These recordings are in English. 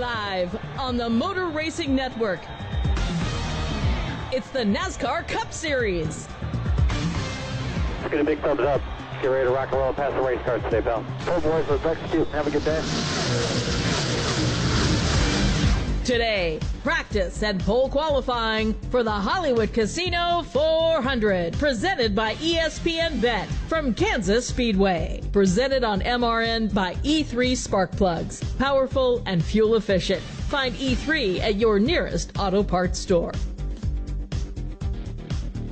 Live on the Motor Racing Network. It's the NASCAR Cup Series. Let's get a big thumbs up. Get ready to rock and roll past the race cars today, pal. Well, boys, let's execute. Have a good day. Today, practice and pole qualifying for the Hollywood Casino 400, presented by ESPN Bet from Kansas Speedway. Presented on MRN by E3 Spark Plugs. Powerful and fuel efficient. Find E3 at your nearest auto parts store.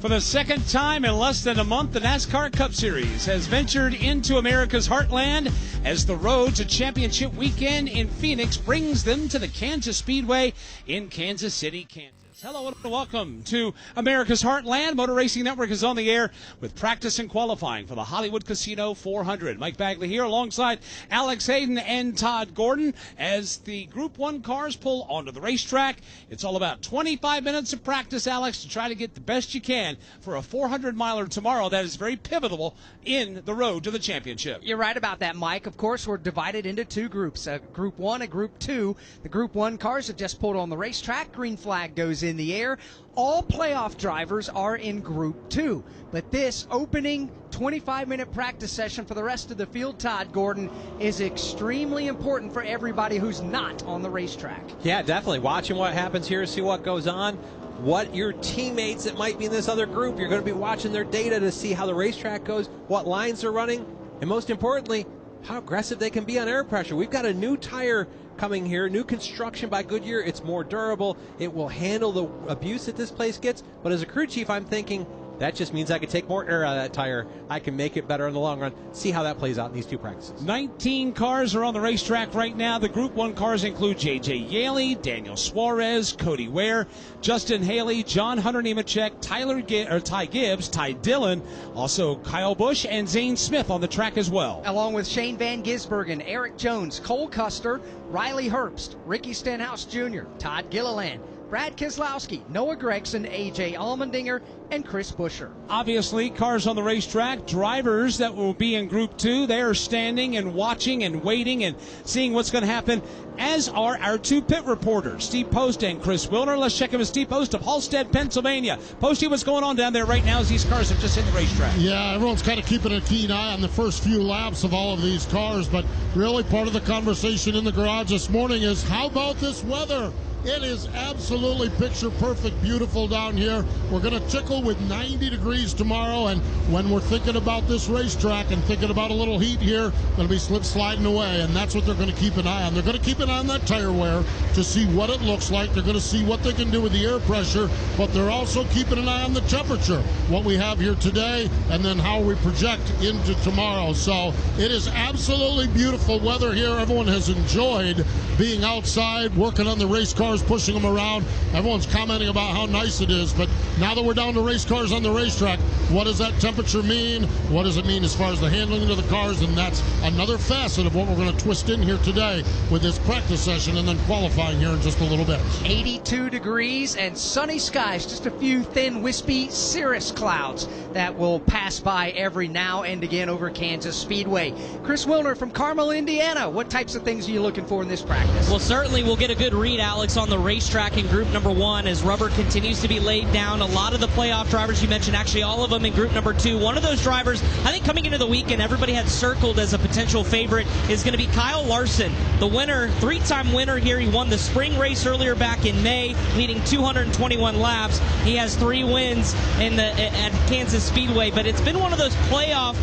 For the second time in less than a month, the NASCAR Cup Series has ventured into America's heartland as the road to championship weekend in Phoenix brings them to the Kansas Speedway in Kansas City, Kansas. Hello and welcome to America's Heartland. Motor Racing Network is on the air with practice and qualifying for the Hollywood Casino 400. Mike Bagley here alongside Alex Hayden and Todd Gordon as the Group 1 cars pull onto the racetrack. It's all about 25 minutes of practice, Alex, to try to get the best you can for a 400-miler tomorrow that is very pivotal in the road to the championship. You're right about that, Mike. Of course, we're divided into two groups, Group 1 and Group 2. The Group 1 cars have just pulled on the racetrack. Green flag goes in the air. All playoff drivers are in Group 2. But this opening 25-minute practice session for the rest of the field, Todd Gordon, is extremely important for everybody who's not on the racetrack. Yeah, definitely. Watching what happens here, see what goes on. What your teammates that might be in this other group, you're going to be watching their data to see how the racetrack goes, what lines they're running, and most importantly, how aggressive they can be on air pressure. We've got a new tire coming here, new construction by Goodyear. It's more durable. It will handle the abuse that this place gets. But as a crew chief, I'm thinking that just means I can take more air out of that tire. I can make it better in the long run. See how that plays out in these two practices. 19 cars are on the racetrack right now. The Group 1 cars include J.J. Yaley, Daniel Suarez, Cody Ware, Justin Haley, John Hunter Nemechek, Ty Gibbs, Ty Dillon, also Kyle Busch, and Zane Smith on the track as well. Along with Shane Van Gisbergen, Eric Jones, Cole Custer, Riley Herbst, Ricky Stenhouse Jr., Todd Gilliland, Brad Keselowski, Noah Gregson, A.J. Allmendinger, and Chris Buescher. Obviously, cars on the racetrack, drivers that will be in Group 2, they are standing and watching and waiting and seeing what's going to happen, as are our two pit reporters, Steve Post and Chris Wilner. Let's check in with Steve Post of Halstead, Pennsylvania. Posty, what's going on down there right now as these cars have just hit the racetrack? Yeah, everyone's kind of keeping a keen eye on the first few laps of all of these cars, but really part of the conversation in the garage this morning is, how about this weather? It is absolutely picture perfect, beautiful down here. We're going to tickle with 90 degrees tomorrow, and when we're thinking about this racetrack and thinking about a little heat here, going to be slip sliding away, and that's what they're going to keep an eye on. They're going to keep an eye on that tire wear to see what it looks like. They're going to see what they can do with the air pressure, but they're also keeping an eye on the temperature, what we have here today, and then how we project into tomorrow. So it is absolutely beautiful weather here. Everyone has enjoyed being outside, working on the race cars, pushing them around. Everyone's commenting about how nice it is, but now that we're down to race cars on the racetrack, what does that temperature mean? What does it mean as far as the handling of the cars? And that's another facet of what we're going to twist in here today with this practice session and then qualifying here in just a little bit. 82 degrees and sunny skies, just a few thin, wispy cirrus clouds that will pass by every now and again over Kansas Speedway. Chris Wilner from Carmel, Indiana. What types of things are you looking for in this practice? Well, certainly we'll get a good read, Alex, on the racetrack in Group number 1 as rubber continues to be laid down. A lot of the playoff drivers you mentioned, actually all of them in Group number 2. One of those drivers, I think coming into the weekend, everybody had circled as a potential favorite, is going to be Kyle Larson, the winner, 3-time winner here. He won the spring race earlier back in May, leading 221 laps. He has 3 wins at Kansas Speedway, but it's been one of those playoff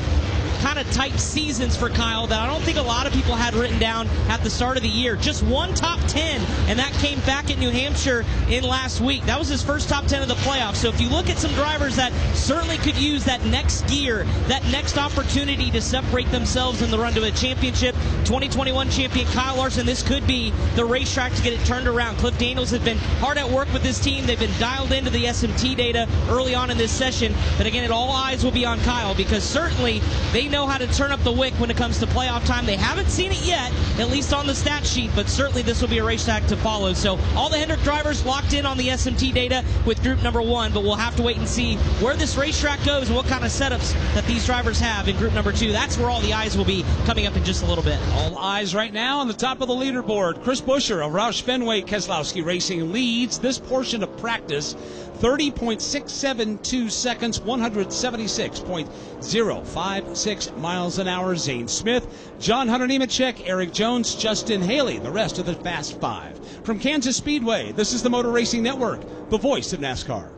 kind of tight seasons for Kyle that I don't think a lot of people had written down at the start of the year. Just one top 10, and that came back at New Hampshire in last week. That was his first top 10 of the playoffs. So if you look at some drivers that certainly could use that next gear, that next opportunity to separate themselves in the run to a championship, 2021 champion Kyle Larson, this could be the racetrack to get it turned around. Cliff Daniels has been hard at work with this team. They've been dialed into the SMT data early on in this session. But again, all eyes will be on Kyle because certainly they know how to turn up the wick when it comes to playoff time. They haven't seen it yet, at least on the stat sheet, but certainly this will be a racetrack to follow. So all the Hendrick drivers locked in on the SMT data with group number 1, but we'll have to wait and see where this racetrack goes and what kind of setups that these drivers have in group number 2. That's where all the eyes will be coming up in just a little bit. All eyes right now on the top of the leaderboard. Chris Buescher of Roush Fenway Keselowski Racing leads this portion of practice. 30.672 seconds, 176.056 miles an hour. Zane Smith, John Hunter Nemechek, Eric Jones, Justin Haley, the rest of the Fast Five. From Kansas Speedway, this is the Motor Racing Network, the voice of NASCAR.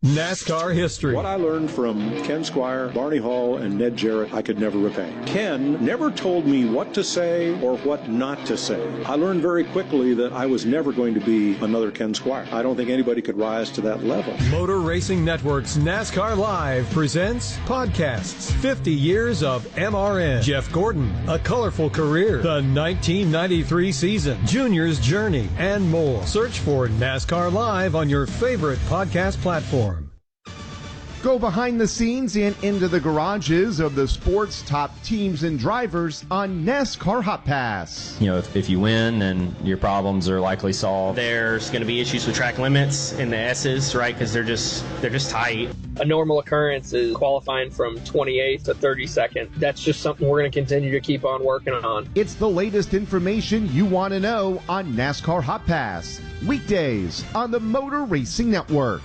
NASCAR history. What I learned from Ken Squire, Barney Hall, and Ned Jarrett, I could never repay. Ken never told me what to say or what not to say. I learned very quickly that I was never going to be another Ken Squire. I don't think anybody could rise to that level. Motor Racing Network's NASCAR Live presents podcasts. 50 years of MRN. Jeff Gordon, A Colorful Career. The 1993 season. Junior's Journey, and more. Search for NASCAR Live on your favorite podcast platform. Go behind the scenes and into the garages of the sport's top teams and drivers on NASCAR Hot Pass. You know, if you win, then your problems are likely solved. There's going to be issues with track limits in the S's, right? Because they're just tight. A normal occurrence is qualifying from 28th to 32nd. That's just something we're going to continue to keep on working on. It's the latest information you want to know on NASCAR Hot Pass. Weekdays on the Motor Racing Network.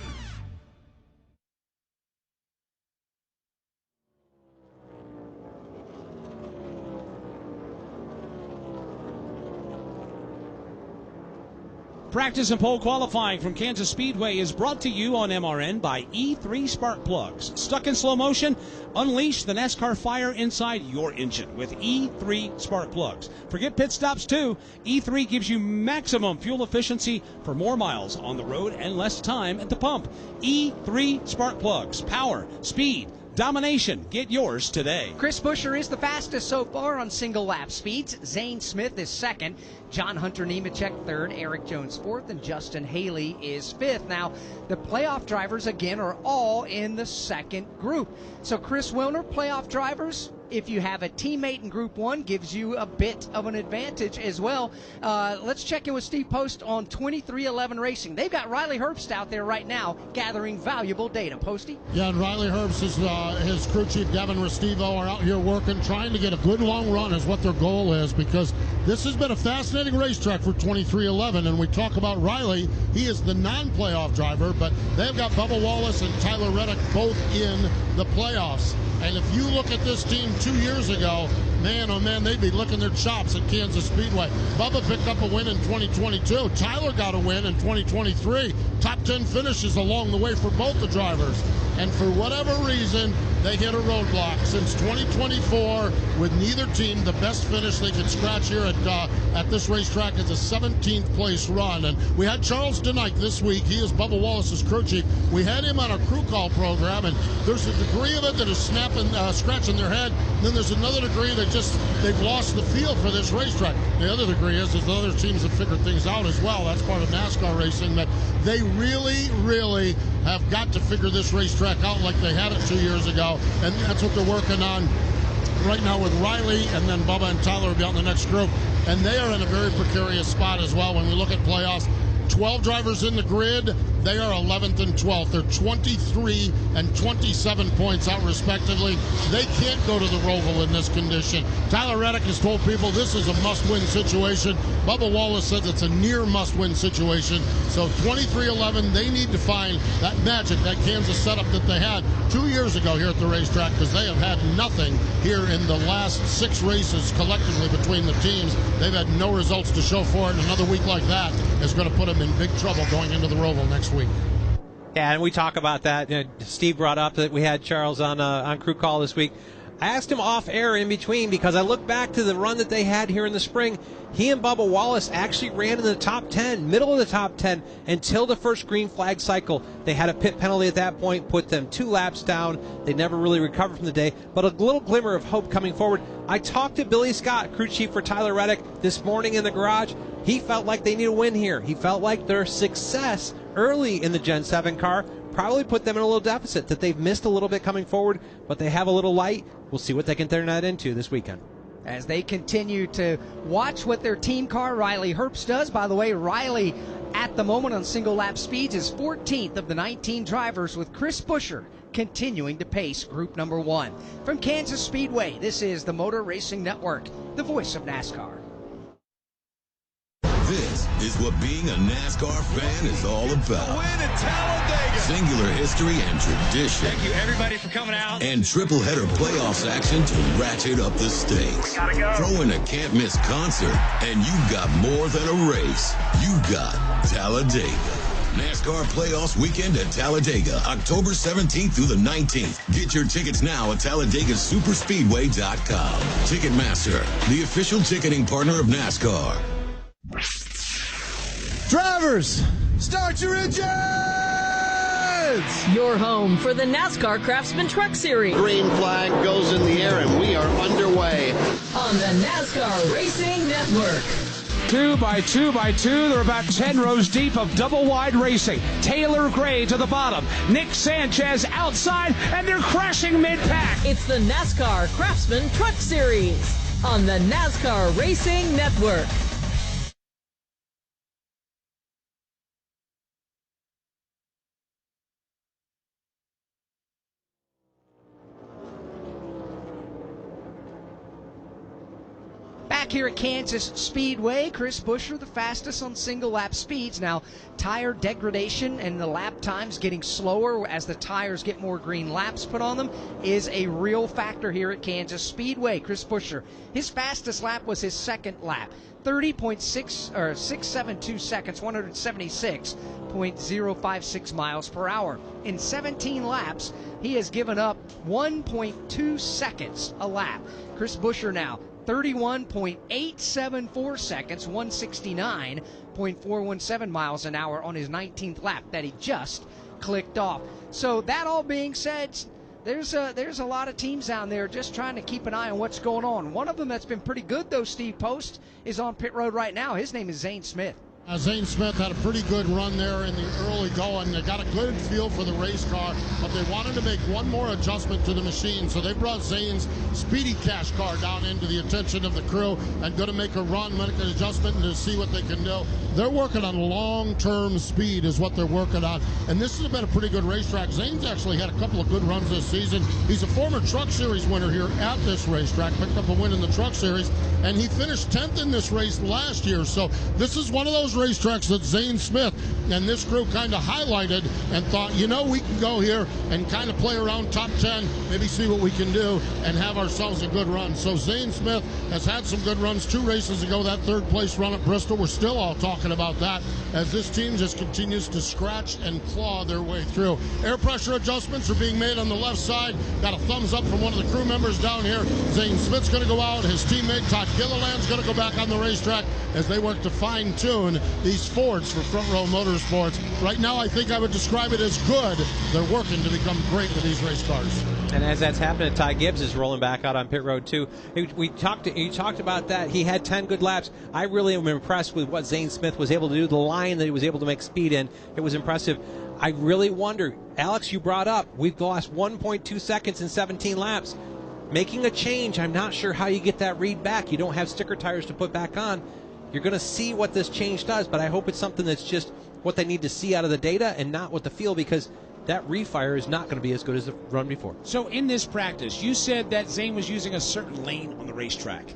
Practice and pole qualifying from Kansas Speedway is brought to you on MRN by E3 Spark Plugs. Stuck in slow motion? Unleash the NASCAR fire inside your engine with E3 Spark Plugs. Forget pit stops too. E3 gives you maximum fuel efficiency for more miles on the road and less time at the pump. E3 Spark Plugs. Power, speed, domination. Get yours today. Chris Buescher is the fastest so far on single lap speeds. Zane Smith is second. John Hunter Nemechek third. Eric Jones fourth. And Justin Haley is fifth. Now, the playoff drivers, again, are all in the second group. So, Chris Wilner, playoff drivers, if you have a teammate in Group 1, gives you a bit of an advantage as well. Let's check in with Steve Post on 2311 Racing. They've got Riley Herbst out there right now gathering valuable data. Posty? Yeah, and Riley Herbst, his crew chief, Devin Restivo, are out here working, trying to get a good long run is what their goal is, because this has been a fascinating racetrack for 2311, and we talk about Riley. He is the non-playoff driver, but they've got Bubba Wallace and Tyler Reddick both in the playoffs. And if you look at this team 2 years ago, man, oh man, they'd be licking their chops at Kansas Speedway. Bubba picked up a win in 2022. Tyler got a win in 2023. Top 10 finishes along the way for both the drivers. And for whatever reason, they hit a roadblock. Since 2024, with neither team, the best finish they could scratch here at this racetrack is a 17th place run. And we had Charles DeKnight this week. He is Bubba Wallace's crew chief. We had him on our crew call program, and there's a degree of it that is scratching their head. And then there's another degree that they've lost the feel for this racetrack. The other degree is the other teams have figured things out as well. That's part of NASCAR racing, that they really, really have got to figure this racetrack out like they had it 2 years ago, and that's what they're working on right now with Riley, and then Bubba and Tyler will be out in the next group, and they are in a very precarious spot as well when we look at playoffs. 12 drivers in the grid. They are 11th and 12th. They're 23 and 27 points out respectively. They can't go to the Roval in this condition. Tyler Reddick has told people this is a must-win situation. Bubba Wallace says it's a near must-win situation. So 23-11, they need to find that magic, that Kansas setup that they had 2 years ago here at the racetrack, because they have had nothing here in the last 6 races collectively between the teams. They've had no results to show for it, and another week like that is going to put them in big trouble going into the Roval next week. Yeah, and we talk about that. Steve brought up that we had Charles on crew call this week. I asked him off air in between, because I look back to the run that they had here in the spring. He and Bubba Wallace actually ran in the top 10, middle of the top 10, until the first green flag cycle. They had a pit penalty at that point, put them 2 laps down. They never really recovered from the day, but a little glimmer of hope coming forward. I talked to Billy Scott, crew chief for Tyler Reddick, this morning in the garage. He felt like they need a win here. He felt like their success early in the Gen 7 car probably put them in a little deficit, that they've missed a little bit coming forward, but they have a little light. We'll see what they can turn that into this weekend. As they continue to watch what their team car, Riley Herbst, does. By the way, Riley, at the moment on single lap speeds, is 14th of the 19 drivers, with Chris Buescher continuing to pace group number 1. From Kansas Speedway, this is the Motor Racing Network, the voice of NASCAR. This is what being a NASCAR fan is all about. Win at Talladega. Singular history and tradition. Thank you, everybody, for coming out. And triple header playoffs action to ratchet up the stakes. Gotta go. Throw in a can't miss concert, and you've got more than a race. You've got Talladega. NASCAR Playoffs Weekend at Talladega, October 17th through the 19th. Get your tickets now at TalladegaSuperspeedway.com. Ticketmaster, the official ticketing partner of NASCAR. Drivers, start your engines! Your home for the NASCAR Craftsman Truck Series. Green flag goes in the air and we are underway. On the NASCAR Racing Network. 2 by 2 by 2, they're about 10 rows deep of double wide racing. Taylor Gray to the bottom, Nick Sanchez outside, and they're crashing mid-pack. It's the NASCAR Craftsman Truck Series on the NASCAR Racing Network. Back here at Kansas Speedway, Chris Buescher, the fastest on single lap speeds. Now, tire degradation and the lap times getting slower as the tires get more green laps put on them is a real factor here at Kansas Speedway. Chris Buescher, his fastest lap was his second lap. 30.672 seconds, 176.056 miles per hour. In 17 laps, he has given up 1.2 seconds a lap. Chris Buescher now 31.874 seconds, 169.417 miles an hour on his 19th lap that he just clicked off. So that all being said, there's a lot of teams down there just trying to keep an eye on what's going on. One of them that's been pretty good, though, Steve Post, is on pit road right now. His name is Zane Smith. Zane Smith had a pretty good run there in the early going. They got a good feel for the race car, but they wanted to make one more adjustment to the machine. So they brought Zane's Speedy Cash car down into the attention of the crew and going to make a run, make an adjustment to see what they can do. They're working on long-term speed is what they're working on. And this has been a pretty good racetrack. Zane's actually had a couple of good runs this season. He's a former Truck Series winner here at this racetrack, picked up a win in the Truck Series, and he finished 10th in this race last year. So this is one of those racetracks that Zane Smith and this crew kind of highlighted and thought, you know, we can go here and kind of play around top 10, maybe see what we can do and have ourselves a good run. So Zane Smith has had some good runs 2 races ago. That third place run at Bristol, we're still all talking about that as this team just continues to scratch and claw their way through. Air pressure adjustments are being made on the left side. Got a thumbs up from one of the crew members down here. Zane Smith's going to go out. His teammate Todd Gilliland's going to go back on the racetrack as they work to fine-tune these Fords for Front Row Motorsports. Right now, I think I would describe it as good. They're working to become great with these race cars. And as that's happening, Ty Gibbs is rolling back out on pit road too. You talked about that. He had 10 good laps. I really am impressed with what Zane Smith was able to do. The line that he was able to make speed in, it was impressive. I really wonder, Alex, you brought up, we've lost 1.2 seconds in 17 laps. Making a change, I'm not sure how you get that read back. You don't have sticker tires to put back on. You're going to see what this change does, but I hope it's something that's just what they need to see out of the data and not what the feel, because that refire is not going to be as good as the run before. So in this practice, you said that Zane was using a certain lane on the racetrack.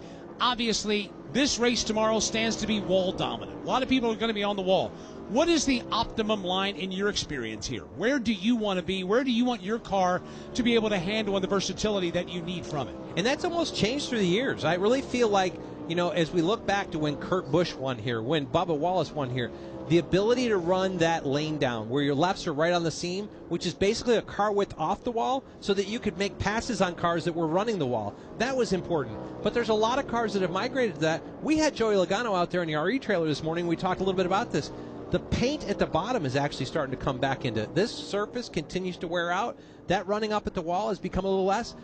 Obviously, this race tomorrow stands to be wall dominant. A lot of people are going to be on the wall. What is the optimum line in your experience here? Where do you want to be? Where do you want your car to be able to handle the versatility that you need from it? And that's almost changed through the years. I really feel like, you know, as we look back to when Kurt Busch won here, when Bubba Wallace won here, the ability to run that lane down where your lefts are right on the seam, which is basically a car width off the wall, so that you could make passes on cars that were running the wall. That was important. But there's a lot of cars that have migrated to that. We had Joey Logano out there in the RE trailer this morning. We talked a little bit about this. The paint at the bottom is actually starting to come back into it. This surface continues to wear out. That running up at the wall has become a little less.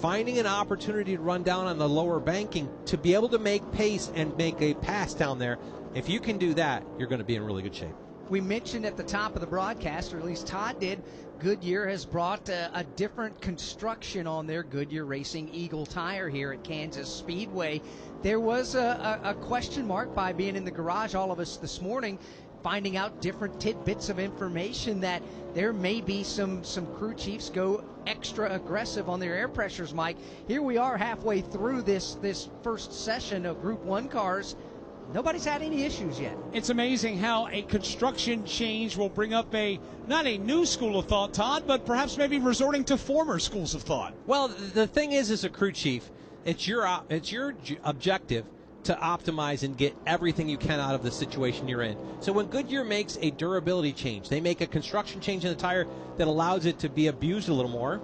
Finding an opportunity to run down on the lower banking to be able to make pace and make a pass down there, if you can do that, you're going to be in really good shape. we mentioned at the top of the broadcast, or at least Todd did, Goodyear has brought a different construction on their Goodyear Racing Eagle tire here at Kansas Speedway. There was a question mark by being in the garage, all of us this morning, finding out different tidbits of information that there may be some crew chiefs go extra aggressive on their air pressures, Mike. Here we are halfway through this first session of Group 1 cars. Nobody's had any issues yet. It's amazing how a construction change will bring up not a new school of thought, Todd, but perhaps maybe resorting to former schools of thought. Well, the thing is, as a crew chief, it's your objective to optimize and get everything you can out of the situation you're in. So when Goodyear makes a durability change, they make a construction change in the tire that allows it to be abused a little more,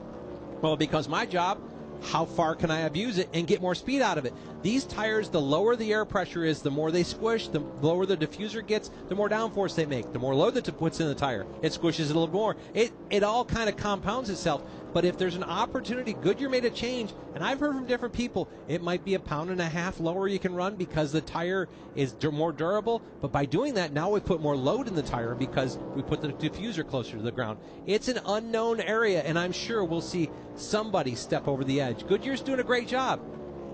well, it becomes my job. How far can I abuse it and get more speed out of it? These tires, the lower the air pressure is, the more they squish, the lower the diffuser gets, the more downforce they make. The more load that it puts in the tire, it squishes it a little more. It all kind of compounds itself. But if there's an opportunity, Goodyear made a change, and I've heard from different people, it might be 1.5 pounds lower you can run because the tire is more durable. But by doing that, now we put more load in the tire because we put the diffuser closer to the ground. It's an unknown area, and I'm sure we'll see somebody step over the edge. Goodyear's doing a great job,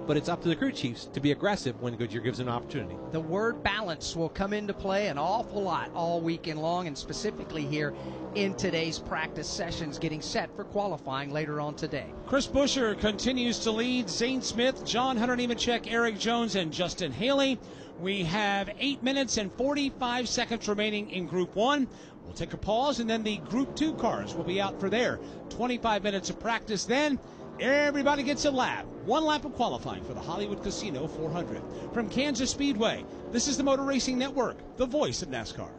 but it's up to the crew chiefs to be aggressive when Goodyear gives an opportunity. The word balance will come into play an awful lot all weekend long, and specifically here in today's practice sessions, getting set for qualifying later on today. Chris Buescher continues to lead. Zane Smith, John Hunter Nemechek, Eric Jones, and Justin Haley. We have 8 minutes and 45 seconds remaining in Group 1. We'll take a pause, and then the Group 2 cars will be out for their 25 minutes of practice. Then everybody gets a lap. One lap of qualifying for the Hollywood Casino 400. From Kansas Speedway, this is the Motor Racing Network, the voice of NASCAR.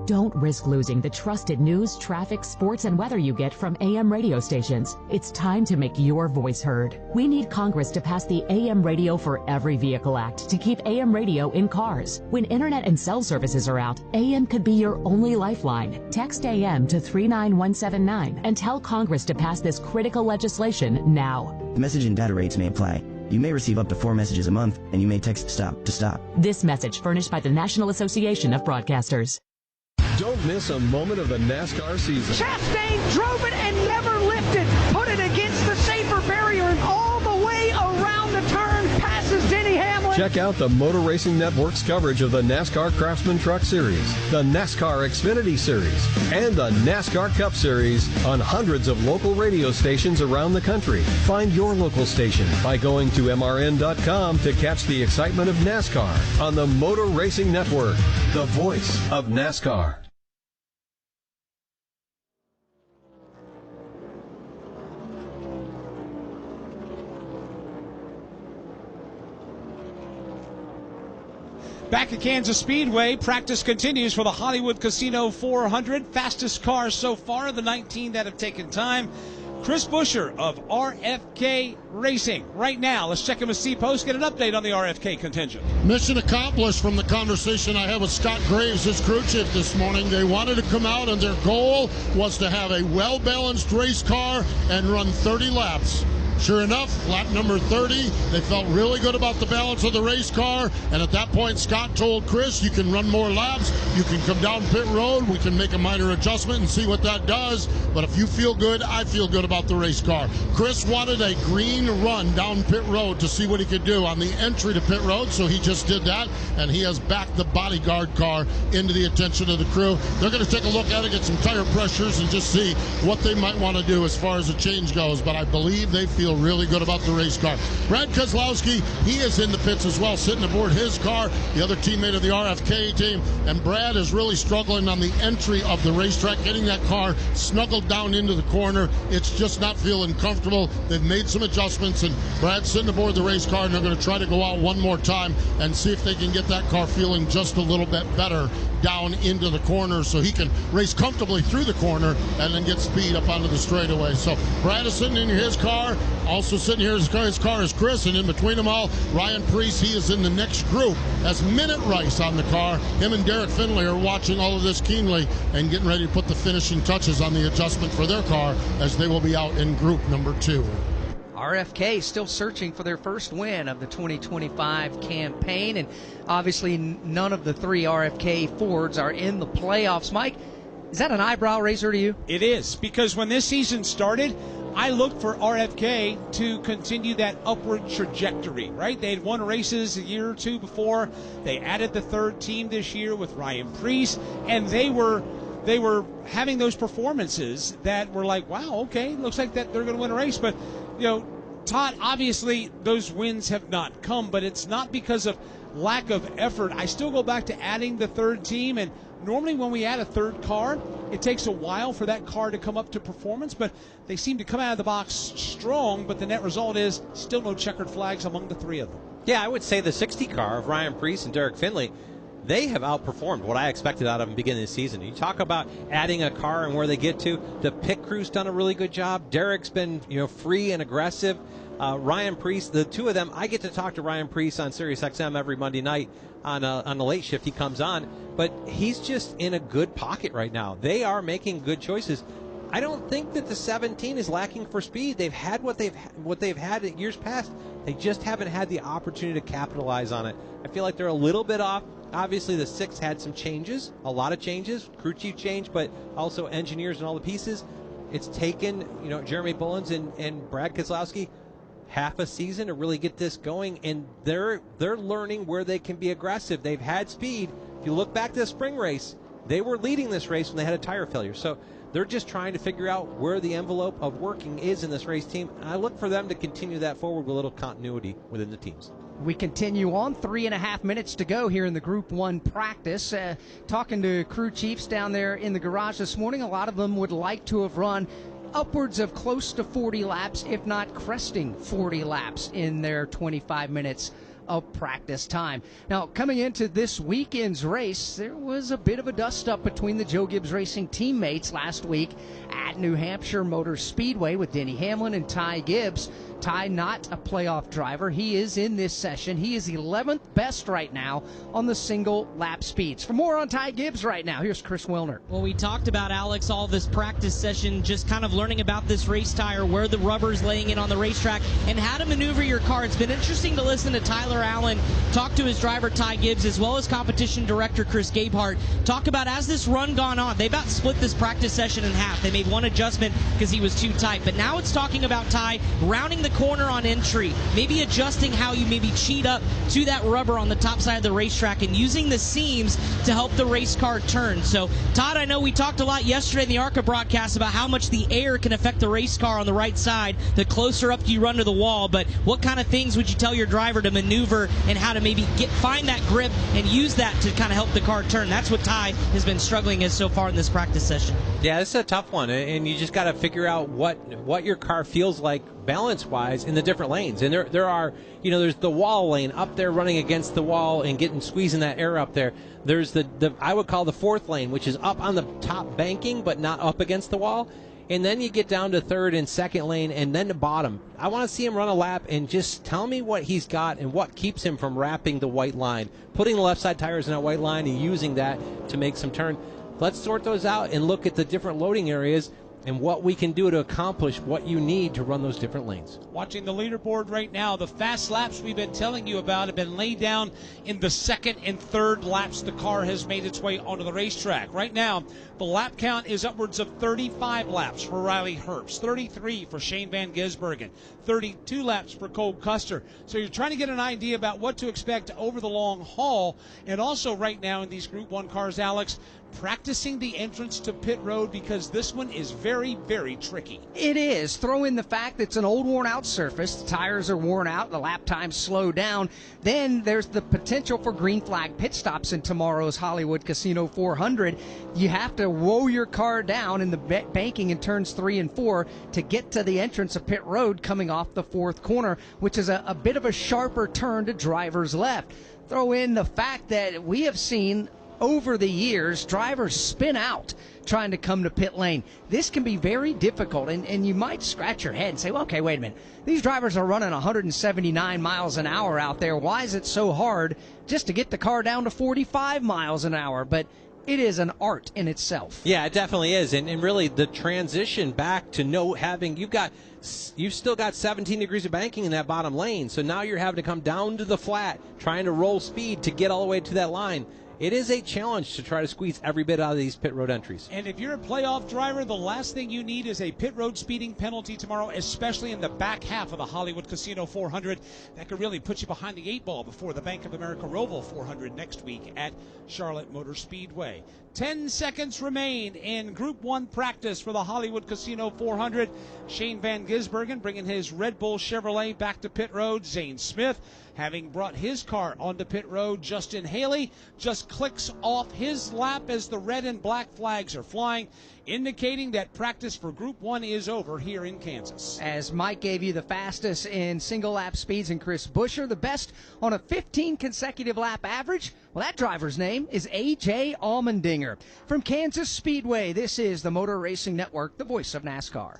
Don't risk losing the trusted news, traffic, sports, and weather you get from AM radio stations. It's time to make your voice heard. We need Congress to pass the AM Radio for Every Vehicle Act to keep AM radio in cars. When internet and cell services are out, AM could be your only lifeline. Text AM to 39179 and tell Congress to pass this critical legislation now. The message and data rates may apply. You may receive up to 4 messages a month, and you may text STOP to stop. This message furnished by the National Association of Broadcasters. Don't miss a moment of the NASCAR season. Chastain drove it and never lifted. Put it against the safer barrier and all the way around the turn. Passes Denny Hamlin. Check out the Motor Racing Network's coverage of the NASCAR Craftsman Truck Series, the NASCAR Xfinity Series, and the NASCAR Cup Series on hundreds of local radio stations around the country. Find your local station by going to mrn.com to catch the excitement of NASCAR on the Motor Racing Network, the voice of NASCAR. Back at Kansas Speedway, practice continues for the Hollywood Casino 400. Fastest cars so far, the 19 that have taken time. Chris Buescher of RFK Racing. Right now, let's check in with Steve Post, get an update on the RFK contingent. Mission accomplished from the conversation I had with Scott Graves, his crew chief, this morning. They wanted to come out, and their goal was to have a well-balanced race car and run 30 laps. Sure enough, lap number 30, they felt really good about the balance of the race car, and at that point, Scott told Chris, you can run more laps, you can come down pit road, we can make a minor adjustment and see what that does, but if you feel good, I feel good about the race car. Chris wanted a green run down pit road to see what he could do on the entry to pit road, so he just did that, and he has backed the bodyguard car into the attention of the crew. They're going to take a look at it, get some tire pressures, and just see what they might want to do as far as the change goes, but I believe they feel really good about the race car. Brad Keselowski, he is in the pits as well, sitting aboard his car, the other teammate of the RFK team, and Brad is really struggling on the entry of the racetrack, getting that car snuggled down into the corner. It's just not feeling comfortable. They've made some adjustments, and Brad's sitting aboard the race car, and they're going to try to go out one more time and see if they can get that car feeling just a little bit better down into the corner so he can race comfortably through the corner and then get speed up onto the straightaway. So Brad is sitting in his car. Also sitting here, his car is Chris, and in between them all, Ryan Preece, he is in the next group as Minute Rice on the car. Him and Derek Finley are watching all of this keenly and getting ready to put the finishing touches on the adjustment for their car as they will be out in group number 2. RFK still searching for their first win of the 2025 campaign, and obviously none of the 3 RFK Fords are in the playoffs. Mike, is that an eyebrow raiser to you? It is, because when this season started, I looked for RFK to continue that upward trajectory, right? They had won races a year or two before. They added the 3rd team this year with Ryan Preece, and they were having those performances that were like, wow, okay, looks like that they're going to win a race. But, you know, Todd, obviously those wins have not come, but it's not because of lack of effort. I still go back to adding the 3rd team, and normally when we add a 3rd car, it takes a while for that car to come up to performance, but they seem to come out of the box strong, but the net result is still no checkered flags among the 3 of them. Yeah, I would say the 60 car of Ryan Preece and Derek Finley, they have outperformed what I expected out of them beginning of the season. You talk about adding a car and where they get to. The pit crew's done a really good job. Derek's been, free and aggressive. Ryan Preece, the 2 of them, I get to talk to Ryan Preece on SiriusXM every Monday night on the late shift. He comes on, but he's just in a good pocket right now. They are making good choices. I don't think that the 17 is lacking for speed. They've had what they've had in years past. They just haven't had the opportunity to capitalize on it. I feel like they're a little bit off. Obviously, the 6 had some changes, a lot of changes, crew chief change, but also engineers and all the pieces. It's taken, Jeremy Bullins and Brad Keselowski half a season to really get this going, and they're learning where they can be aggressive. They've had speed. If you look back to the spring race, they were leading this race when they had a tire failure. So they're just trying to figure out where the envelope of working is in this race team. And I look for them to continue that forward with a little continuity within the teams. We continue on, 3.5 minutes to go here in the Group 1 practice. Talking to crew chiefs down there in the garage this morning, a lot of them would like to have run upwards of close to 40 laps, if not cresting 40 laps in their 25 minutes of practice time. Now, coming into this weekend's race, there was a bit of a dust-up between the Joe Gibbs Racing teammates last week at New Hampshire Motor Speedway with Denny Hamlin and Ty Gibbs. Ty, not a playoff driver. He is in this session. He is 11th best right now on the single lap speeds. For more on Ty Gibbs right now, here's Chris Wilner. Well, we talked about, Alex, all this practice session, just kind of learning about this race tire, where the rubber's laying in on the racetrack, and how to maneuver your car. It's been interesting to listen to Tyler Allen talk to his driver, Ty Gibbs, as well as competition director Chris Gabehart, talk about as this run gone on. They about split this practice session in half. They made one adjustment because he was too tight, but now it's talking about Ty rounding the corner on entry, maybe adjusting how you maybe cheat up to that rubber on the top side of the racetrack and using the seams to help the race car turn. So, Todd, I know we talked a lot yesterday in the ARCA broadcast about how much the air can affect the race car on the right side the closer up you run to the wall, but what kind of things would you tell your driver to maneuver and how to maybe find that grip and use that to kind of help the car turn? That's what Ty has been struggling with so far in this practice session. Yeah, this is a tough one, and you just got to figure out what your car feels like balance-wise in the different lanes. And there are, there's the wall lane up there running against the wall and squeezing that air up there. There's the I would call the 4th lane, which is up on the top banking but not up against the wall. And then you get down to 3rd and 2nd lane and then the bottom. I want to see him run a lap and just tell me what he's got and what keeps him from wrapping the white line, putting the left side tires in that white line and using that to make some turn. Let's sort those out and look at the different loading areas and what we can do to accomplish what you need to run those different lanes. Watching the leaderboard right now, the fast laps we've been telling you about have been laid down in the 2nd and 3rd laps the car has made its way onto the racetrack. Right now, the lap count is upwards of 35 laps for Riley Herbst, 33 for Shane Van Gisbergen, 32 laps for Cole Custer. So you're trying to get an idea about what to expect over the long haul. And also right now in these Group 1 cars, Alex, practicing the entrance to pit road because this one is very, very tricky. It is. Throw in the fact that it's an old worn-out surface. The tires are worn out. The lap times slow down. Then there's the potential for green flag pit stops in tomorrow's Hollywood Casino 400. You have to woe your car down in the banking in turns 3 and 4 to get to the entrance of pit road coming off the 4th corner, which is a bit of a sharper turn to driver's left. Throw in the fact that we have seen over the years drivers spin out trying to come to pit lane. This can be very difficult, and you might scratch your head and say, well, okay, wait a minute. These drivers are running 179 miles an hour out there. Why is it so hard just to get the car down to 45 miles an hour? But it is an art in itself. Yeah, it definitely is. And really the transition back to you've still got 17 degrees of banking in that bottom lane. So now you're having to come down to the flat, trying to roll speed to get all the way to that line. It is a challenge to try to squeeze every bit out of these pit road entries. And if you're a playoff driver, the last thing you need is a pit road speeding penalty tomorrow, especially in the back half of the Hollywood Casino 400. That could really put you behind the 8 ball before the Bank of America Roval 400 next week at Charlotte Motor Speedway. 10 seconds remain in Group 1 practice for the Hollywood Casino 400. Shane Van Gisbergen bringing his Red Bull Chevrolet back to pit road. Zane Smith having brought his car onto pit road. Justin Haley just clicks off his lap as the red and black flags are flying, indicating that practice for Group 1 is over here in Kansas. As Mike gave you the fastest in single lap speeds and Chris Buescher the best on a 15 consecutive lap average, well, that driver's name is A.J. Allmendinger. From Kansas Speedway, this is the Motor Racing Network, the voice of NASCAR.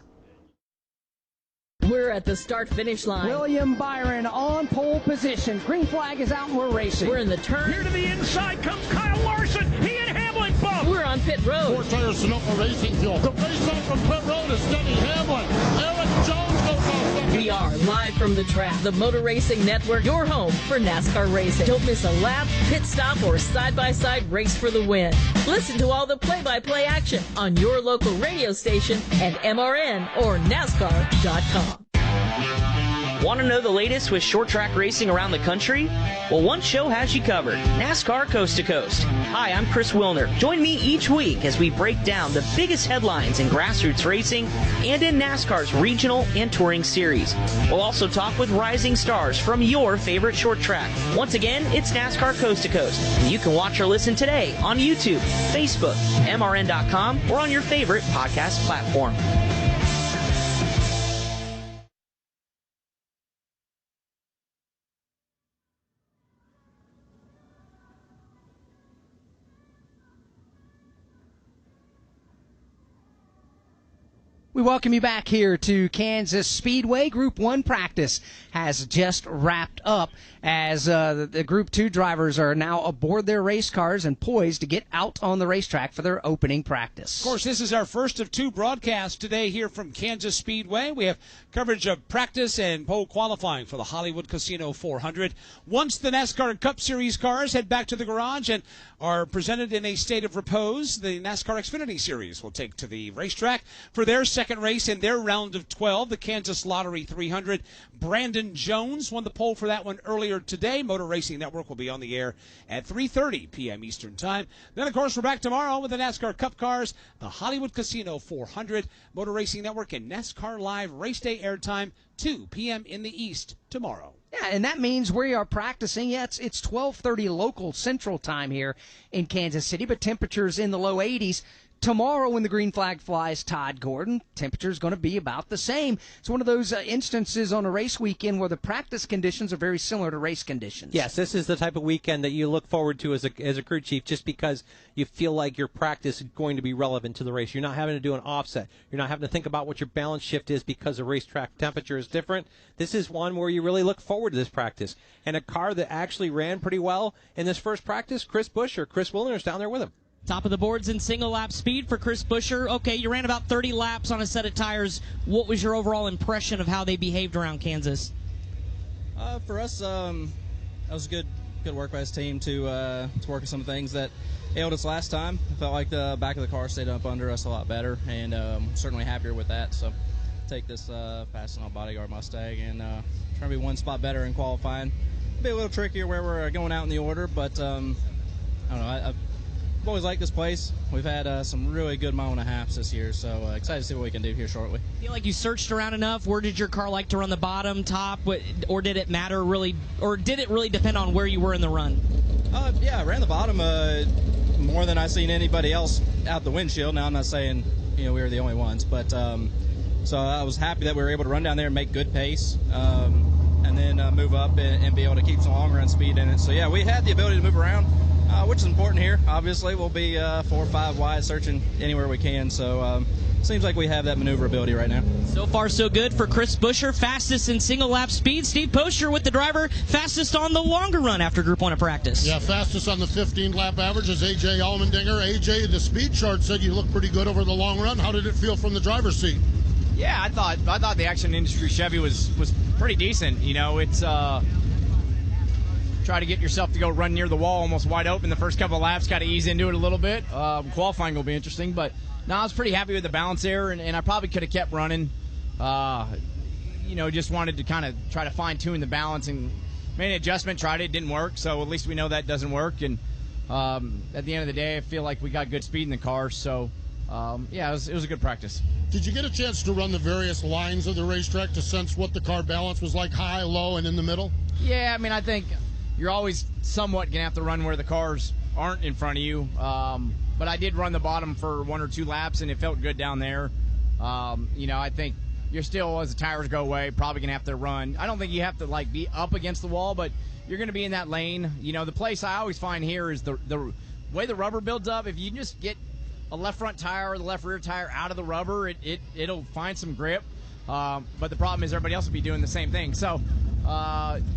We're at the start-finish line. William Byron on pole position. Green flag is out and we're racing. We're in the turn. Here to the inside comes Kyle Larson. He and Hamlin bump. We're on pit road. 4 tires Sonoma Racing Fuel. The race out from pit road is Denny Hamlin. Eric Jones goes off second. We are live from the track. The Motor Racing Network, your home for NASCAR racing. Don't miss a lap, pit stop, or side-by-side race for the win. Listen to all the play-by-play action on your local radio station and MRN or NASCAR.com. Want to know the latest with short track racing around the country? Well, one show has you covered, NASCAR Coast to Coast. Hi, I'm Chris Wilner. Join me each week as we break down the biggest headlines in grassroots racing and in NASCAR's regional and touring series. We'll also talk with rising stars from your favorite short track. Once again, it's NASCAR Coast to Coast, and you can watch or listen today on YouTube, Facebook, MRN.com, or on your favorite podcast platform. We welcome you back here to Kansas Speedway. Group 1 practice has just wrapped up as the Group 2 drivers are now aboard their race cars and poised to get out on the racetrack for their opening practice. Of course, this is our first of 2 broadcasts today here from Kansas Speedway. We have coverage of practice and pole qualifying for the Hollywood Casino 400. Once the NASCAR Cup Series cars head back to the garage and are presented in a state of repose, the NASCAR Xfinity Series will take to the racetrack for their second race in their round of 12, the Kansas Lottery 300. Brandon Jones won the pole for that one earlier today. Motor Racing Network will be on the air at 3:30 p.m. Eastern Time. Then, of course, we're back tomorrow with the NASCAR Cup cars, the Hollywood Casino 400, Motor Racing Network, and NASCAR Live race day airtime, 2 p.m. in the East tomorrow. Yeah, and that means we are practicing. Yeah, it's 12:30 local Central Time here in Kansas City, but temperatures in the low 80s. Tomorrow when the green flag flies, Todd Gordon, temperature is going to be about the same. It's one of those instances on a race weekend where the practice conditions are very similar to race conditions. Yes, this is the type of weekend that you look forward to as a crew chief, just because you feel like your practice is going to be relevant to the race. You're not having to do an offset. You're not having to think about what your balance shift is because the racetrack temperature is different. This is one where you really look forward to this practice. And a car that actually ran pretty well in this first practice, Chris Wilner is down there with him. Top of the boards in single lap speed for Chris Buescher. Okay, you ran about 30 laps on a set of tires. What was your overall impression of how they behaved around Kansas? For us, that was good work by his team to work on some things that ailed us last time. I felt like the back of the car stayed up under us a lot better, and certainly happier with that. So take this passing on Bodyguard Mustang and try to be one spot better in qualifying. It'll be a little trickier where we're going out in the order, but I don't know. I've always liked this place. We've had some really good mile and a halves this year, so excited to see what we can do here shortly. Feel like you searched around enough? Where did your car like to run, the bottom, top, or did it matter really, or did it really depend on where you were in the run? Yeah, I ran the bottom more than I've seen anybody else out the windshield. Now, I'm not saying we were the only ones, but so I was happy that we were able to run down there and make good pace, and then move up and be able to keep some long run speed in it. So yeah, we had the ability to move around. Which is important here. Obviously, we'll be 4 or 5 wide, searching anywhere we can. So seems like we have that maneuverability right now. So far, so good for Chris Buescher, fastest in single lap speed. Steve Poster with the driver, fastest on the longer run after Group 1 of practice. Yeah, fastest on the 15-lap average is A.J. Allmendinger. A.J., the speed chart said you look pretty good over the long run. How did it feel from the driver's seat? Yeah, I thought the Action Industry Chevy was pretty decent. You know, it's try to get yourself to go run near the wall almost wide open the first couple of laps, got to ease into it a little bit. Qualifying will be interesting, but no, I was pretty happy with the balance there, and I probably could have kept running. You know, just wanted to kind of try to fine-tune the balance and made an adjustment, tried it, didn't work, so at least we know that doesn't work. And at the end of the day, I feel like we got good speed in the car, so yeah, it was a good practice. Did you get a chance to run the various lines of the racetrack to sense what the car balance was like, high, low, and in the middle? Yeah, I mean, I think you're always somewhat going to have to run where the cars aren't in front of you. But I did run the bottom for 1 or 2 laps, and it felt good down there. You know, I think you're still, as the tires go away, probably going to have to run. I don't think you have to, like, be up against the wall, but you're going to be in that lane. You know, the place I always find here is the way the rubber builds up. If you can just get a left front tire or the left rear tire out of the rubber, it'll find some grip. But the problem is everybody else will be doing the same thing. So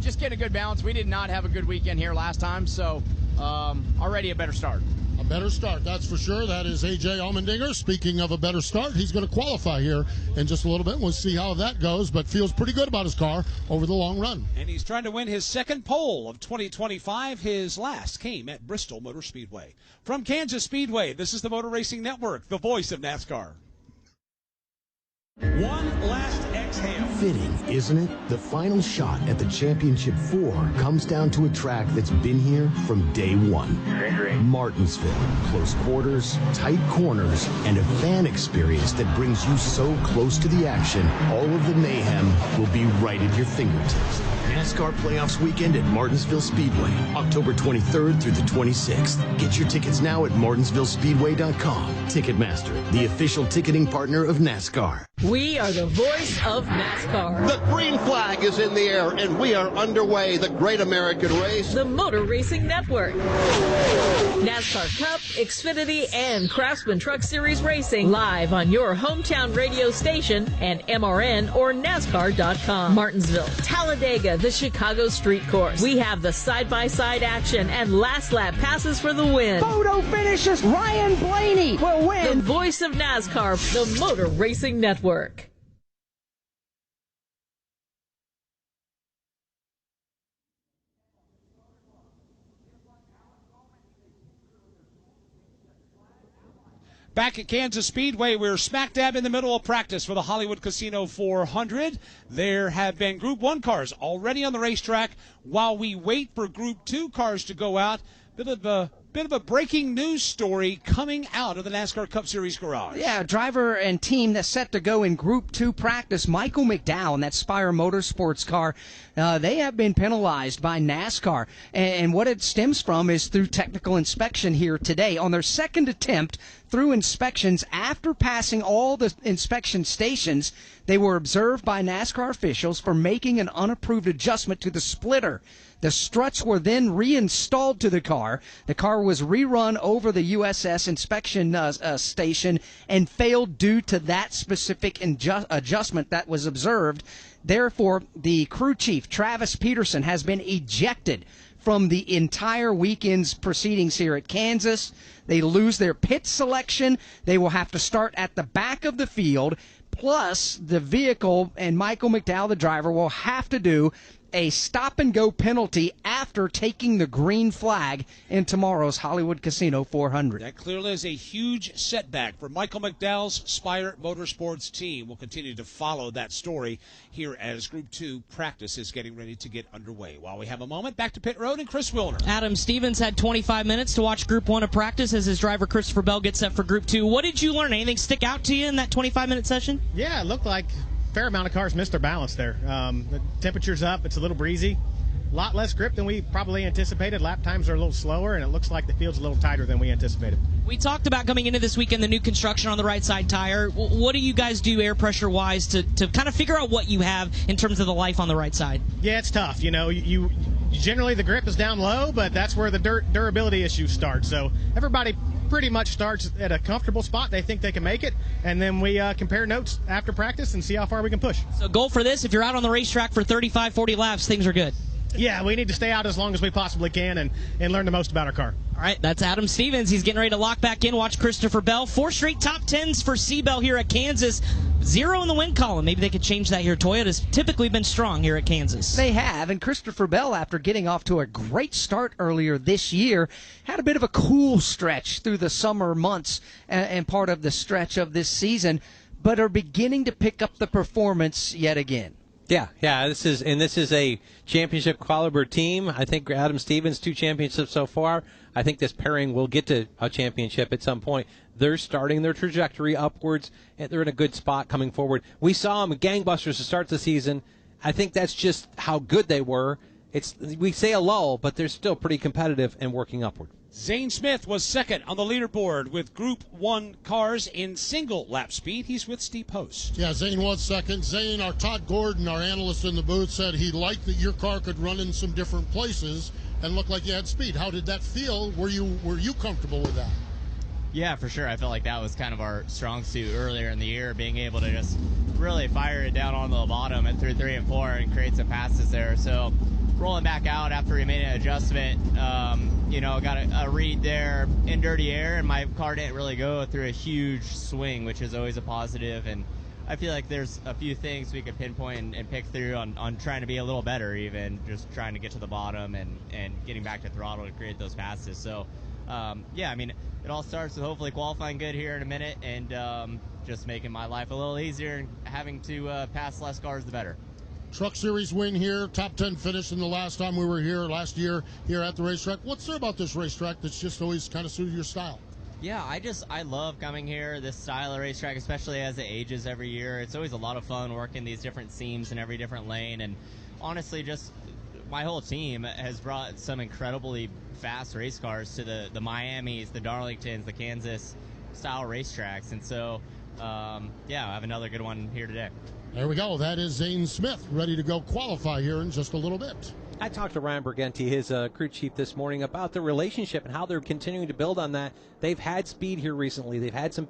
just get a good balance. We did not have a good weekend here last time, so already a better start. A better start, that's for sure. That is A.J. Allmendinger. Speaking of a better start, he's going to qualify here in just a little bit. We'll see how that goes, but feels pretty good about his car over the long run. And he's trying to win his second pole of 2025. His last came at Bristol Motor Speedway. From Kansas Speedway, this is the Motor Racing Network, the voice of NASCAR. One last exhale. Fitting, isn't it? The final shot at the Championship 4 comes down to a track that's been here from day one. Martinsville. Close quarters, tight corners, and a fan experience that brings you so close to the action, all of the mayhem will be right at your fingertips. NASCAR Playoffs weekend at Martinsville Speedway, October 23rd through the 26th. Get your tickets now at martinsvillespeedway.com. Ticketmaster, the official ticketing partner of NASCAR. We are the voice of NASCAR. The green flag is in the air, and we are underway. The Great American Race. The Motor Racing Network. NASCAR Cup, Xfinity, and Craftsman Truck Series Racing live on your hometown radio station and MRN or NASCAR.com. Martinsville, Talladega, the Chicago Street Course. We have the side-by-side action and last lap passes for the win. Photo finishes. Ryan Blaney will win. The voice of NASCAR, the Motor Racing Network. Back at Kansas Speedway, we're smack dab in the middle of practice for the Hollywood Casino 400. There have been Group 1 cars already on the racetrack. While we wait for Group 2 cars to go out, bit of a breaking news story coming out of the NASCAR Cup Series garage. Yeah, driver and team that's set to go in Group 2 practice, Michael McDowell in that Spire Motorsports car, they have been penalized by NASCAR. And what it stems from is through technical inspection here today. On their second attempt through inspections, after passing all the inspection stations, they were observed by NASCAR officials for making an unapproved adjustment to the splitter. The struts were then reinstalled to the car. The car was rerun over the USS inspection station and failed due to that specific adjustment that was observed. Therefore, the crew chief, Travis Peterson, has been ejected from the entire weekend's proceedings here at Kansas. They lose their pit selection. They will have to start at the back of the field. Plus, the vehicle and Michael McDowell, the driver, will have to do a stop-and-go penalty after taking the green flag in tomorrow's Hollywood Casino 400. That clearly is a huge setback for Michael McDowell's Spire Motorsports team. We'll continue to follow that story here as Group 2 practice is getting ready to get underway. While we have a moment, back to pit road and Chris Wilner. Adam Stevens had 25 minutes to watch Group 1 of practice as his driver Christopher Bell gets set for Group 2. What did you learn? Anything stick out to you in that 25-minute session? Yeah, it looked like fair amount of cars missed their balance there. The temperature's up, it's a little breezy, a lot less grip than we probably anticipated. Lap times are a little slower, and it looks like the field's a little tighter than we anticipated. We talked about coming into this weekend the new construction on the right side tire. What do you guys do air pressure wise to kind of figure out what you have in terms of the life on the right side? Yeah, it's tough. You know, you Generally, the grip is down low, but that's where the durability issues start. So everybody pretty much starts at a comfortable spot. They think they can make it, and then we compare notes after practice and see how far we can push. So goal for this, if you're out on the racetrack for 35, 40 laps, things are good. Yeah, we need to stay out as long as we possibly can and learn the most about our car. All right, that's Adam Stevens. He's getting ready to lock back in. Watch Christopher Bell. 4 straight top 10s for C-Bell here at Kansas. 0 in the win column. Maybe they could change that here. Toyota's typically been strong here at Kansas. They have, and Christopher Bell, after getting off to a great start earlier this year, had a bit of a cool stretch through the summer months and part of the stretch of this season, but are beginning to pick up the performance yet again. Yeah. This is a championship caliber team. I think Adam Stevens, 2 championships so far. I think this pairing will get to a championship at some point. They're starting their trajectory upwards, and they're in a good spot coming forward. We saw them gangbusters to start the season. I think that's just how good they were. We say a lull, but they're still pretty competitive and working upward. Zane Smith was second on the leaderboard with Group 1 cars in single lap speed. He's with Steve Post. Yeah, Zane was second. Zane, our Todd Gordon, our analyst in the booth, said he liked that your car could run in some different places and look like you had speed. How did that feel? Were you comfortable with that? Yeah, for sure. I felt like that was kind of our strong suit earlier in the year, being able to just really fire it down on the bottom and through 3 and 4 and create some passes there. So rolling back out after we made an adjustment, got a read there in dirty air, and my car didn't really go through a huge swing, which is always a positive. And I feel like there's a few things we could pinpoint and pick through on trying to be a little better, even just trying to get to the bottom and getting back to throttle to create those passes. So, it all starts with hopefully qualifying good here in a minute and just making my life a little easier and having to pass less cars, the better. Truck Series win here, top 10 finish in the last time we were here last year here at the racetrack. What's there about this racetrack that's just always kind of suited your style? Yeah, I love coming here, this style of racetrack, especially as it ages every year. It's always a lot of fun working these different seams in every different lane, and honestly, just my whole team has brought some incredibly fast race cars to the Miamis, the Darlingtons, the Kansas style racetracks, and so I have another good one here today. There we go. That is Zane Smith, ready to go qualify here in just a little bit. I talked to Ryan Briganti, his crew chief, this morning about the relationship and how they're continuing to build on that. They've had speed here recently. They've had some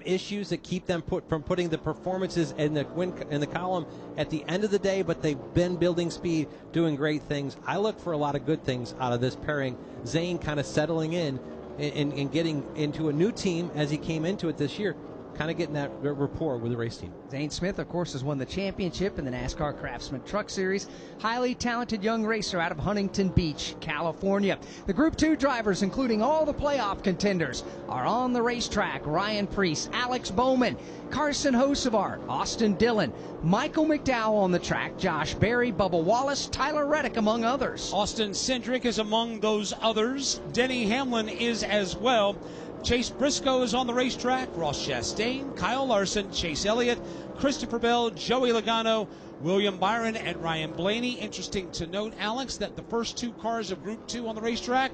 issues that keep them from putting the performances in the column at the end of the day, but they've been building speed, doing great things. I look for a lot of good things out of this pairing. Zane kind of settling in and getting into a new team as he came into it this year, kind of getting that rapport with the race team. Zane Smith, of course, has won the championship in the NASCAR Craftsman Truck Series. Highly talented young racer out of Huntington Beach, California. The Group 2 drivers, including all the playoff contenders, are on the racetrack. Ryan Preece, Alex Bowman, Carson Hocevar, Austin Dillon, Michael McDowell on the track, Josh Berry, Bubba Wallace, Tyler Reddick, among others. Austin Cindric is among those others. Denny Hamlin is as well. Chase Briscoe is on the racetrack. Ross Chastain, Kyle Larson, Chase Elliott, Christopher Bell, Joey Logano, William Byron, and Ryan Blaney. Interesting to note, Alex, that the first 2 cars of Group 2 on the racetrack,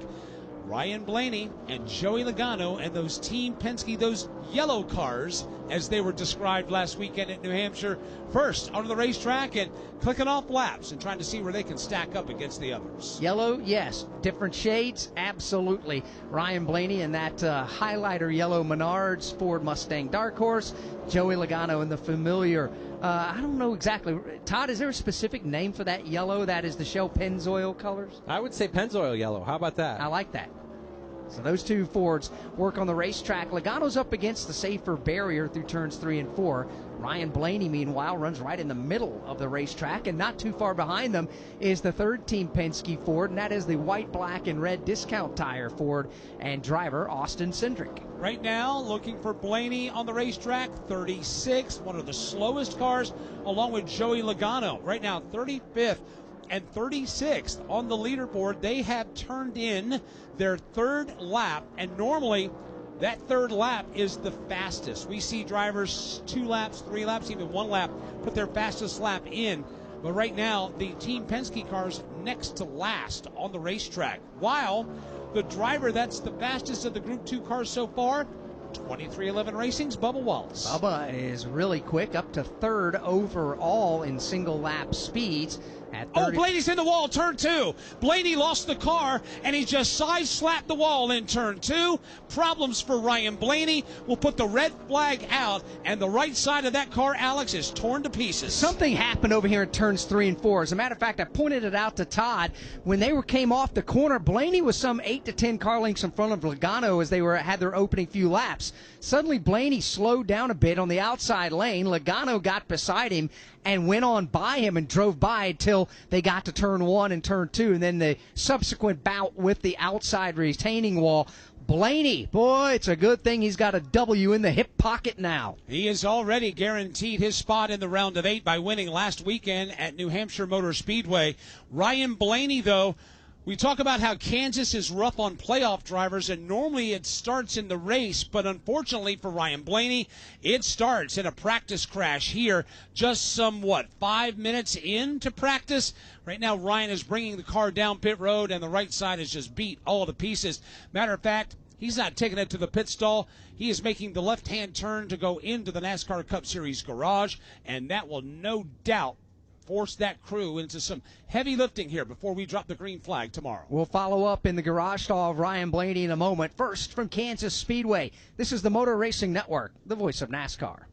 Ryan Blaney and Joey Logano, and those Team Penske, those yellow cars, as they were described last weekend at New Hampshire, first onto the racetrack and clicking off laps and trying to see where they can stack up against the others. Yellow, yes. Different shades, absolutely. Ryan Blaney in that highlighter yellow Menards Ford Mustang Dark Horse. Joey Logano in the familiar, I don't know exactly. Todd, is there a specific name for that yellow that is the Shell Pennzoil colors? I would say Pennzoil yellow. How about that? I like that. So those 2 Fords work on the racetrack. Logano's up against the safer barrier through turns 3 and 4. Ryan Blaney, meanwhile, runs right in the middle of the racetrack, and not too far behind them is the 3rd Team Penske Ford, and that is the white, black, and red discount tire Ford and driver Austin Cindric. Right now, looking for Blaney on the racetrack, 36, one of the slowest cars, along with Joey Logano. Right now, 35th. And 36th on the leaderboard. They have turned in their 3rd lap, and normally that 3rd lap is the fastest. We see drivers 2 laps, 3 laps, even 1 lap put their fastest lap in. But right now, the Team Penske car's next to last on the racetrack, while the driver that's the fastest of the Group 2 cars so far, 2311 Racing's Bubba Wallace. Bubba is really quick, up to 3rd overall in single lap speeds. Oh, Blaney's in the wall, turn 2. Blaney lost the car, and he just side-slapped the wall in turn 2. Problems for Ryan Blaney. Will put the red flag out, and the right side of that car, Alex, is torn to pieces. Something happened over here in turns 3 and 4. As a matter of fact, I pointed it out to Todd. When they came off the corner, Blaney was some 8 to 10 car lengths in front of Logano as they had their opening few laps. Suddenly, Blaney slowed down a bit on the outside lane. Logano got beside him and went on by him and drove by until they got to turn 1 and turn 2, and then the subsequent bout with the outside retaining wall. Blaney, boy, it's a good thing he's got a W in the hip pocket now. He has already guaranteed his spot in the round of 8 by winning last weekend at New Hampshire Motor Speedway. Ryan Blaney, though, we talk about how Kansas is rough on playoff drivers, and normally it starts in the race, but unfortunately for Ryan Blaney, it starts in a practice crash here, just 5 minutes into practice. Right now, Ryan is bringing the car down pit road, and the right side is just beat all to pieces. Matter of fact, he's not taking it to the pit stall. He is making the left-hand turn to go into the NASCAR Cup Series garage, and that will no doubt force that crew into some heavy lifting here before we drop the green flag tomorrow. We'll follow up in the garage stall of Ryan Blaney in a moment. First, from Kansas Speedway, this is the Motor Racing Network, the voice of NASCAR.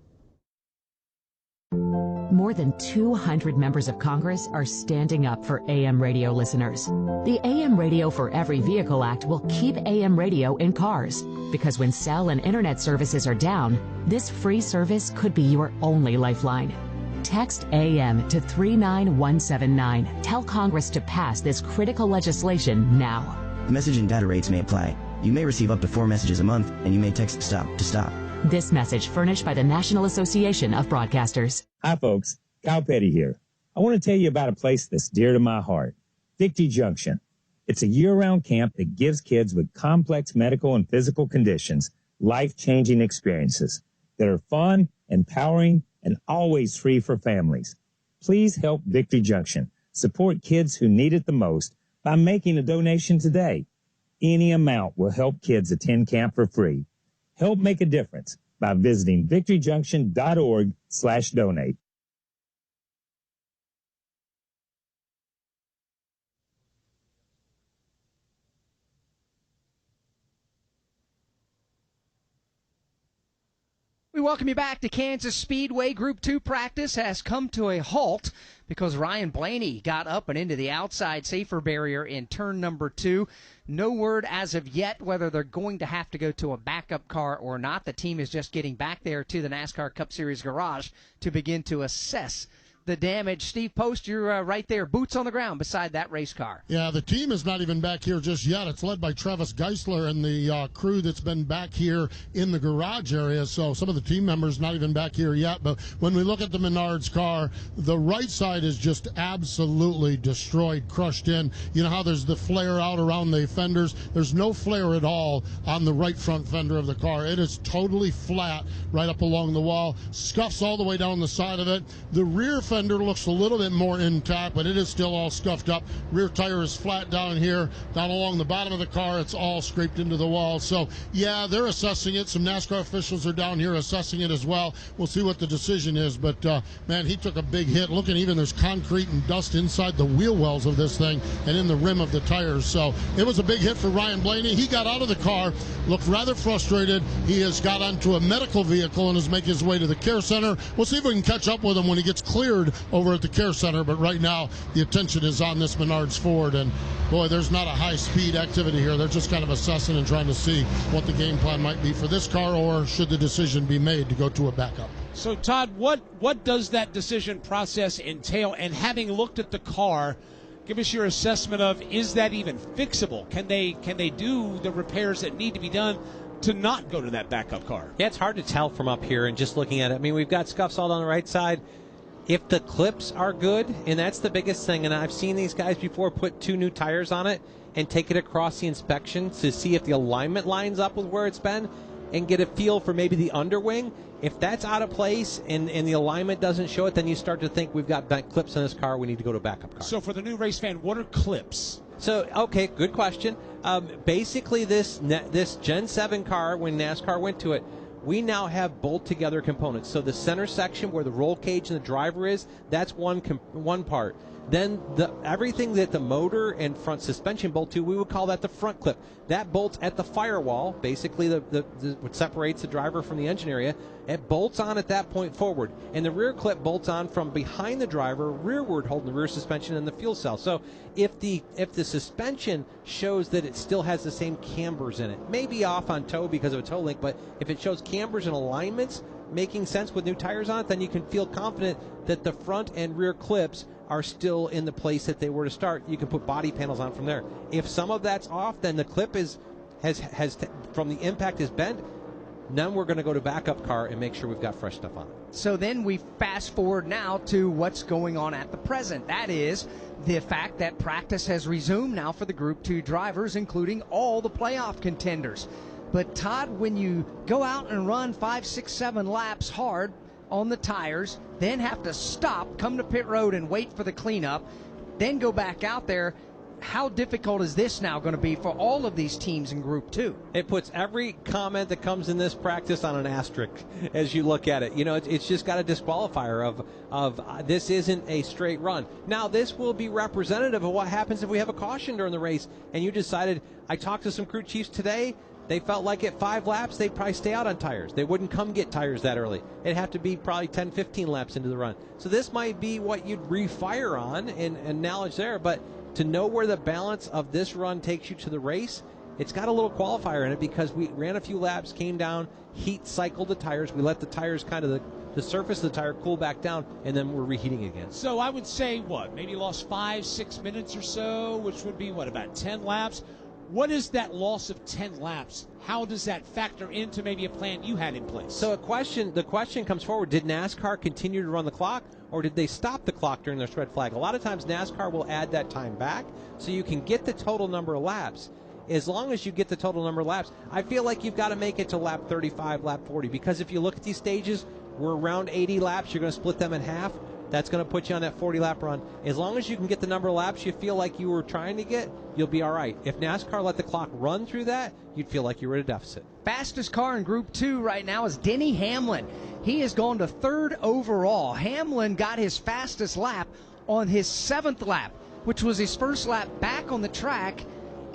More than 200 members of Congress are standing up for AM radio listeners. The AM Radio for Every Vehicle Act will keep AM radio in cars, because when cell and internet services are down, this free service could be your only lifeline. Text AM to 39179. Tell Congress to pass this critical legislation now. Message and data rates may apply. You may receive up to 4 messages a month, and you may text STOP to stop. This message furnished by the National Association of Broadcasters. Hi, folks. Kyle Petty here. I want to tell you about a place that's dear to my heart, Victory Junction. It's a year-round camp that gives kids with complex medical and physical conditions life-changing experiences that are fun, empowering, and always free for families. Please help Victory Junction support kids who need it the most by making a donation today. Any amount will help kids attend camp for free. Help make a difference by visiting victoryjunction.org/donate. We welcome you back to Kansas Speedway. Group 2 practice has come to a halt because Ryan Blaney got up and into the outside safer barrier in turn number 2. No word as of yet whether they're going to have to go to a backup car or not. The team is just getting back there to the NASCAR Cup Series garage to begin to assess the damage. Steve Post, you're right there, boots on the ground beside that race car. Yeah, the team is not even back here just yet. It's led by Travis Geisler and the crew that's been back here in the garage area. So some of the team members not even back here yet. But when we look at the Menards car, the right side is just absolutely destroyed, crushed in. You know how there's the flare out around the fenders? There's no flare at all on the right front fender of the car. It is totally flat right up along the wall. Scuffs all the way down the side of it. The rear fender looks a little bit more intact, but it is still all scuffed up. Rear tire is flat down here. Down along the bottom of the car, it's all scraped into the wall. So, yeah, they're assessing it. Some NASCAR officials are down here assessing it as well. We'll see what the decision is. But, man, he took a big hit. Looking, even there's concrete and dust inside the wheel wells of this thing and in the rim of the tires. So it was a big hit for Ryan Blaney. He got out of the car, looked rather frustrated. He has got onto a medical vehicle and is making his way to the care center. We'll see if we can catch up with him when he gets cleared over at the care center, but right now the attention is on this Menards Ford, and boy, there's not a high-speed activity here. They're just kind of assessing and trying to see what the game plan might be for this car, or should the decision be made to go to a backup. So, Todd, what does that decision process entail? And having looked at the car, give us your assessment of, is that even fixable? Can they do the repairs that need to be done to not go to that backup car? Yeah, it's hard to tell from up here and just looking at it. I mean, we've got scuffs all down the right side. If the clips are good, and that's the biggest thing, and I've seen these guys before put 2 new tires on it and take it across the inspection to see if the alignment lines up with where it's been and get a feel for maybe the underwing. If that's out of place and the alignment doesn't show it, then you start to think we've got bent clips in this car, we need to go to a backup car. So for the new race fan, what are clips? So, okay, good question. Basically, this Gen 7 car, when NASCAR went to it, we now have bolt-together components. So the center section where the roll cage and the driver is, that's one part. then everything that the motor and front suspension bolt to, we would call that the front clip. That bolts at the firewall, basically what separates the driver from the engine area. It bolts on at that point forward, and the rear clip bolts on from behind the driver, rearward, holding the rear suspension and the fuel cell. So if the suspension shows that it still has the same cambers in it, maybe off on toe because of a toe link, but if it shows cambers and alignments making sense with new tires on it, then you can feel confident that the front and rear clips are still in the place that they were to start. You can put body panels on from there. If some of that's off, then the clip has from the impact is bent. Then we're going to go to backup car and make sure we've got fresh stuff on it. So then we fast forward now to what's going on at the present. That is the fact that practice has resumed now for the Group 2 drivers, including all the playoff contenders. But Todd, when you go out and run 5, 6, 7 laps hard on the tires, then have to stop, come to pit road and wait for the cleanup, then go back out there, how difficult is this now going to be for all of these teams in Group 2? It puts every comment that comes in this practice on an asterisk as you look at it. You know, it's just got a disqualifier of this isn't a straight run. Now, this will be representative of what happens if we have a caution during the race and you decided, I talked to some crew chiefs today, they felt like at 5 laps, they'd probably stay out on tires. They wouldn't come get tires that early. It'd have to be probably 10, 15 laps into the run. So this might be what you'd refire on and knowledge there, but to know where the balance of this run takes you to the race, it's got a little qualifier in it because we ran a few laps, came down, heat cycled the tires. We let the tires kind of the surface of the tire cool back down, and then we're reheating again. So I would say, maybe lost 5-6 minutes or so, which would be, about 10 laps? What is that loss of 10 laps? How does that factor into maybe a plan you had in place? So the question comes forward, did NASCAR continue to run the clock, or did they stop the clock during their red flag? A lot of times NASCAR will add that time back so you can get the total number of laps. As long as you get the total number of laps, I feel like you've got to make it to lap 35, lap 40, because if you look at these stages, we're around 80 laps, you're going to split them in half. That's going to put you on that 40-lap run. As long as you can get the number of laps you feel like you were trying to get, you'll be all right. If NASCAR let the clock run through that, you'd feel like you were at a deficit. Fastest car in Group 2 right now is Denny Hamlin. He has gone to 3rd overall. Hamlin got his fastest lap on his 7th lap, which was his first lap back on the track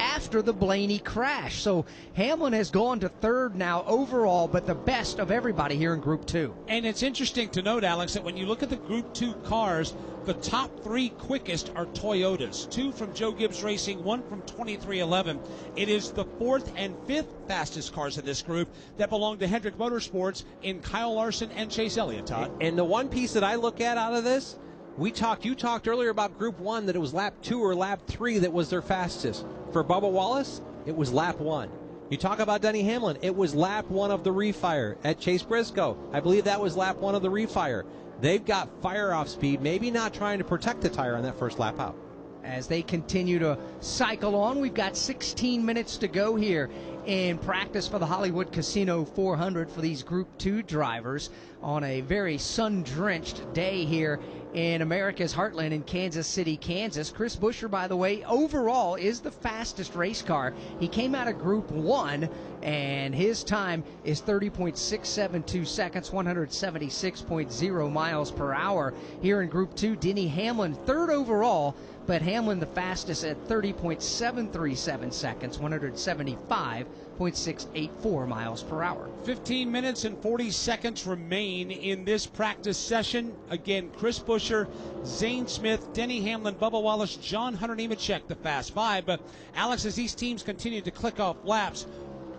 after the Blaney crash. So Hamlin has gone to 3rd now overall, but the best of everybody here in Group 2. And it's interesting to note, Alex, that when you look at the Group 2 cars, the top 3 quickest are Toyotas. 2 from Joe Gibbs Racing, 1 from 2311. It is the 4th and 5th fastest cars in this group that belong to Hendrick Motorsports in Kyle Larson and Chase Elliott, Todd. And the one piece that I look at out of this, you talked earlier about Group 1 that it was lap 2 or lap 3 that was their fastest. For Bubba Wallace, it was lap 1. You talk about Denny Hamlin, it was lap 1 of the refire. At Chase Briscoe, I believe that was lap 1 of the refire. They've got fire-off speed, maybe not trying to protect the tire on that first lap out. As they continue to cycle on, we've got 16 minutes to go here in practice for the Hollywood Casino 400 for these Group 2 drivers on a very sun-drenched day here in America's heartland in Kansas City, Kansas. Chris Buescher, by the way, overall is the fastest race car. He came out of Group 1, and his time is 30.672 seconds, 176.0 miles per hour. Here in Group 2, Denny Hamlin, 3rd overall, but Hamlin the fastest at 30.737 seconds, 175.684 miles per hour. 15 minutes and 40 seconds remain in this practice session. Again, Chris Buescher, Zane Smith, Denny Hamlin, Bubba Wallace, John Hunter Nemechek, the Fast Five. But Alex, as these teams continue to click off laps,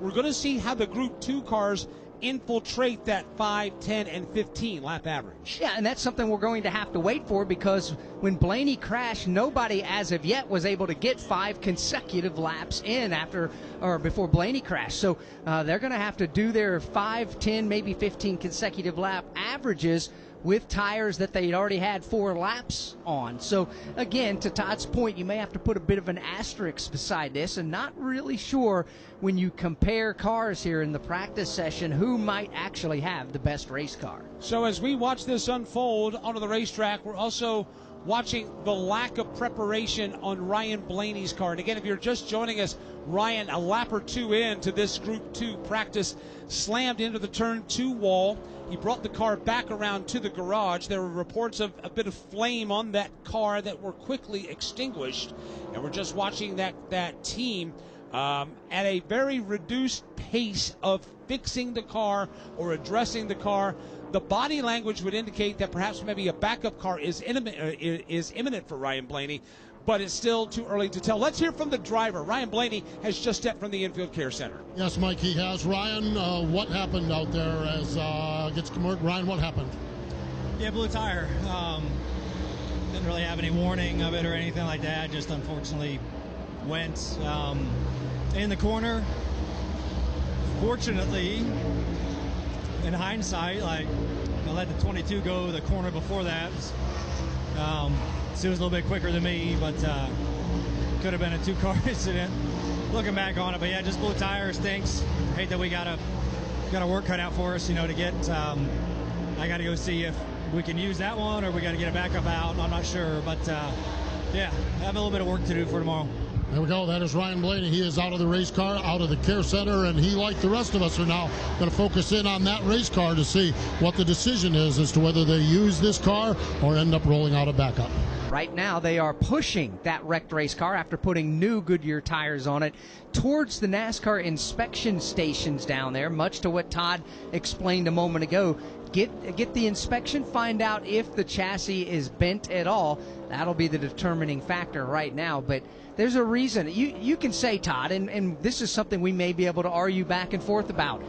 we're going to see how the Group 2 cars infiltrate that 5, 10, and 15 lap average. Yeah, and that's something we're going to have to wait for, because when Blaney crashed, nobody as of yet was able to get 5 consecutive laps in before Blaney crashed. So they're going to have to do their 5, 10, maybe 15 consecutive lap averages with tires that they'd already had 4 laps on. So again, to Todd's point, you may have to put a bit of an asterisk beside this, and not really sure when you compare cars here in the practice session who might actually have the best race car. So as we watch this unfold onto the racetrack, we're also watching the lack of preparation on Ryan Blaney's car. And again, if you're just joining us, Ryan, a lap or two into this Group 2 practice, slammed into the Turn 2 wall. He brought the car back around to the garage. There were reports of a bit of flame on that car that were quickly extinguished. And we're just watching that team at a very reduced pace of fixing the car or addressing the car. The body language would indicate that perhaps maybe a backup car is imminent for Ryan Blaney, but it's still too early to tell. Let's hear from the driver. Ryan Blaney has just stepped from the infield care center. Yes, Mike, he has. Ryan, what happened out there as gets converted? Ryan, what happened? Yeah, blue tire. Didn't really have any warning of it or anything like that. Just unfortunately went in the corner. Fortunately, in hindsight, like, I let the 22 go the corner before that. So it was a little bit quicker than me, but could have been a two-car incident. Looking back on it, but yeah, just blue tire stinks. Hate that we got a work cut out for us, you know, to get. I got to go see if we can use that one or we got to get a backup out. I'm not sure, but yeah, I have a little bit of work to do for tomorrow. There we go. That is Ryan Blaney. He is out of the race car, out of the care center, and he, like the rest of us, are now going to focus in on that race car to see what the decision is as to whether they use this car or end up rolling out a backup. Right now, they are pushing that wrecked race car after putting new Goodyear tires on it towards the NASCAR inspection stations down there, much to what Todd explained a moment ago. Get the inspection, find out if the chassis is bent at all. That'll be the determining factor right now. But there's a reason. You can say, Todd, and this is something we may be able to argue back and forth about.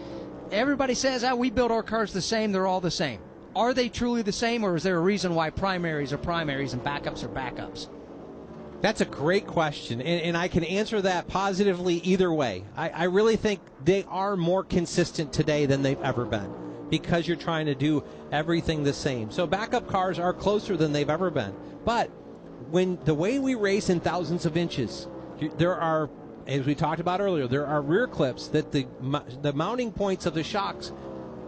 Everybody says, we build our cars the same, they're all the same. Are they truly the same, or is there a reason why primaries are primaries and backups are backups? That's a great question, and I can answer that positively either way. I really think they are more consistent today than they've ever been, because you're trying to do everything the same. So backup cars are closer than they've ever been. But when the way we race in thousands of inches, there are, as we talked about earlier, there are rear clips that the mounting points of the shocks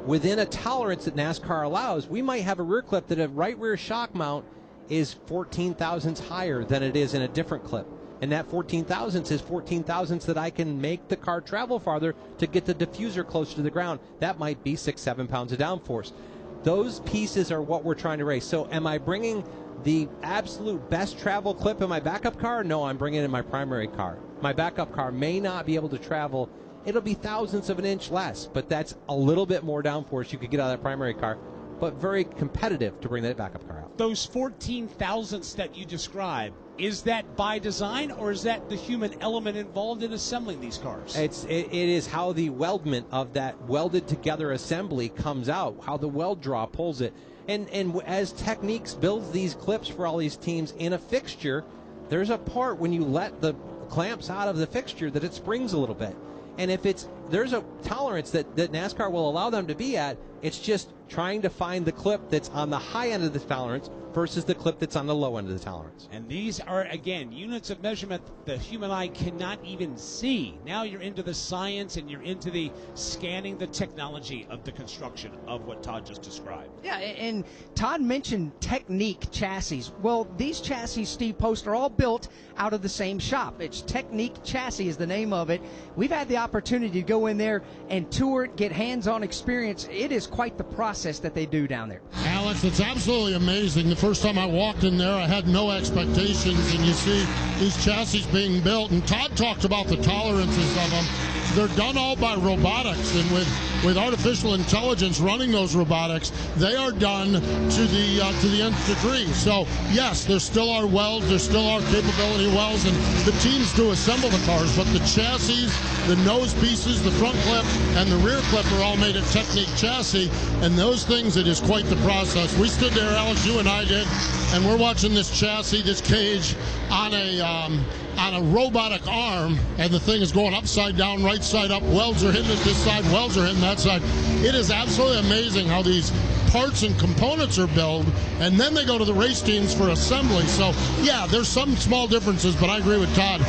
within a tolerance that NASCAR allows. We might have a rear clip that a right rear shock mount is 14 thousandths higher than it is in a different clip. And that 14 thousandths is 14 thousandths that I can make the car travel farther to get the diffuser closer to the ground. That might be 6-7 pounds of downforce. Those pieces are what we're trying to race. So am I bringing the absolute best travel clip in my backup car? No, I'm bringing it in my primary car. My backup car may not be able to travel. It'll be thousandths of an inch less, but that's a little bit more downforce you could get out of that primary car, but very competitive to bring that backup car out. Those 14 thousandths that you describe, is that by design, or is that the human element involved in assembling these cars? It is how the weldment of that welded together assembly comes out, how the weld draw pulls it. And as Techniques builds these clips for all these teams in a fixture, there's a part when you let the clamps out of the fixture that it springs a little bit. And if there's a tolerance that NASCAR will allow them to be at, it's just trying to find the clip that's on the high end of the tolerance versus the clip that's on the low end of the tolerance. And these are, again, units of measurement the human eye cannot even see. Now you're into the science and you're into the scanning the technology of the construction of what Todd just described. Yeah, and Todd mentioned Technique chassis. Well, these chassis, Steve Post, are all built out of the same shop. It's Technique Chassis is the name of it. We've had the opportunity to go in there and tour it, get hands-on experience. It is quite the process that they do down there. Alex, it's absolutely amazing. The first time I walked in there, I had no expectations, and you see these chassis being built, and Todd talked about the tolerances of them. They're done all by robotics, and with artificial intelligence running those robotics, they are done to the nth degree. So yes, there still are welds, there still are capability welds, and the teams do assemble the cars, but the chassis, the nose pieces, the front clip, and the rear clip are all made of Technique chassis, and those things, it is quite the process. We stood there, Alex, you and I did, and we're watching this chassis, this cage, on a robotic arm, and the thing is going upside down, right side up. Welds are hitting it this side, welds are hitting that side. It is absolutely amazing how these parts and components are built, and then they go to the race teams for assembly. So yeah, there's some small differences, but I agree with Todd.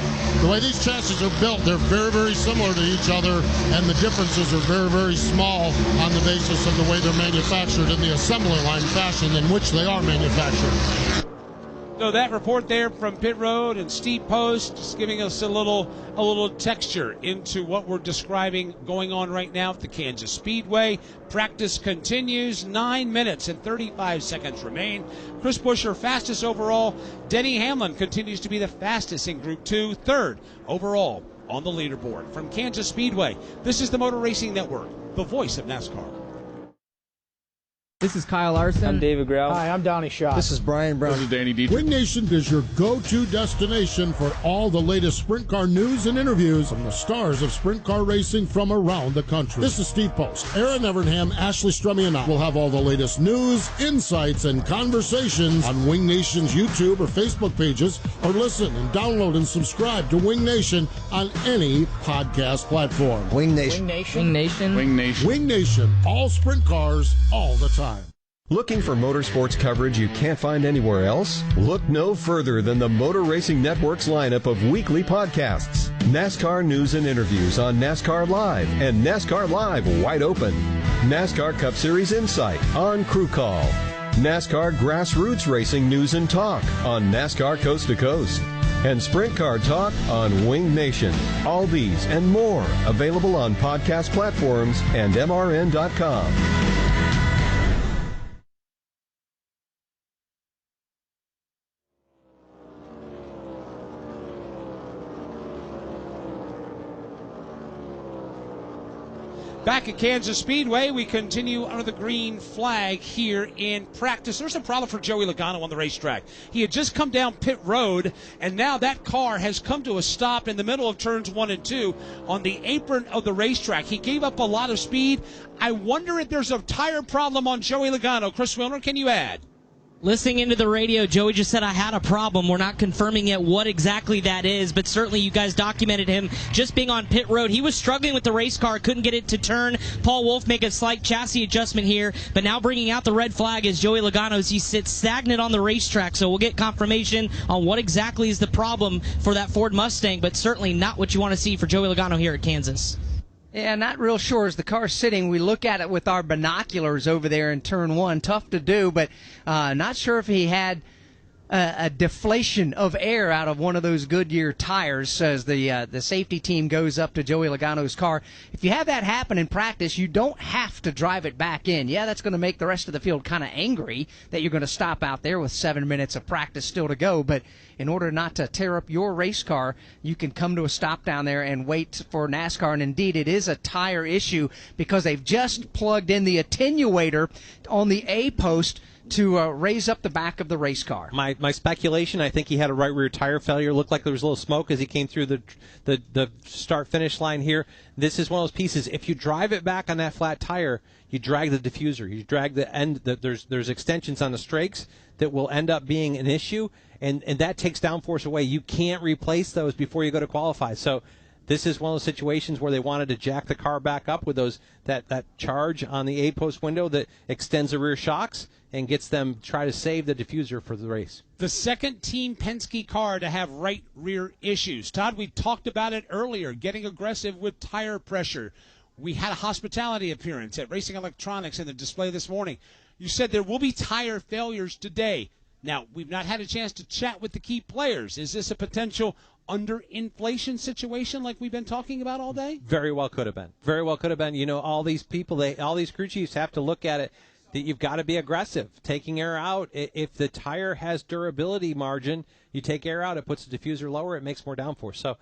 The way these chassis are built, they're very, very similar to each other, and the differences are very, very small on the basis of the way they're manufactured in the assembly line fashion in which they are manufactured. So that report there from pit road and steep post, just giving us a little texture into what we're describing going on right now at the Kansas Speedway. Practice continues. 9 minutes and 35 seconds remain. Chris Buescher fastest overall. Denny Hamlin continues to be the fastest in Group 2, third overall on the leaderboard. From Kansas Speedway, this is the Motor Racing Network, the voice of NASCAR. This is Kyle Larson. I'm David Grau. Hi, I'm Donnie Shaw. This is Brian Brown. This is Danny Dietrich. Wing Nation is your go-to destination for all the latest sprint car news and interviews from the stars of sprint car racing from around the country. This is Steve Post. Aaron Evernham, Ashley Strummy, and I will have all the latest news, insights, and conversations on Wing Nation's YouTube or Facebook pages, or listen and download and subscribe to Wing Nation on any podcast platform. Wing Nation. Wing Nation. Wing Nation. Wing Nation. Wing Nation. All sprint cars, all the time. Looking for motorsports coverage you can't find anywhere else? Look no further than the Motor Racing Network's lineup of weekly podcasts. NASCAR news and interviews on NASCAR Live and NASCAR Live Wide Open. NASCAR Cup Series Insight on Crew Call. NASCAR Grassroots Racing News and Talk on NASCAR Coast to Coast. And Sprint Car Talk on Wing Nation. All these and more available on podcast platforms and MRN.com. Back at Kansas Speedway, we continue under the green flag here in practice. There's a problem for Joey Logano on the racetrack. He had just come down pit road, and now that car has come to a stop in the middle of turns 1 and 2 on the apron of the racetrack. He gave up a lot of speed. I wonder if there's a tire problem on Joey Logano. Chris Wilner, can you add? Listening into the radio, Joey just said, I had a problem. We're not confirming yet what exactly that is, but certainly you guys documented him just being on pit road. He was struggling with the race car, couldn't get it to turn. Paul Wolf make a slight chassis adjustment here, but now bringing out the red flag is Joey Logano as he sits stagnant on the racetrack. So we'll get confirmation on what exactly is the problem for that Ford Mustang, but certainly not what you want to see for Joey Logano here at Kansas. Yeah, not real sure. As the car's sitting, we look at it with our binoculars over there in turn 1. Tough to do, but not sure if he had a deflation of air out of one of those Goodyear tires as the safety team goes up to Joey Logano's car. If you have that happen in practice, you don't have to drive it back in. Yeah, that's going to make the rest of the field kind of angry that you're going to stop out there with 7 minutes of practice still to go, but in order not to tear up your race car, you can come to a stop down there and wait for NASCAR. And indeed, it is a tire issue because they've just plugged in the attenuator on the A post to raise up the back of the race car. My speculation, I think he had a right rear tire failure. Looked like there was a little smoke as he came through the start-finish line here. This is one of those pieces. If you drive it back on that flat tire, you drag the diffuser. You drag the end. There's extensions on the strakes that will end up being an issue, and that takes downforce away. You can't replace those before you go to qualify. So this is one of those situations where they wanted to jack the car back up with that charge on the A-post window that extends the rear shocks and gets them try to save the diffuser for the race. The second Team Penske car to have right rear issues. Todd, we talked about it earlier, getting aggressive with tire pressure. We had a hospitality appearance at Racing Electronics in the display this morning. You said there will be tire failures today. Now, we've not had a chance to chat with the key players. Is this a potential under-inflation situation like we've been talking about all day? Very well could have been. Very well could have been. You know, all these people, all these crew chiefs have to look at it that you've got to be aggressive. Taking air out, if the tire has durability margin, you take air out, it puts the diffuser lower, it makes more downforce. So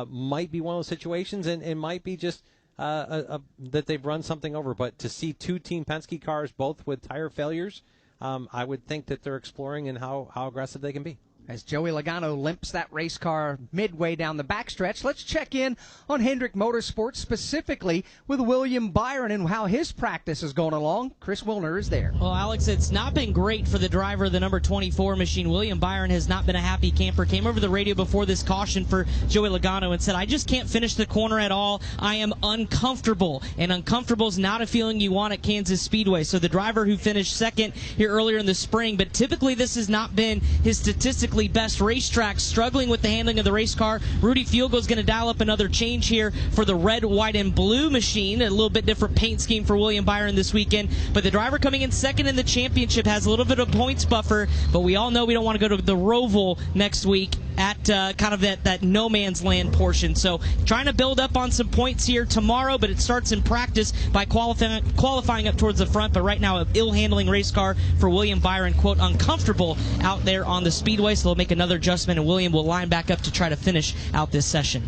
might be one of those situations, and it might be just that they've run something over. But to see two Team Penske cars, both with tire failures, I would think that they're exploring and how aggressive they can be. As Joey Logano limps that race car midway down the backstretch, let's check in on Hendrick Motorsports, specifically with William Byron and how his practice is going along. Chris Wilner is there. Well, Alex, it's not been great for the driver of the number 24 machine. William Byron has not been a happy camper. Came over the radio before this caution for Joey Logano and said, I just can't finish the corner at all. I am uncomfortable, and uncomfortable is not a feeling you want at Kansas Speedway. So the driver who finished second here earlier in the spring, but typically this has not been his statistically typically best racetracks struggling with the handling of the race car. Rudy Fugel's going to dial up another change here for the red, white, and blue machine. A little bit different paint scheme for William Byron this weekend. But the driver coming in second in the championship has a little bit of points buffer. But we all know we don't want to go to the Roval next week at kind of that no man's land portion. So trying to build up on some points here tomorrow, but it starts in practice by qualifying up towards the front. But right now, an ill-handling race car for William Byron, quote, uncomfortable out there on the speedway. So they'll make another adjustment, and William will line back up to try to finish out this session.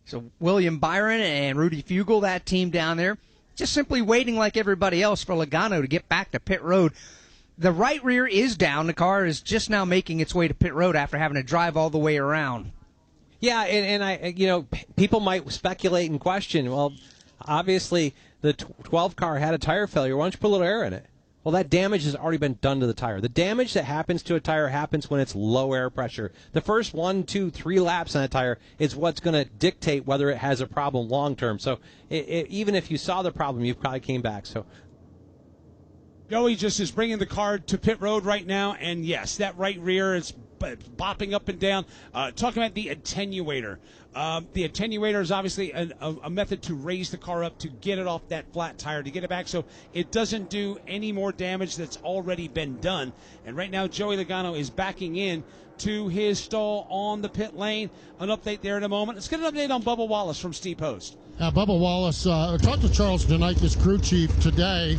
So William Byron and Rudy Fugel, that team down there, just simply waiting like everybody else for Logano to get back to pit road. The right rear is down. The car is just now making its way to pit road after having to drive all the way around. Yeah, and I, people might speculate and question, well, obviously the 12 car had a tire failure. Why don't you put a little air in it? Well, that damage has already been done to the tire. The damage that happens to a tire happens when it's low air pressure. The first 1, 2, 3 laps on a tire is what's going to dictate whether it has a problem long term. So even if you saw the problem, you probably came back. So Joey just is bringing the car to pit road right now, and yes, that right rear is bopping up and down. Talking about the attenuator. The attenuator is obviously a method to raise the car up to get it off that flat tire, to get it back so it doesn't do any more damage that's already been done. And right now, Joey Logano is backing in to his stall on the pit lane. An update there in a moment. Let's get an update on Bubba Wallace from Steve Post. Bubba Wallace, I talked to Charles tonight, this crew chief, today,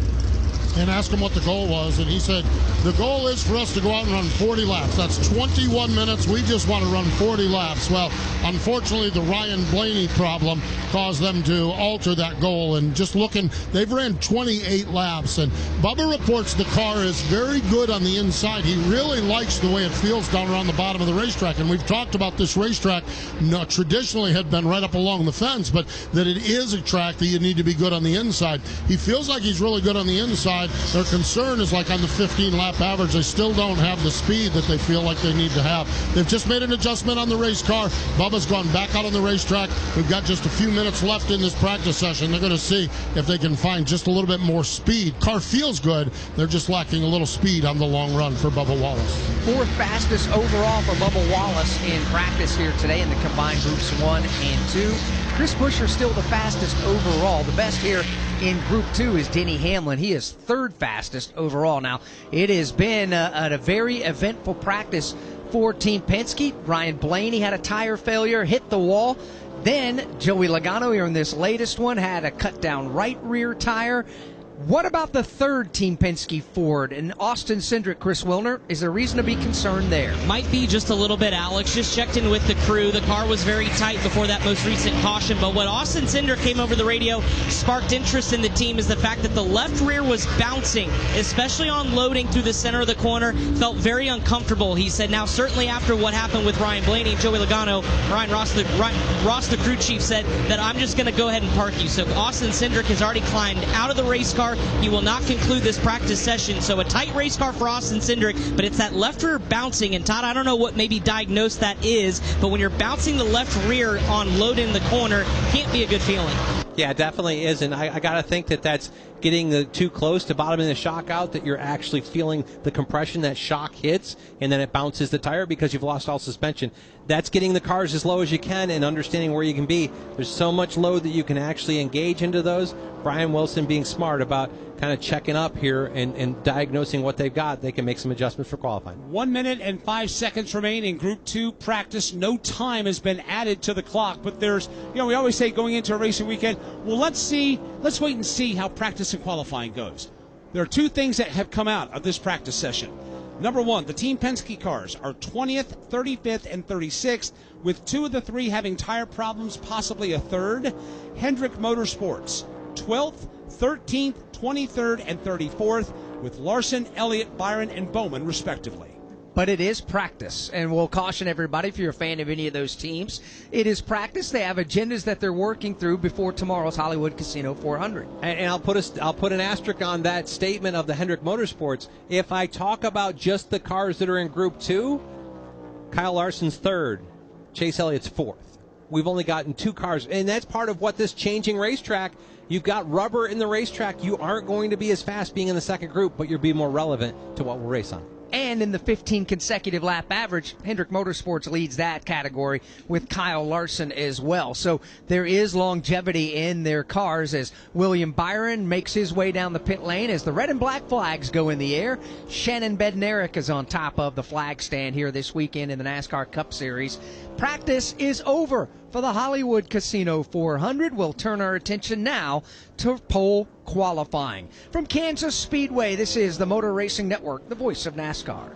and asked him what the goal was, and he said, the goal is for us to go out and run 40 laps. That's 21 minutes. We just want to run 40 laps. Well, unfortunately, the Ryan Blaney problem caused them to alter that goal, and just looking, they've ran 28 laps, and Bubba reports the car is very good on the inside. He really likes the way it feels down around the bottom of the racetrack, and we've talked about this racetrack traditionally had been right up along the fence, but that it is a track that you need to be good on the inside. He feels like he's really good on the inside. Their concern is like on the 15-lap average, they still don't have the speed that they feel like they need to have. They've just made an adjustment on the race car. Bubba's gone back out on the racetrack. We've got just a few minutes left in this practice session. They're going to see if they can find just a little bit more speed. Car feels good. They're just lacking a little speed on the long run for Bubba Wallace. Fourth fastest overall for Bubba Wallace in practice here today in the combined groups 1 and 2. Chris Buescher still the fastest overall. The best here in Group 2 is Denny Hamlin. He is third fastest overall. Now, it has been a very eventful practice for Team Penske. Ryan Blaney had a tire failure, hit the wall. Then Joey Logano here in this latest one had a cut down right rear tire. What about the third Team Penske Ford and Austin Cindric, Chris Wilner? Is there reason to be concerned there? Might be just a little bit, Alex. Just checked in with the crew. The car was very tight before that most recent caution, but what Austin Cindric came over the radio sparked interest in the team is the fact that the left rear was bouncing, especially on loading through the center of the corner. Felt very uncomfortable. He said, now certainly after what happened with Ryan Blaney and Joey Logano, Ryan Ross, the crew chief, said that I'm just going to go ahead and park you. So Austin Cindric has already climbed out of the race car. He will not conclude this practice session. So a tight race car for Austin Cindric, but it's that left rear bouncing. And Todd, I don't know what maybe diagnosed that is, but when you're bouncing the left rear on load in the corner, can't be a good feeling. Yeah, it definitely is, and I got to think that that's getting too close to bottoming the shock out, that you're actually feeling the compression that shock hits, and then it bounces the tire because you've lost all suspension. That's getting the cars as low as you can and understanding where you can be. There's so much load that you can actually engage into those. Brian Wilson being smart about kind of checking up here and diagnosing what they've got. They can make some adjustments for qualifying. 1 minute and 5 seconds remain in Group 2 practice. No time has been added to the clock, but there's, we always say going into a racing weekend, well, let's wait and see how practice and qualifying goes. There are two things that have come out of this practice session. Number one, the Team Penske cars are 20th, 35th, and 36th, with 2 of the 3 having tire problems, possibly a third. Hendrick Motorsports, 12th, 13th, 23rd, and 34th, with Larson, Elliott, Byron, and Bowman, respectively. But it is practice, and we'll caution everybody, if you're a fan of any of those teams, it is practice. They have agendas that they're working through before tomorrow's Hollywood Casino 400. And I'll put an asterisk on that statement of the Hendrick Motorsports. If I talk about just the cars that are in Group 2, Kyle Larson's third, Chase Elliott's fourth. We've only gotten 2 cars, and that's part of what this changing racetrack. You've got rubber in the racetrack. You aren't going to be as fast being in the second group, but you'll be more relevant to what we'll race on. And in the 15 consecutive lap average, Hendrick Motorsports leads that category with Kyle Larson as well. So there is longevity in their cars as William Byron makes his way down the pit lane as the red and black flags go in the air. Shannon Bednarik is on top of the flag stand here this weekend in the NASCAR Cup Series. Practice is over for the Hollywood Casino 400. We'll turn our attention now to pole qualifying. From Kansas Speedway, this is the Motor Racing Network, the voice of NASCAR.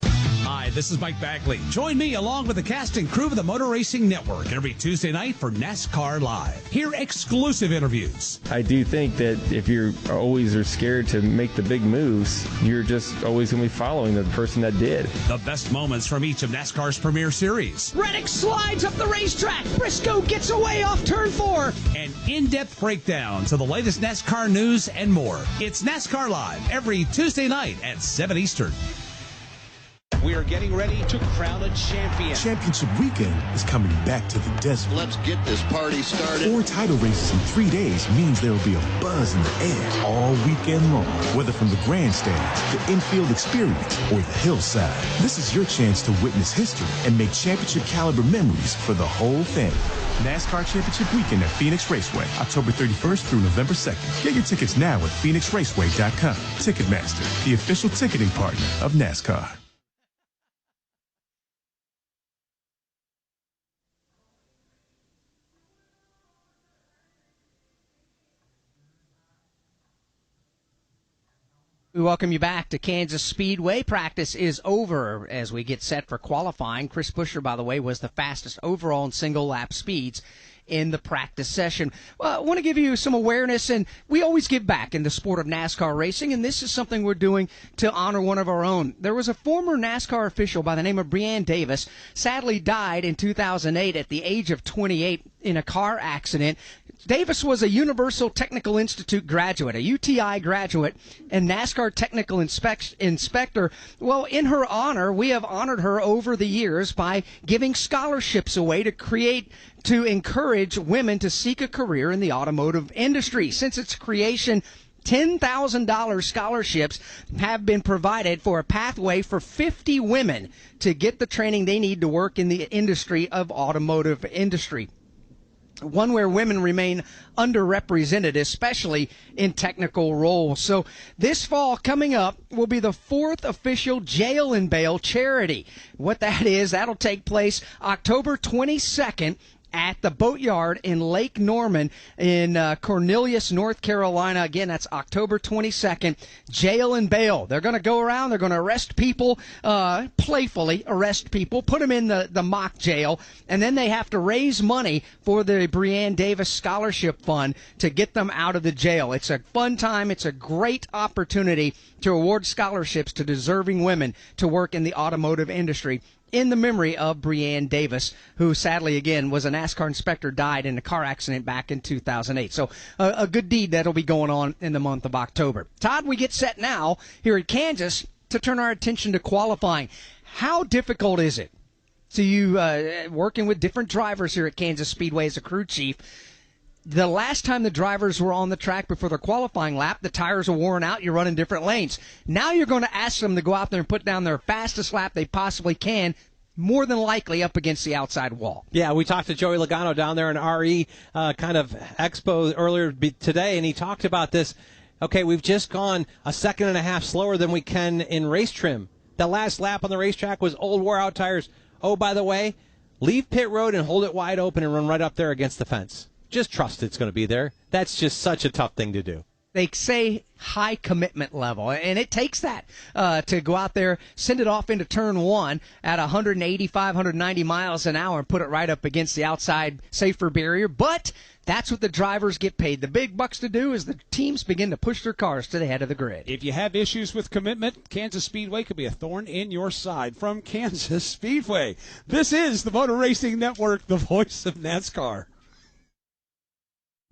Hi, this is Mike Bagley. Join me along with the cast and crew of the Motor Racing Network every Tuesday night for NASCAR Live. Hear exclusive interviews. I do think that if you're always are scared to make the big moves, you're just always going to be following the person that did. The best moments from each of NASCAR's premier series. Reddick slides up the racetrack. Briscoe gets away off turn 4. And in-depth breakdowns of the latest NASCAR news and more. It's NASCAR Live every Tuesday night at 7 Eastern. We are getting ready to crown a champion. Championship weekend is coming back to the desert. Let's get this party started. 4 title races in 3 days means there will be a buzz in the air all weekend long. Whether from the grandstands, the infield experience, or the hillside, this is your chance to witness history and make championship caliber memories for the whole family. NASCAR Championship Weekend at Phoenix Raceway, October 31st through November 2nd. Get your tickets now at PhoenixRaceway.com. Ticketmaster, the official ticketing partner of NASCAR. We welcome you back to Kansas Speedway. Practice is over as we get set for qualifying. Chris Buescher, by the way, was the fastest overall in single lap speeds in the practice session. Well, I want to give you some awareness, and we always give back in the sport of NASCAR racing, and this is something we're doing to honor one of our own. There was a former NASCAR official by the name of Breanne Davis, sadly died in 2008 at the age of 28 in a car accident. Davis was a Universal Technical Institute graduate, a UTI graduate, and NASCAR technical inspector. Well, in her honor, we have honored her over the years by giving scholarships away to encourage women to seek a career in the automotive industry. Since its creation, $10,000 scholarships have been provided for a pathway for 50 women to get the training they need to work in the industry of automotive industry. One where women remain underrepresented, especially in technical roles. So this fall coming up will be the 4th official Jail and Bail charity. What that is, that'll take place October 22nd at the Boatyard in Lake Norman in Cornelius, North Carolina. Again, that's October 22nd. Jail and bail. They're going to go around. They're going to arrest people, playfully arrest people, put them in the mock jail, and then they have to raise money for the Breanne Davis Scholarship Fund to get them out of the jail. It's a fun time. It's a great opportunity to award scholarships to deserving women to work in the automotive industry, in the memory of Breanne Davis, who sadly, again, was a NASCAR inspector, died in a car accident back in 2008. So a good deed that'll be going on in the month of October. Todd, we get set now here at Kansas to turn our attention to qualifying. How difficult is it to you working with different drivers here at Kansas Speedway as a crew chief? The last time the drivers were on the track before their qualifying lap, the tires were worn out, you're running different lanes. Now you're going to ask them to go out there and put down their fastest lap they possibly can, more than likely up against the outside wall. Yeah, we talked to Joey Logano down there in RE kind of Expo earlier today, and he talked about this. Okay, we've just gone a second and a half slower than we can in race trim. The last lap on the racetrack was old wore-out tires. Oh, by the way, leave pit road and hold it wide open and run right up there against the fence. Just trust it's going to be there. That's just such a tough thing to do. They say high commitment level, and it takes that to go out there, send it off into turn 1 at 185, 190 miles an hour and put it right up against the outside safer barrier. But that's what the drivers get paid the big bucks to do, as the teams begin to push their cars to the head of the grid. If you have issues with commitment, Kansas Speedway could be a thorn in your side. From Kansas Speedway, this is the Motor Racing Network, the voice of NASCAR.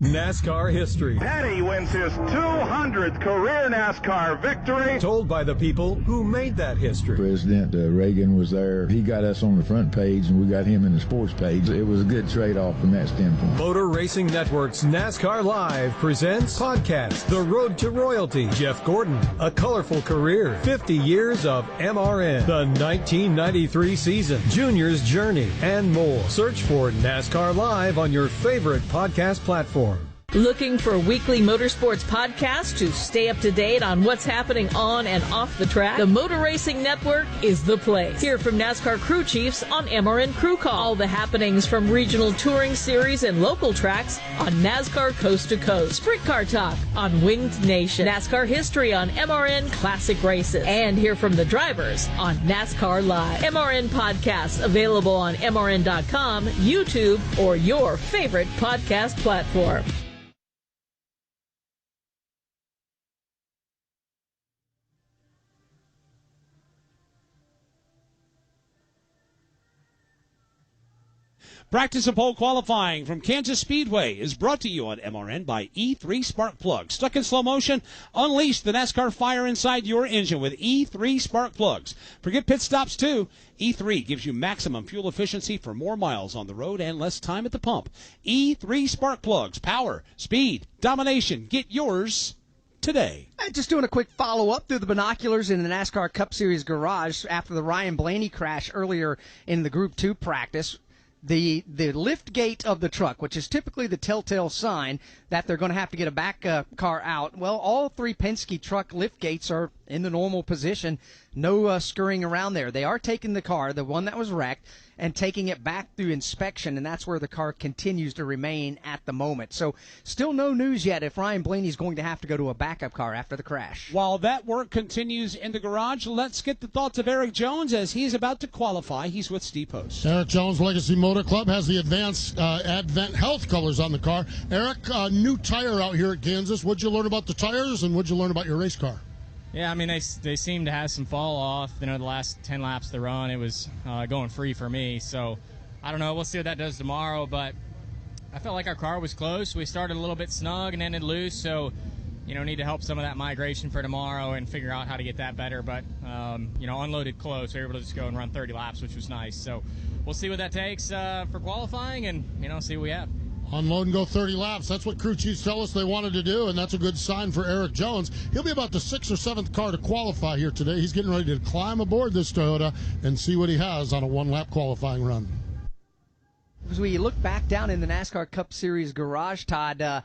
NASCAR history. Petty wins his 200th career NASCAR victory. Told by the people who made that history. President Reagan was there. He got us on the front page, and we got him in the sports page. It was a good trade-off from that standpoint. Motor Racing Network's NASCAR Live presents podcast The Road to Royalty. Jeff Gordon, A Colorful Career, 50 Years of MRN, the 1993 season, Junior's Journey, and more. Search for NASCAR Live on your favorite podcast platform. Looking for weekly motorsports podcasts to stay up to date on what's happening on and off the track? The Motor Racing Network is the place. Hear from NASCAR crew chiefs on MRN Crew Call. All the happenings from regional touring series and local tracks on NASCAR Coast to Coast. Sprint Car Talk on Winged Nation. NASCAR history on MRN Classic Races. And hear from the drivers on NASCAR Live. MRN podcasts available on MRN.com, YouTube, or your favorite podcast platform. Practice and pole qualifying from Kansas Speedway is brought to you on MRN by E3 Spark Plugs. Stuck in slow motion? Unleash the NASCAR fire inside your engine with E3 Spark Plugs. Forget pit stops too. E3 gives you maximum fuel efficiency for more miles on the road and less time at the pump. E3 Spark Plugs. Power, speed, domination. Get yours today. Just doing a quick follow-up through the binoculars in the NASCAR Cup Series garage after the Ryan Blaney crash earlier in the Group 2 practice. The lift gate of the truck, which is typically the telltale sign that they're going to have to get a back car out. Well, all three Penske truck lift gates are in the normal position. No scurrying around there. They are taking the car, the one that was wrecked, and taking it back through inspection, and that's where the car continues to remain at the moment. So still no news yet if Ryan Blaney's going to have to go to a backup car after the crash. While that work continues in the garage, let's get the thoughts of Eric Jones as he's about to qualify. He's with Steve Post. Eric Jones, Legacy Motor Club, has the Advent Health colors on the car. Eric, new tire out here at Kansas. What'd you learn about the tires, and what'd you learn about your race car? Yeah, I mean, they seem to have some fall off. You know, the last 10 laps of the run, it was going free for me. So, I don't know. We'll see what that does tomorrow. But I felt like our car was close. We started a little bit snug and ended loose. So, you know, need to help some of that migration for tomorrow and figure out how to get that better. But, you know, unloaded close. We were able to just go and run 30 laps, which was nice. So, we'll see what that takes for qualifying and, you know, see what we have. Unload and go 30 laps. That's what crew chiefs tell us they wanted to do, and that's a good sign for Eric Jones. He'll be about the 6th or 7th car to qualify here today. He's getting ready to climb aboard this Toyota and see what he has on a one-lap qualifying run. As we look back down in the NASCAR Cup Series garage, Todd,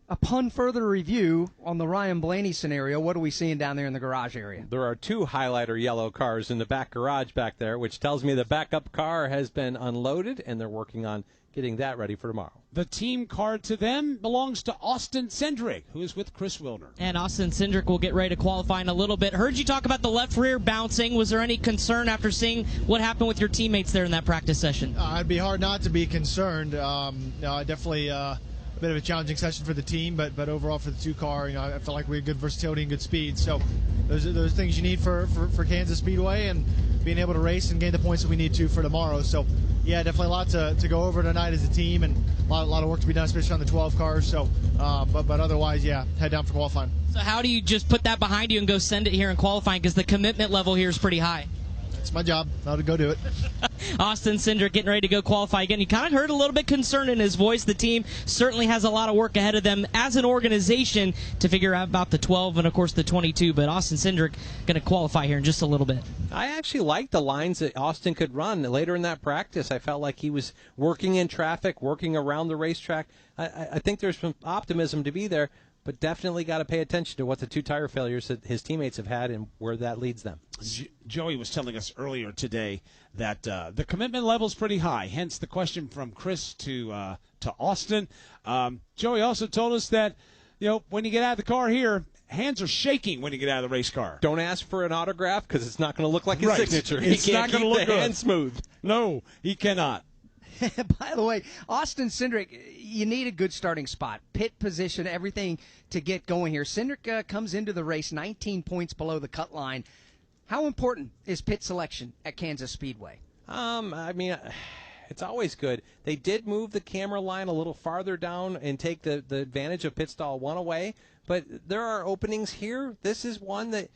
upon further review on the Ryan Blaney scenario, what are we seeing down there in the garage area? There are two highlighter yellow cars in the back garage back there, which tells me the backup car has been unloaded, and they're working on getting that ready for tomorrow. The team car to them belongs to Austin Cindric, who is with Chris Wilner. And Austin Cindric will get ready to qualify in a little bit. Heard you talk about the left rear bouncing. Was there any concern after seeing what happened with your teammates there in that practice session? It'd be hard not to be concerned. Definitely a bit of a challenging session for the team, but overall for the two car, you know, I felt like we had good versatility and good speed. So those are things you need for Kansas Speedway and being able to race and gain the points that we need to for tomorrow. So yeah, definitely a lot to go over tonight as a team, and a lot of work to be done, especially on the 12 cars. So, but otherwise, yeah, head down for qualifying. So how do you just put that behind you and go send it here in qualifying? Because the commitment level here is pretty high. It's my job. Now to go do it. Austin Cindric getting ready to go qualify again. You kind of heard a little bit concerned in his voice. The team certainly has a lot of work ahead of them as an organization to figure out about the 12 and, of course, the 22. But Austin Cindric going to qualify here in just a little bit. I actually liked the lines that Austin could run later in that practice. I felt like he was working in traffic, working around the racetrack. I think there's some optimism to be there, but definitely got to pay attention to what the two tire failures that his teammates have had and where that leads them. Joey was telling us earlier today that the commitment level is pretty high, hence the question from Chris to Austin. Joey also told us that, you know, when you get out of the car here, hands are shaking when you get out of the race car. Don't ask for an autograph because it's not going to look like his right. signature. It's he can't not going to look the hand smooth. No, he cannot. By the way, Austin Cindric, you need a good starting spot. Pit position, everything to get going here. Cindric comes into the race 19 points below the cut line. How important is pit selection at Kansas Speedway? I mean, it's always good. They did move the camera line a little farther down and take the advantage of pit stall 1 away, but there are openings here. This is one that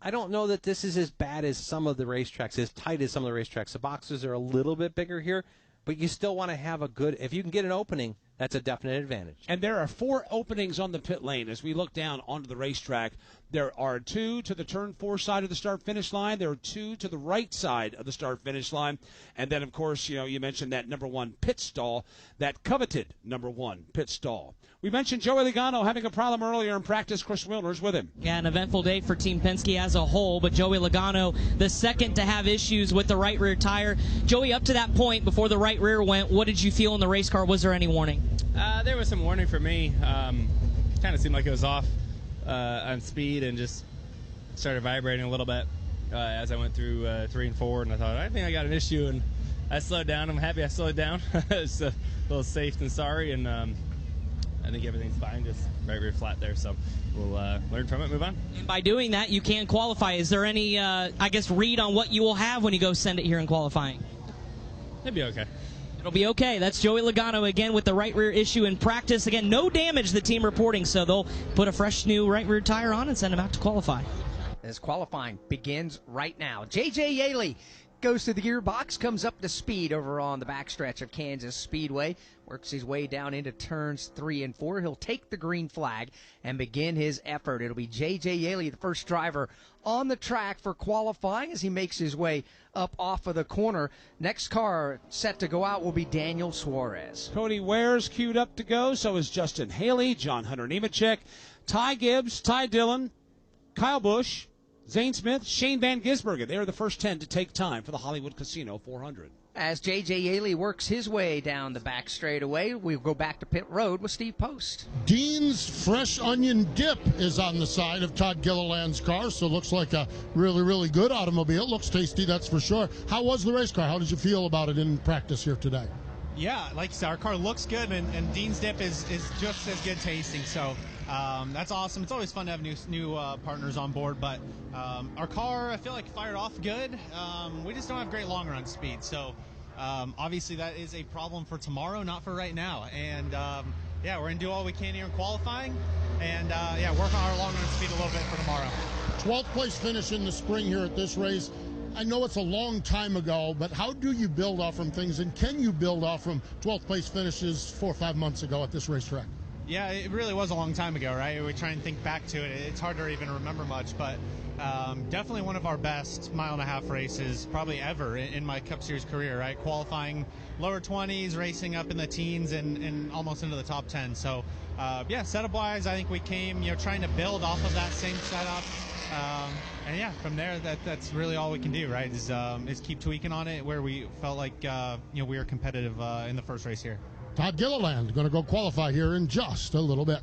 I don't know that this is as bad as some of the racetracks, as tight as some of the racetracks. The boxes are a little bit bigger here, but you still want to have a good, if you can get an opening, that's a definite advantage. And there are 4 openings on the pit lane as we look down onto the racetrack. There are 2 to the turn 4 side of the start-finish line. There are 2 to the right side of the start-finish line. And then, of course, you mentioned that number 1 pit stall, that coveted number 1 pit stall. We mentioned Joey Logano having a problem earlier in practice. Chris Wilner's with him. Yeah, an eventful day for Team Penske as a whole, but Joey Logano, the second to have issues with the right rear tire. Joey, up to that point, before the right rear went, what did you feel in the race car? Was there any warning? There was some warning for me. Kind of seemed like it was off on speed and just started vibrating a little bit as I went through 3 and 4, and I thought, I think I got an issue, and I slowed down. I'm happy I slowed down. It's a little safe than sorry, and I think everything's fine, just right rear flat there, so we'll learn from it, move on. And by doing that, you can qualify. Is there any, read on what you will have when you go send it here in qualifying? It'll be okay. It'll be okay. That's Joey Logano again with the right rear issue in practice. Again, no damage, the team reporting, so they'll put a fresh new right rear tire on and send him out to qualify. As qualifying begins right now. J.J. Yaley goes to the gearbox, comes up to speed over on the backstretch of Kansas Speedway, works his way down into turns 3 and 4. He'll take the green flag and begin his effort. It'll be J.J. Yaley, the first driver on the track for qualifying as he makes his way up off of the corner. Next car set to go out will be Daniel Suarez. Cody Ware's queued up to go, so is Justin Haley, John Hunter Nemechek, Ty Gibbs, Ty Dillon, Kyle Busch, Zane Smith, Shane Van Gisbergen. They are the first 10 to take time for the Hollywood Casino 400. As J.J. Yaley works his way down the back straightaway, we'll go back to pit road with Steve Post. Dean's Fresh Onion Dip is on the side of Todd Gilliland's car, so it looks like a really, really good automobile. Looks tasty, that's for sure. How was the race car? How did you feel about it in practice here today? Yeah, like you said, our car looks good, and Dean's Dip is just as good tasting, so that's awesome. It's always fun to have new partners on board, but our car, I feel like, fired off good. We just don't have great long run speed, so obviously that is a problem for tomorrow, not for right now. And yeah, we're going to do all we can here in qualifying, and yeah, work on our long run speed a little bit for tomorrow. 12th place finish in the spring here at this race. I know it's a long time ago, but how do you build off from things, and can you build off from 12th place finishes 4 or 5 months ago at this racetrack? Yeah, it really was a long time ago, right? We try and think back to it. It's hard to even remember much, but definitely one of our best mile-and-a-half races probably ever in my Cup Series career, right? Qualifying lower 20s, racing up in the teens, and almost into the top 10. So, yeah, setup-wise, I think we came, trying to build off of that same setup. And yeah, from there, that's really all we can do, right? Is keep tweaking on it where we felt like we were competitive in the first race here. Todd Gilliland going to go qualify here in just a little bit.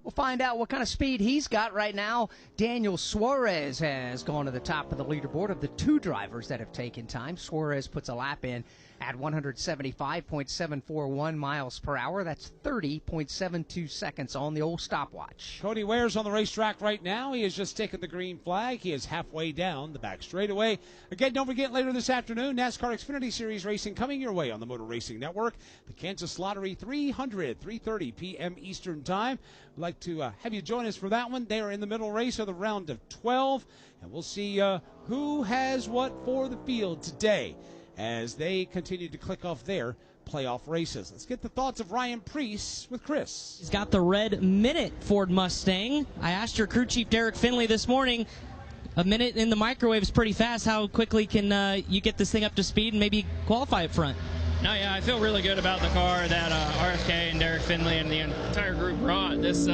We'll find out what kind of speed he's got right now. Daniel Suarez has gone to the top of the leaderboard of the 2 drivers that have taken time. Suarez puts a lap in at 175.741 miles per hour. That's 30.72 seconds on the old stopwatch. Cody Ware's on the racetrack right now. He has just taken the green flag. He is halfway down the back straightaway. Again, don't forget, later this afternoon, NASCAR Xfinity Series racing coming your way on the Motor Racing Network. The Kansas Lottery 3:30 p.m. Eastern Time. We'd like to have you join us for that one. They are in the middle race of the round of 12, and we'll see who has what for the field today as they continue to click off their playoff races. Let's get the thoughts of Ryan Preece with Chris. He's got the red minute Ford Mustang. I asked your crew chief Derek Finley this morning, a minute in the microwave is pretty fast. How quickly can you get this thing up to speed and maybe qualify up front? No, yeah, I feel really good about the car that RFK and Derek Finley and the entire group brought. This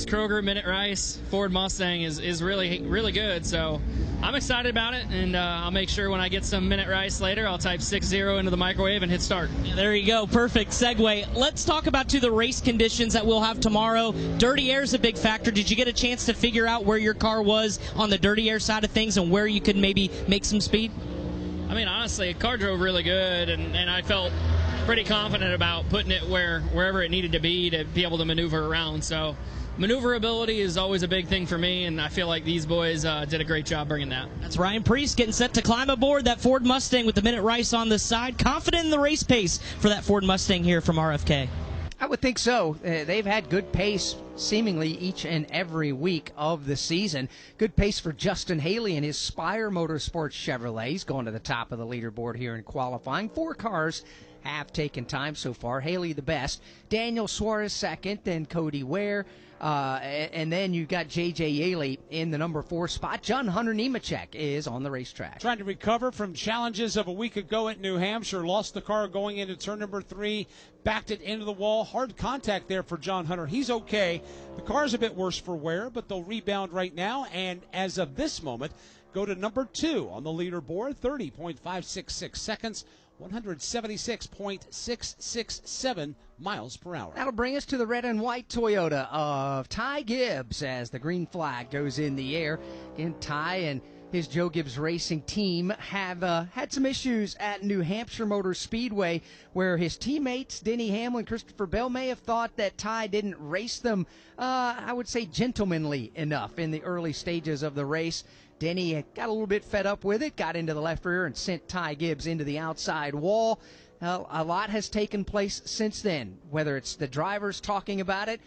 Kroger Minute Rice Ford Mustang is really, really good. So I'm excited about it, and I'll make sure when I get some Minute Rice later, I'll type 6-0 into the microwave and hit start. Yeah, there you go. Perfect segue. Let's talk about the race conditions that we'll have tomorrow. Dirty air is a big factor. Did you get a chance to figure out where your car was on the dirty air side of things and where you could maybe make some speed? I mean, honestly, the car drove really good, and I felt pretty confident about putting it wherever it needed to be able to maneuver around. So maneuverability is always a big thing for me, and I feel like these boys did a great job bringing that. That's Ryan Priest getting set to climb aboard that Ford Mustang with the Minute Rice on the side. Confident in the race pace for that Ford Mustang here from RFK. I would think so. They've had good pace seemingly each and every week of the season. Good pace for Justin Haley and his Spire Motorsports Chevrolet. He's going to the top of the leaderboard here in qualifying. 4 cars have taken time so far. Haley the best. Daniel Suarez second, then Cody Ware. And then you've got J.J. Yaley in the number 4 spot. John Hunter Nemechek is on the racetrack. Trying to recover from challenges of a week ago at New Hampshire. Lost the car going into turn number 3. Backed it into the wall. Hard contact there for John Hunter. He's okay. The car's a bit worse for Ware, but they'll rebound right now. And as of this moment, go to number 2 on the leaderboard. 30.566 seconds. 176.667 miles per hour. That'll bring us to the red and white Toyota of Ty Gibbs as the green flag goes in the air. Again, Ty and his Joe Gibbs Racing team have had some issues at New Hampshire Motor Speedway where his teammates, Denny Hamlin, Christopher Bell, may have thought that Ty didn't race them, I would say, gentlemanly enough in the early stages of the race. Denny got a little bit fed up with it, got into the left rear, and sent Ty Gibbs into the outside wall. A lot has taken place since then, whether it's the drivers talking about it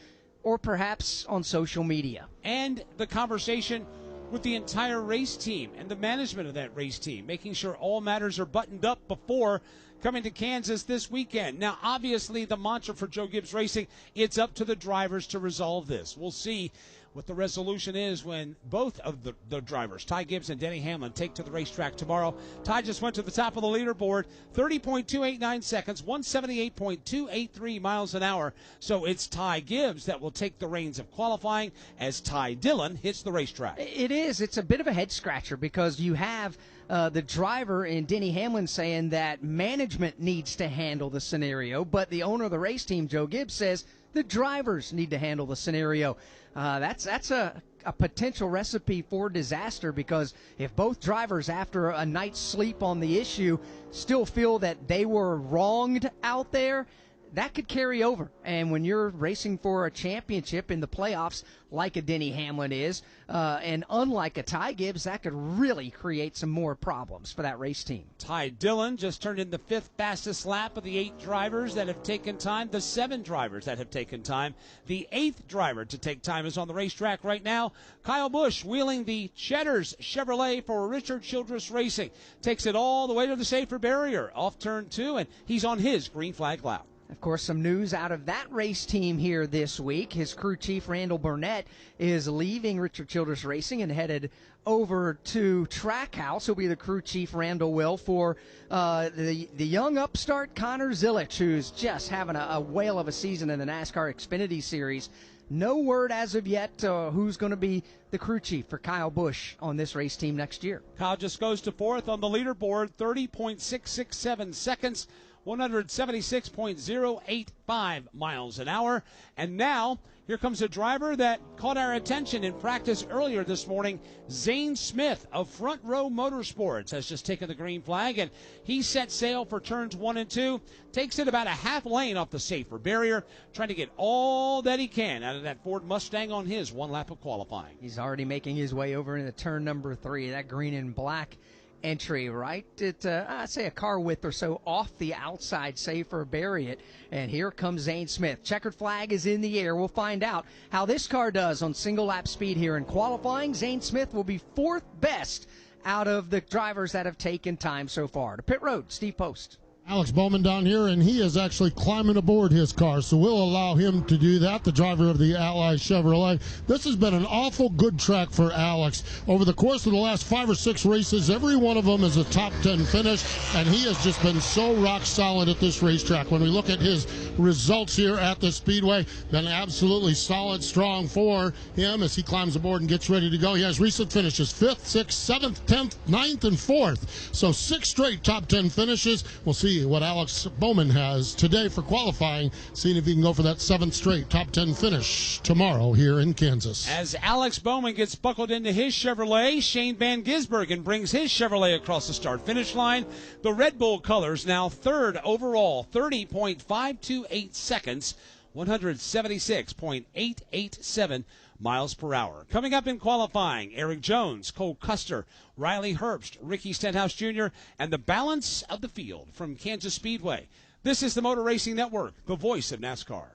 or perhaps on social media. And the conversation with the entire race team and the management of that race team, making sure all matters are buttoned up before coming to Kansas this weekend. Now, obviously, the mantra for Joe Gibbs Racing, it's up to the drivers to resolve this. We'll see what the resolution is when both of the drivers, Ty Gibbs and Denny Hamlin, take to the racetrack tomorrow. Ty just went to the top of the leaderboard, 30.289 seconds, 178.283 miles an hour. So it's Ty Gibbs that will take the reins of qualifying as Ty Dillon hits the racetrack. It is. It's a bit of a head-scratcher because you have the driver and Denny Hamlin saying that management needs to handle the scenario, but the owner of the race team, Joe Gibbs, says the drivers need to handle the scenario. That's a potential recipe for disaster because if both drivers, after a night's sleep on the issue, still feel that they were wronged out there, that could carry over. And when you're racing for a championship in the playoffs, like a Denny Hamlin is, and unlike a Ty Gibbs, that could really create some more problems for that race team. Ty Dillon just turned in the 5th fastest lap of the 8 drivers that have taken time, the 7 drivers that have taken time. The 8th driver to take time is on the racetrack right now. Kyle Busch wheeling the Cheddar's Chevrolet for Richard Childress Racing. Takes it all the way to the safer barrier off turn 2, and he's on his green flag lap. Of course, some news out of that race team here this week. His crew chief, Randall Burnett, is leaving Richard Childress Racing and headed over to Trackhouse. He'll be the crew chief, Randall will, for the young upstart Connor Zilic, who's just having a whale of a season in the NASCAR Xfinity Series. No word as of yet who's going to be the crew chief for Kyle Busch on this race team next year. Kyle just goes to 4th on the leaderboard, 30.667 seconds. 176.085 miles an hour. And now, here comes a driver that caught our attention in practice earlier this morning. Zane Smith of Front Row Motorsports has just taken the green flag, and he set sail for turns 1 and 2. Takes it about a half lane off the safer barrier, trying to get all that he can out of that Ford Mustang on his 1 lap of qualifying. He's already making his way over into turn number 3, that green and black entry, right? I'd say a car width or so off the outside safer barrier. And here comes Zane Smith. Checkered flag is in the air. We'll find out how this car does on single lap speed here in qualifying. Zane Smith will be 4th best out of the drivers that have taken time so far. To pit road, Steve Post. Alex Bowman down here, and he is actually climbing aboard his car, so we'll allow him to do that, the driver of the Ally Chevrolet. This has been an awful good track for Alex. Over the course of the last 5 or 6 races, every one of them is a top 10 finish, and he has just been so rock solid at this racetrack. When we look at his results here at the Speedway, been absolutely solid, strong for him as he climbs aboard and gets ready to go. He has recent finishes, 5th, 6th, 7th, 10th, 9th, and 4th. So 6 straight top 10 finishes. We'll see see what Alex Bowman has today for qualifying, seeing if he can go for that 7th straight top 10 finish tomorrow here in Kansas. As Alex Bowman gets buckled into his Chevrolet, Shane Van Gisbergen brings his Chevrolet across the start-finish line. The Red Bull colors now 3rd overall, 30.528 seconds, 176.887 miles per hour. Coming up in qualifying, Eric Jones, Cole Custer, Riley Herbst, Ricky Stenhouse Jr., and the balance of the field from Kansas Speedway. This is the Motor Racing Network, the voice of NASCAR.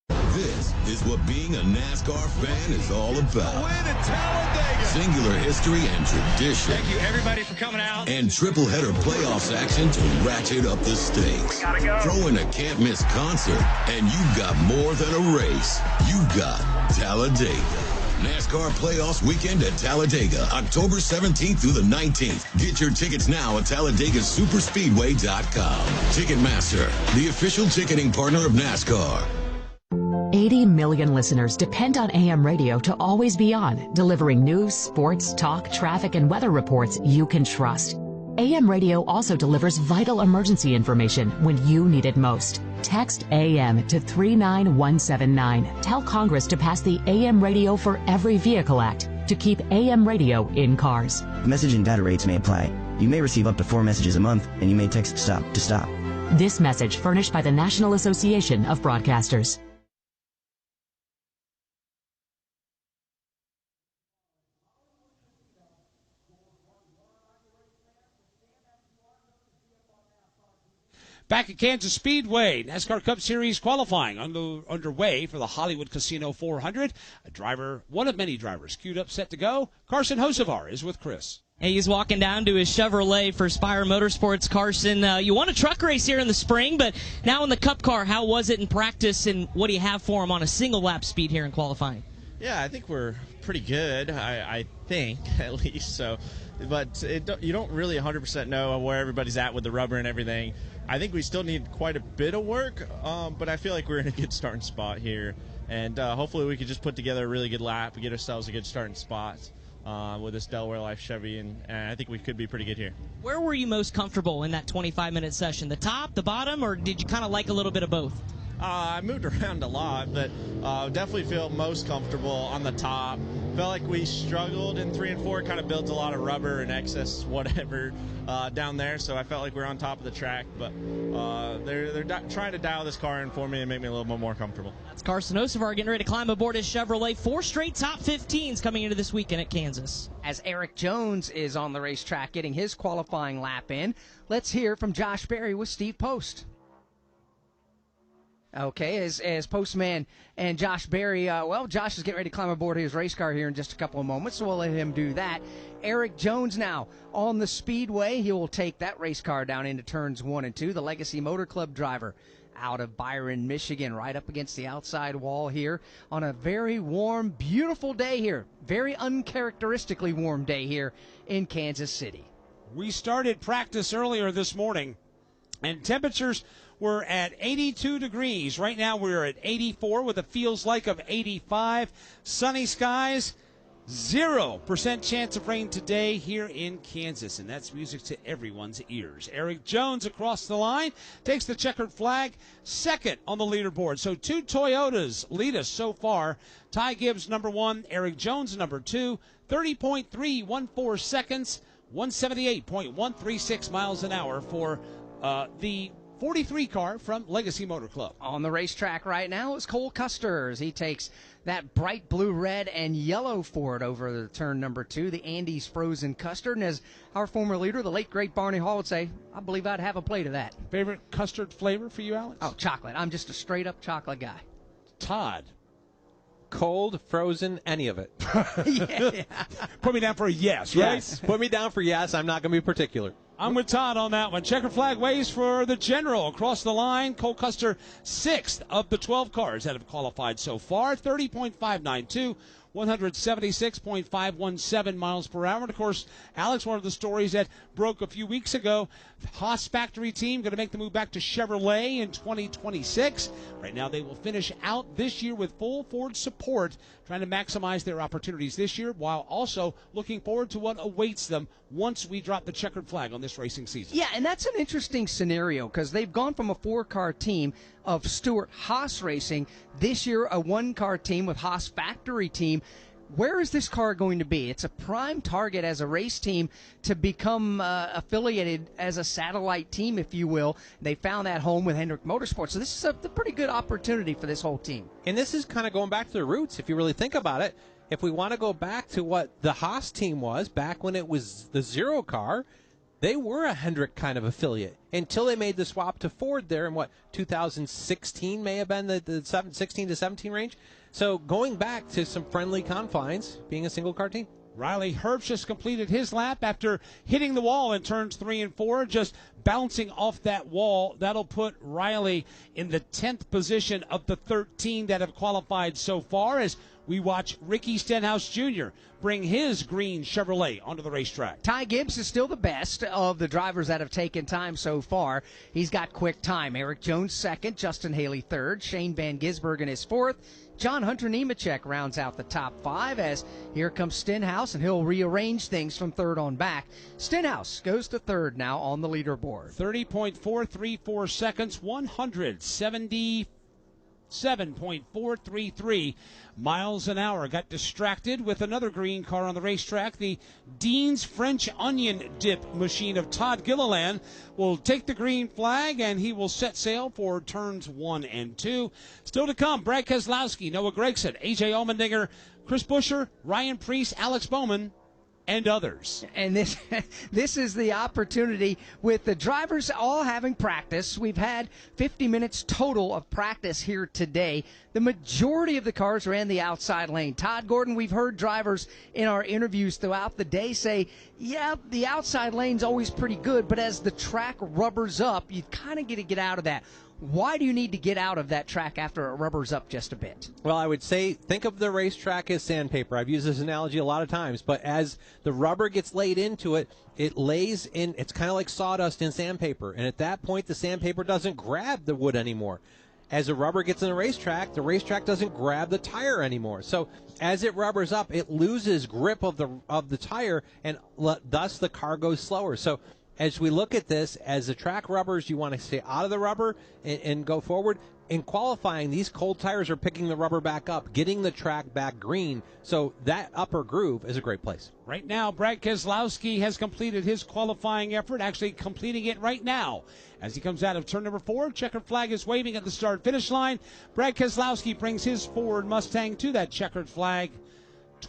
This is what being a NASCAR fan is all about. Win at Talladega. Singular history and tradition. Thank you, everybody, for coming out. And triple-header playoffs action to ratchet up the stakes. Throw in a can't-miss concert, and you've got more than a race. You've got Talladega. NASCAR Playoffs Weekend at Talladega, October 17th through the 19th. Get your tickets now at TalladegaSuperspeedway.com. Ticketmaster, the official ticketing partner of NASCAR. 80 million listeners depend on AM radio to always be on, delivering news, sports, talk, traffic, and weather reports you can trust. AM radio also delivers vital emergency information when you need it most. Text AM to 39179. Tell Congress to pass the AM Radio for Every Vehicle Act to keep AM radio in cars. Message and data rates may apply. You may receive up to 4 messages a month, and you may text STOP to stop. This message furnished by the National Association of Broadcasters. Back at Kansas Speedway, NASCAR Cup Series qualifying underway for the Hollywood Casino 400. One of many drivers queued up, set to go. Carson Hocevar is with Chris. Hey, he's walking down to his Chevrolet for Spire Motorsports. Carson, you won a truck race here in the spring, but now in the Cup car, how was it in practice, and what do you have for him on a single lap speed here in qualifying? Yeah, I think we're pretty good, I think, at least. So, but you don't really 100% know where everybody's at with the rubber and everything. I think we still need quite a bit of work, but I feel like we're in a good starting spot here. And hopefully we can just put together a really good lap and get ourselves a good starting spot with this Delaware Life Chevy, and I think we could be pretty good here. Where were you most comfortable in that 25-minute session? The top, the bottom, or did you kind of like a little bit of both? I moved around a lot, but definitely feel most comfortable on the top. Felt like we struggled in 3 and 4, kind of builds a lot of rubber and excess whatever down there, so I felt like we were on top of the track, but they're trying to dial this car in for me and make me a little bit more comfortable. That's Carson Hocevar getting ready to climb aboard his Chevrolet. 4 straight top 15s coming into this weekend at Kansas. As Eric Jones is on the racetrack getting his qualifying lap in, let's hear from Josh Berry with Steve Post. Okay, as Postman and Josh Berry, Josh is getting ready to climb aboard his race car here in just a couple of moments, so we'll let him do that. Eric Jones now on the speedway. He will take that race car down into turns 1 and 2. The Legacy Motor Club driver out of Byron, Michigan, right up against the outside wall here on a very warm, beautiful day here. Very uncharacteristically warm day here in Kansas City. We started practice earlier this morning, and temperatures were at 82 degrees. Right now we're at 84 with a feels like of 85. Sunny skies, 0% chance of rain today here in Kansas, and that's music to everyone's ears. Eric Jones across the line takes the checkered flag, second on the leaderboard. So 2 Toyotas lead us so far. Ty Gibbs number 1, Eric Jones number 2, 30.314 seconds, 178.136 miles an hour for the 43 car from Legacy Motor Club. On the racetrack right now is Cole Custer. He takes that bright blue, red, and yellow Ford over the turn number 2, the Andes Frozen Custard. And as our former leader, the late, great Barney Hall would say, I believe I'd have a plate of that. Favorite custard flavor for you, Alex? Oh, chocolate. I'm just a straight-up chocolate guy. Todd? Cold, frozen, any of it. Yeah. Put me down for a yes, right? Yes. Put me down for yes. I'm not going to be particular. I'm with Todd on that one. Checkered flag waves for the general across the line. Cole Custer, 6th of the 12 cars that have qualified so far. 30.592, 176.517 miles per hour. And, of course, Alex, one of the stories that broke a few weeks ago, Haas factory team going to make the move back to Chevrolet in 2026. Right now they will finish out this year with full Ford support, trying to maximize their opportunities this year while also looking forward to what awaits them once we drop the checkered flag on this this racing season. Yeah, and that's an interesting scenario because they've gone from a 4-car team of Stewart Haas Racing, this year a 1-car team with Haas Factory Team. Where is this car going to be? It's a prime target as a race team to become affiliated as a satellite team, if you will. They found that home with Hendrick Motorsports. So this is a pretty good opportunity for this whole team. And this is kind of going back to the roots, if you really think about it. If we want to go back to what the Haas team was back when it was the 0 car, they were a Hendrick kind of affiliate until they made the swap to Ford there in 2016 may have been the 16 to 17 range. So going back to some friendly confines, being a single car team. Riley Herbst just completed his lap after hitting the wall in turns 3 and 4, just bouncing off that wall. That'll put Riley in the 10th position of the 13 that have qualified so far as we watch Ricky Stenhouse Jr. bring his green Chevrolet onto the racetrack. Ty Gibbs is still the best of the drivers that have taken time so far. He's got quick time. Eric Jones second, Justin Haley third, Shane Van Gisbergen is fourth. John Hunter Nemechek rounds out the top 5 as here comes Stenhouse, and he'll rearrange things from third on back. Stenhouse goes to third now on the leaderboard. 30.434 seconds, 177.433 miles an hour. Got distracted with another green car on the racetrack. The Dean's French Onion Dip machine of Todd Gilliland will take the green flag, and he will set sail for turns 1 and 2. Still to come, Brad Keselowski, Noah Gragson, A.J. Allmendinger, Chris Buescher, Ryan Preece, Alex Bowman, and others. And this is the opportunity with the drivers all having practice. We've had 50 minutes total of practice here today. The majority of the cars ran the outside lane. Todd Gordon, we've heard drivers in our interviews throughout the day say, yeah, the outside lane's always pretty good, but as the track rubbers up, you kind of got to get out of that. Why do you need to get out of that track after it rubbers up just a bit? Well, I would say think of the racetrack as sandpaper. I've used this analogy a lot of times, but as the rubber gets laid into it, it lays in, it's kind of like sawdust in sandpaper, and at that point the sandpaper doesn't grab the wood anymore. As the rubber gets in the racetrack doesn't grab the tire anymore. So as it rubbers up, it loses grip of the tire, and thus the car goes slower. So as we look at this, as the track rubbers, you want to stay out of the rubber and go forward. In qualifying, these cold tires are picking the rubber back up, getting the track back green. So that upper groove is a great place. Right now, Brad Keselowski has completed his qualifying effort, actually completing it right now. As he comes out of turn number 4, checkered flag is waving at the start-finish line. Brad Keselowski brings his Ford Mustang to that checkered flag.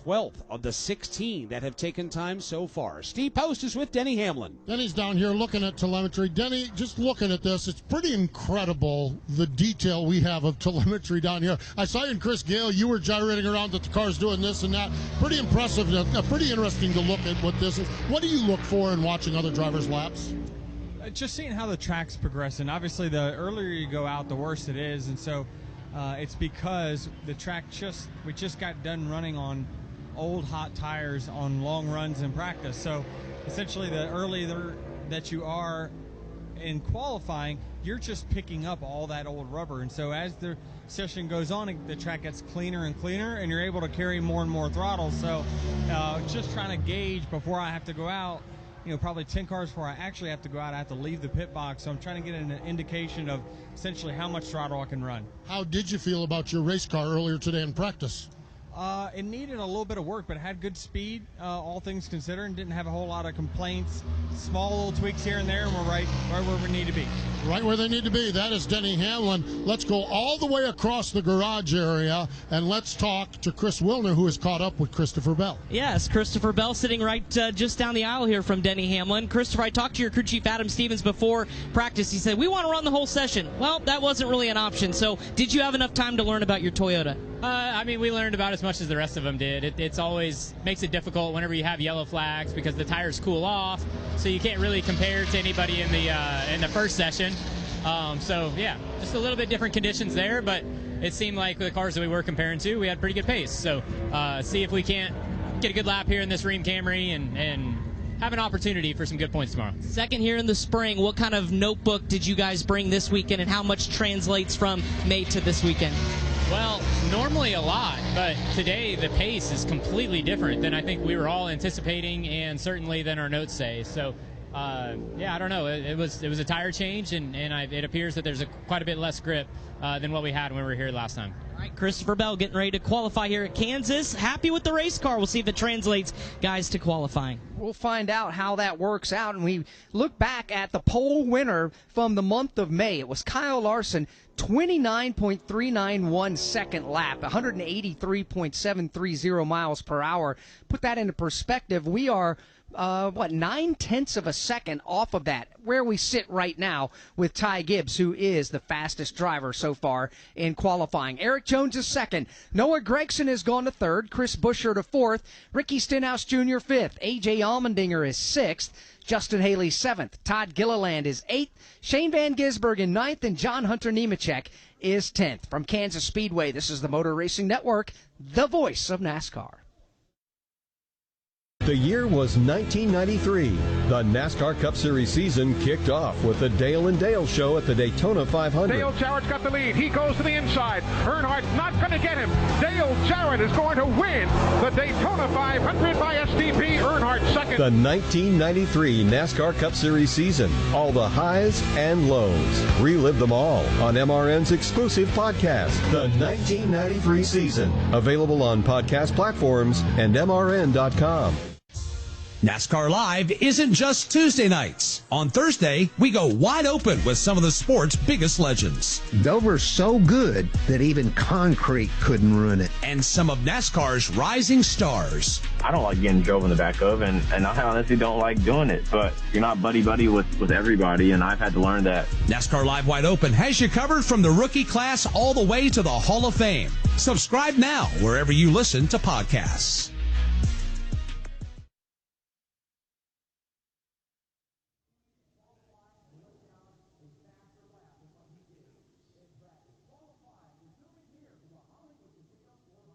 12th of the 16 that have taken time so far. Steve Post is with Denny Hamlin. Denny's down here looking at telemetry. Denny, just looking at this, it's pretty incredible the detail we have of telemetry down here. I saw you and Chris Gale, you were gyrating around that the car's doing this and that. Pretty impressive, pretty interesting to look at what this is. What do you look for in watching other drivers' laps? Just seeing how the track's progressing. Obviously, the earlier you go out, the worse it is, and so it's because the track we just got done running on old hot tires on long runs in practice. So essentially the earlier that you are in qualifying, you're just picking up all that old rubber. And so as the session goes on, the track gets cleaner and cleaner, and you're able to carry more and more throttle. So just trying to gauge before I have to go out, probably 10 cars before I actually have to go out, I have to leave the pit box. So I'm trying to get an indication of essentially how much throttle I can run. How did you feel about your race car earlier today in practice? It needed a little bit of work, but it had good speed, all things considered, and didn't have a whole lot of complaints. Small little tweaks here and there, and we're right where we need to be. Right where they need to be. That is Denny Hamlin. Let's go all the way across the garage area, and let's talk to Chris Wilner, who has caught up with Christopher Bell. Yes, Christopher Bell sitting right just down the aisle here from Denny Hamlin. Christopher, I talked to your crew chief, Adam Stevens, before practice. He said, we want to run the whole session. Well, that wasn't really an option. So did you have enough time to learn about your Toyota? We learned about as much as the rest of them did. It's always makes it difficult whenever you have yellow flags because the tires cool off, so you can't really compare to anybody in the first session. So yeah, just a little bit different conditions there, but it seemed like the cars that we were comparing to, we had pretty good pace. So see if we can't get a good lap here in this Rheem Camry and have an opportunity for some good points tomorrow. Second here in the spring, what kind of notebook did you guys bring this weekend, and how much translates from May to this weekend? Well, normally a lot, but today the pace is completely different than I think we were all anticipating, and certainly than our notes say. So yeah, I don't know. It was a tire change, and it appears that there's quite a bit less grip than what we had when we were here last time. All right, Christopher Bell getting ready to qualify here at Kansas. Happy with the race car. We'll see if it translates, guys, to qualifying. We'll find out how that works out, and we look back at the pole winner from the month of May. It was Kyle Larson, 29.391 second lap, 183.730 miles per hour. Put that into perspective, we are 9/10 of a second off of that, where we sit right now with Ty Gibbs, who is the fastest driver so far in qualifying. Eric Jones is second. Noah Gregson has gone to third. Chris Buescher to fourth. Ricky Stenhouse Jr. fifth. A.J. Allmendinger is sixth. Justin Haley seventh. Todd Gilliland is eighth. Shane Van Gisbergen in ninth. And John Hunter Nemechek is 10th. From Kansas Speedway, this is the Motor Racing Network, the voice of NASCAR. The year was 1993. The NASCAR Cup Series season kicked off with the Dale and Dale Show at the Daytona 500. Dale Jarrett's got the lead. He goes to the inside. Earnhardt's not going to get him. Dale Jarrett is going to win the Daytona 500 by STP. Earnhardt second. The 1993 NASCAR Cup Series season. All the highs and lows. Relive them all on MRN's exclusive podcast, The 1993 Season. Available on podcast platforms and MRN.com. NASCAR Live isn't just Tuesday nights. On Thursday, we go wide open with some of the sport's biggest legends. Dover's so good that even concrete couldn't ruin it. And some of NASCAR's rising stars. I don't like getting drove in the back of, and I honestly don't like doing it, but you're not buddy-buddy with everybody, and I've had to learn that. NASCAR Live Wide Open has you covered from the rookie class all the way to the Hall of Fame. Subscribe now wherever you listen to podcasts.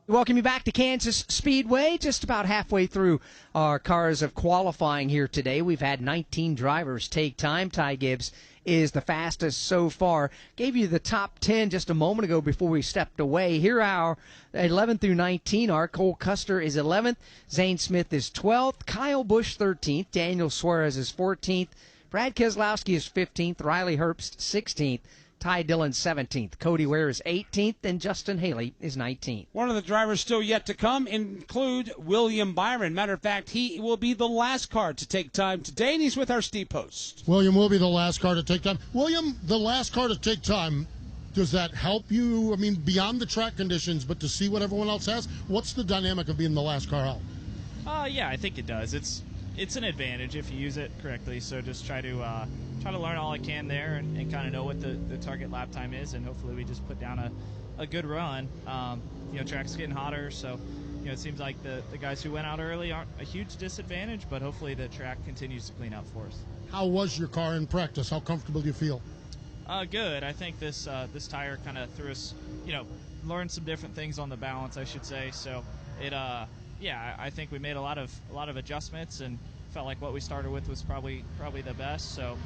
Welcome you back to Kansas Speedway. Just about halfway through our cars of qualifying here today. We've had 19 drivers take time. Ty Gibbs is the fastest so far. Gave you the top 10 just a moment ago before we stepped away. Here our 11 through 19 are. Cole Custer is 11th. Zane Smith is 12th. Kyle Busch 13th. Daniel Suarez is 14th. Brad Keselowski is 15th. Riley Herbst 16th. Ty Dillon 17th. Cody Ware is 18th, and Justin Haley is 19th. One of the drivers still yet to come include William Byron. Matter of fact, he will be the last car to take time today, and he's with our Steve Post. William will be the last car to take time. William, the last car to take time, does that help you? I mean, beyond the track conditions, but to see what everyone else has? What's the dynamic of being the last car out? Yeah, I think it does. It's an advantage if you use it correctly. So just try to learn all I can there and kind of know what the target lap time is, and hopefully we just put down a good run. Track's getting hotter, so it seems like the guys who went out early aren't a huge disadvantage, but hopefully the track continues to clean up for us. How was your car in practice? How comfortable do you feel? Good. I think this tire kind of threw us, learned some different things on the balance, I should say. So I think we made a lot of adjustments and felt like what we started with was probably the best. So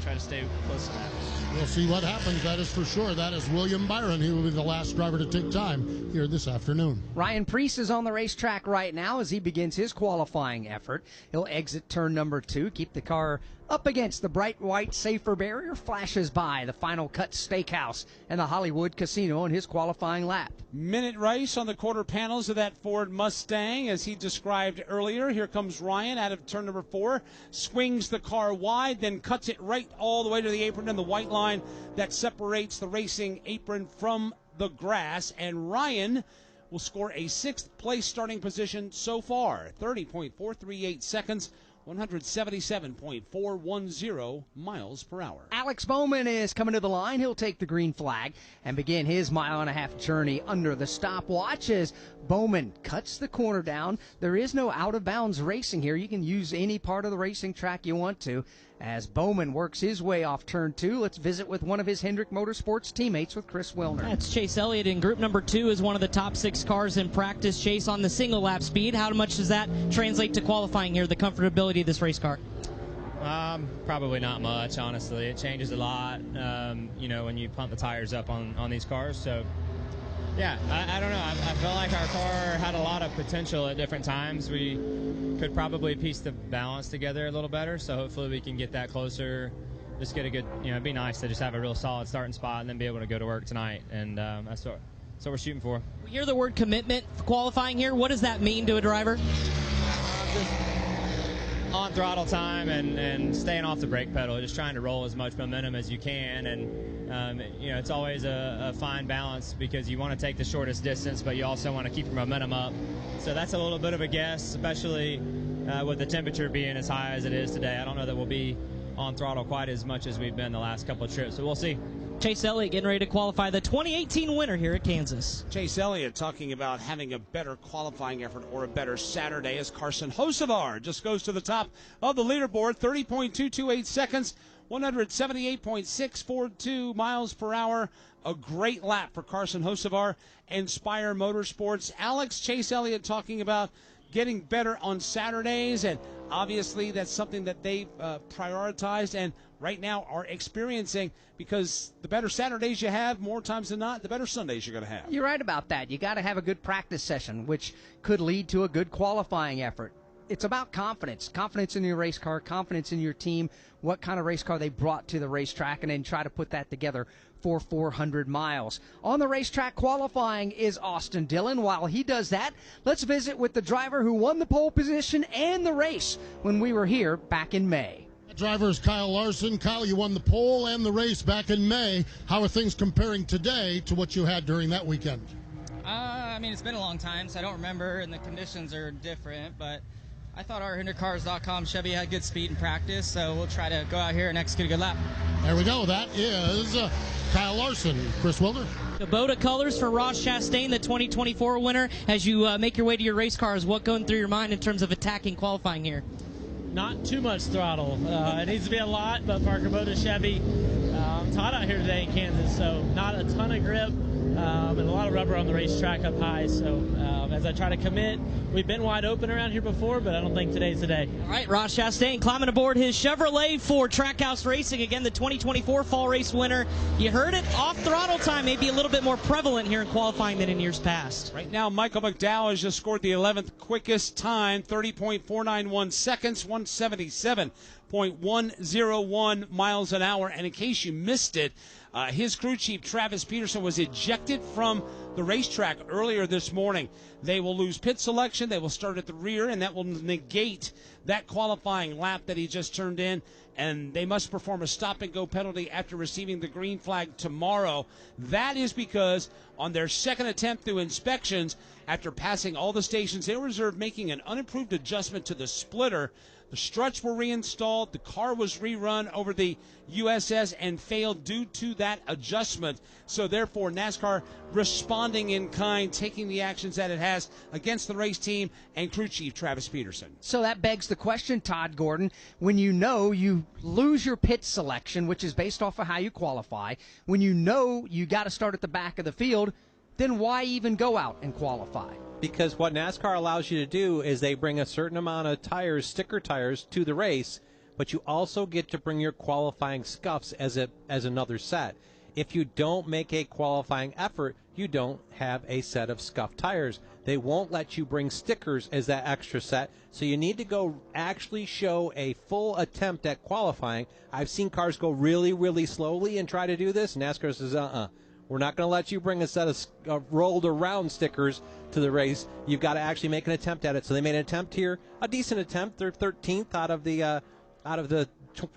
try to stay close to that. We'll see what happens. That is for sure. That is William Byron. He will be the last driver to take time here this afternoon. Ryan Preece is on the racetrack right now as he begins his qualifying effort. He'll exit turn number 2, keep the car up against the bright white safer barrier, flashes by the Final Cut Steakhouse and the Hollywood Casino on his qualifying lap. Minute race on the quarter panels of that Ford Mustang, as he described earlier. Here comes Ryan out of turn number 4, swings the car wide, then cuts it right all the way to the apron and the white line that separates the racing apron from the grass. And Ryan will score a 6th place starting position so far, 30.438 seconds. 177.410 miles per hour. Alex Bowman is coming to the line. He'll take the green flag and begin his mile-and-a-half journey under the stopwatch as Bowman cuts the corner down. There is no out-of-bounds racing here. You can use any part of the racing track you want to. As Bowman works his way off turn 2, let's visit with one of his Hendrick Motorsports teammates with Chris Wilner. That's Chase Elliott in group number 2, is one of the top 6 cars in practice. Chase, on the single lap speed, how much does that translate to qualifying here, the comfortability of this race car? Probably not much, honestly. It changes a lot, when you pump the tires up on these cars. So Yeah, I don't know. I felt like our car had a lot of potential at different times. We could probably piece the balance together a little better, so hopefully we can get that closer. Just get a good, it'd be nice to just have a real solid starting spot and then be able to go to work tonight, and that's what we're shooting for. We hear the word commitment for qualifying here. What does that mean to a driver? Just on throttle time and staying off the brake pedal, just trying to roll as much momentum as you can, and it's always a fine balance because you want to take the shortest distance, but you also want to keep your momentum up. So that's a little bit of a guess, especially with the temperature being as high as it is today. I don't know that we'll be on throttle quite as much as we've been the last couple of trips, so we'll see. Chase Elliott getting ready to qualify, the 2018 winner here at Kansas. Chase Elliott talking about having a better qualifying effort or a better Saturday as Carson Hocevar just goes to the top of the leaderboard, 30.228 seconds, 178.642 miles per hour. A great lap for Carson Hocevar and Spire Motorsports. Alex, Chase Elliott talking about getting better on Saturdays, and obviously that's something that they've prioritized and right now are experiencing, because the better Saturdays you have, more times than not, the better Sundays you're going to have. You're right about that. You got to have a good practice session, which could lead to a good qualifying effort. It's about confidence in your race car, confidence in your team, what kind of race car they brought to the racetrack, and then try to put that together for 400 miles. On the racetrack, qualifying is Austin Dillon. While he does that, let's visit with the driver who won the pole position and the race when we were here back in May. That driver is Kyle Larson. Kyle, you won the pole and the race back in May. How are things comparing today to what you had during that weekend? It's been a long time, so I don't remember, and the conditions are different, but I thought our HinderCars.com Chevy had good speed in practice, so we'll try to go out here and execute a good lap. There we go. That is Kyle Larson. Chris Wilder. Kubota colors for Ross Chastain, the 2024 winner. As you make your way to your race cars, what going through your mind in terms of attacking qualifying here? Not too much throttle. It needs to be a lot, but for our Kubota Chevy, it's hot out here today in Kansas, so not a ton of grip. And a lot of rubber on the racetrack up high, so as I try to commit, we've been wide open around here before, but I don't think today's the day. All right, Ross Chastain climbing aboard his Chevrolet for Trackhouse Racing, again the 2024 fall race winner. You heard it, off throttle time may be a little bit more prevalent here in qualifying than in years past. Right now, Michael McDowell has just scored the 11th quickest time, 30.491 seconds, 177.101 miles an hour. And in case you missed it, his crew chief, Travis Peterson, was ejected from the racetrack earlier this morning. They will lose pit selection. They will start at the rear, and that will negate that qualifying lap that he just turned in. And they must perform a stop-and-go penalty after receiving the green flag tomorrow. That is because on their second attempt through inspections, after passing all the stations, they were observed making an unimproved adjustment to the splitter. The struts were reinstalled. The car was rerun over the USS and failed due to that adjustment. So therefore, NASCAR responding in kind, taking the actions that it has against the race team and crew chief Travis Peterson. So that begs the question, Todd Gordon, when you know you lose your pit selection, which is based off of how you qualify, when you know you got to start at the back of the field, then why even go out and qualify? Because what NASCAR allows you to do is they bring a certain amount of tires, sticker tires, to the race, but you also get to bring your qualifying scuffs as another set. If you don't make a qualifying effort, you don't have a set of scuffed tires. They won't let you bring stickers as that extra set, so you need to go actually show a full attempt at qualifying. I've seen cars go really, really slowly and try to do this. NASCAR says, we're not going to let you bring a set of rolled around stickers to the race. You've got to actually make an attempt at it. So they made an attempt here, a decent attempt. They're 13th out of the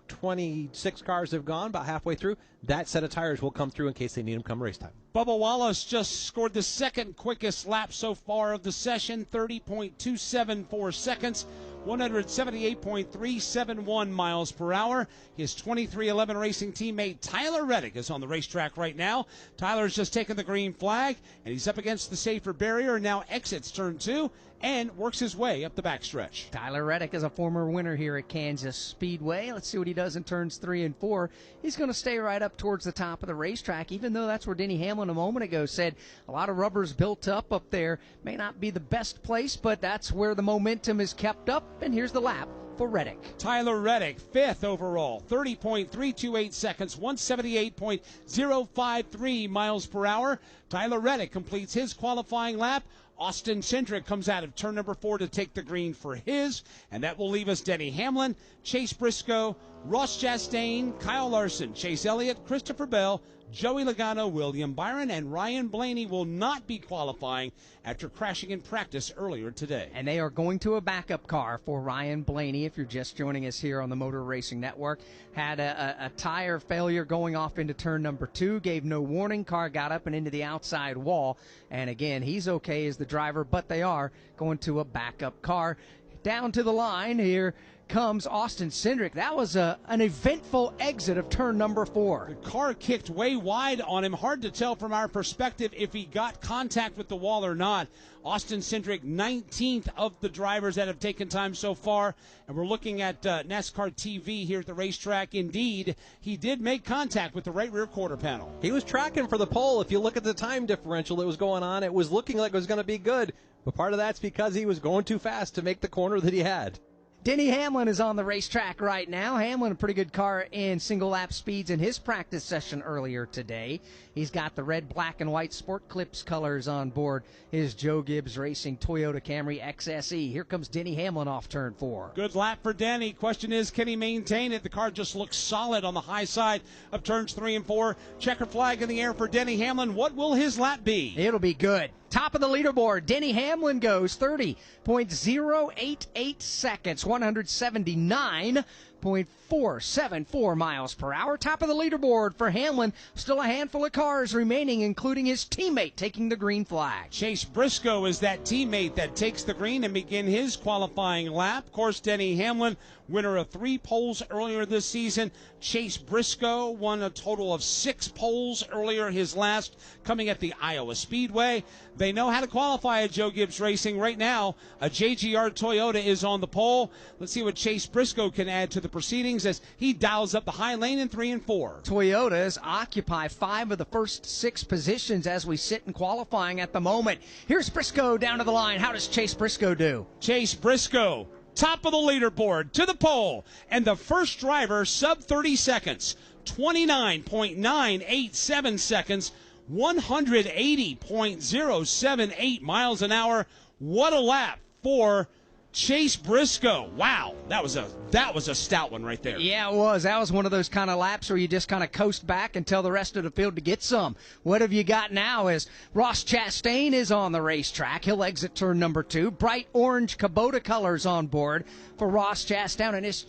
26 cars they've gone, about halfway through. That set of tires will come through in case they need them come race time. Bubba Wallace just scored the second quickest lap so far of the session, 30.274 seconds, 178.371 miles per hour. His 2311 Racing teammate Tyler Reddick is on the racetrack right now. Tyler's just taken the green flag, and he's up against the safer barrier, now exits turn 2 and works his way up the backstretch. Tyler Reddick is a former winner here at Kansas Speedway. Let's see what he does in turns 3 and 4. He's going to stay right up towards the top of the racetrack, even though that's where Denny Hamlin a moment ago said a lot of rubber's built up there. May not be the best place, but that's where the momentum is kept up. And here's the lap for Reddick. Tyler Reddick, 5th overall, 30.328 seconds, 178.053 miles per hour. Tyler Reddick completes his qualifying lap. Austin Cindric comes out of turn number 4 to take the green for his, and that will leave us Denny Hamlin, Chase Briscoe, Ross Chastain, Kyle Larson, Chase Elliott, Christopher Bell, Joey Logano, William Byron, and Ryan Blaney will not be qualifying after crashing in practice earlier today. And they are going to a backup car for Ryan Blaney. If you're just joining us here on the Motor Racing Network, had a tire failure going off into turn number 2, gave no warning, car got up and into the outside wall, and again, he's okay as the driver, but they are going to a backup car. Down to the line here comes Austin Cindric. That was an eventful exit of turn number 4. The car kicked way wide on him. Hard to tell from our perspective if he got contact with the wall or not. Austin Cindric, 19th of the drivers that have taken time so far. And we're looking at NASCAR TV here at the racetrack. Indeed, he did make contact with the right rear quarter panel. He was tracking for the pole. If you look at the time differential that was going on, it was looking like it was going to be good. But part of that's because he was going too fast to make the corner that he had. Denny Hamlin is on the racetrack right now. Hamlin, a pretty good car in single lap speeds in his practice session earlier today. He's got the red, black, and white Sport Clips colors on board his Joe Gibbs Racing Toyota Camry XSE. Here comes Denny Hamlin off turn 4. Good lap for Denny. Question is, can he maintain it? The car just looks solid on the high side of turns 3 and 4. Checker flag in the air for Denny Hamlin. What will his lap be? It'll be good. Top of the leaderboard, Denny Hamlin goes 30.088 seconds, 179.474 miles per hour. Top of the leaderboard for Hamlin. Still a handful of cars remaining, including his teammate taking the green flag. Chase Briscoe is that teammate that takes the green and begin his qualifying lap. Of course, Denny Hamlin, winner of 3 poles earlier this season. Chase Briscoe won a total of 6 poles earlier, his last coming at the Iowa Speedway. They know how to qualify at Joe Gibbs Racing. Right now, a JGR Toyota is on the pole. Let's see what Chase Briscoe can add to the proceedings as he dials up the high lane in 3 and 4. Toyotas occupy 5 of the first 6 positions as we sit in qualifying at the moment. Here's Briscoe down to the line. How does Chase Briscoe do? Chase Briscoe, top of the leaderboard, to the pole, and the first driver sub 30 seconds, 29.987 seconds, 180.078 miles an hour. What a lap for Chase Briscoe. Wow, that was a stout one right there. Yeah, it was. That was one of those kind of laps where you just kind of coast back and tell the rest of the field to get some. What have you got now is Ross Chastain is on the racetrack. He'll exit turn number 2. Bright orange Kubota colors on board for Ross Chastain and his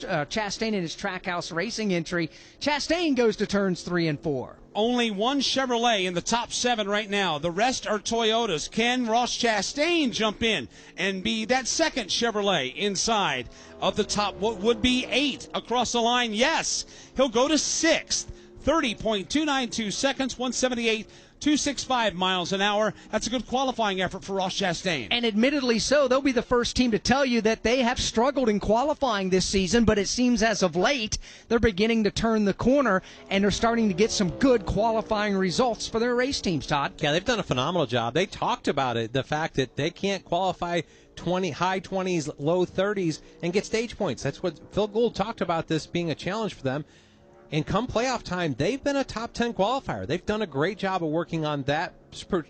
Trackhouse Racing entry. Chastain goes to turns 3 and 4. Only one Chevrolet in the top 7 right now. The rest are Toyotas. Can Ross Chastain jump in and be that second Chevrolet inside of the top, what would be 8 across the line? Yes. He'll go to 6th. 30.292 seconds, 178.265 miles an hour. That's a good qualifying effort for Ross Chastain. And admittedly so, they'll be the first team to tell you that they have struggled in qualifying this season, but it seems as of late they're beginning to turn the corner and they're starting to get some good qualifying results for their race teams, Todd. Yeah, they've done a phenomenal job. They talked about it, the fact that they can't qualify high 20s, low 30s and get stage points. That's what Phil Gould talked about, this being a challenge for them. And come playoff time, they've been a top 10 qualifier. They've done a great job of working on that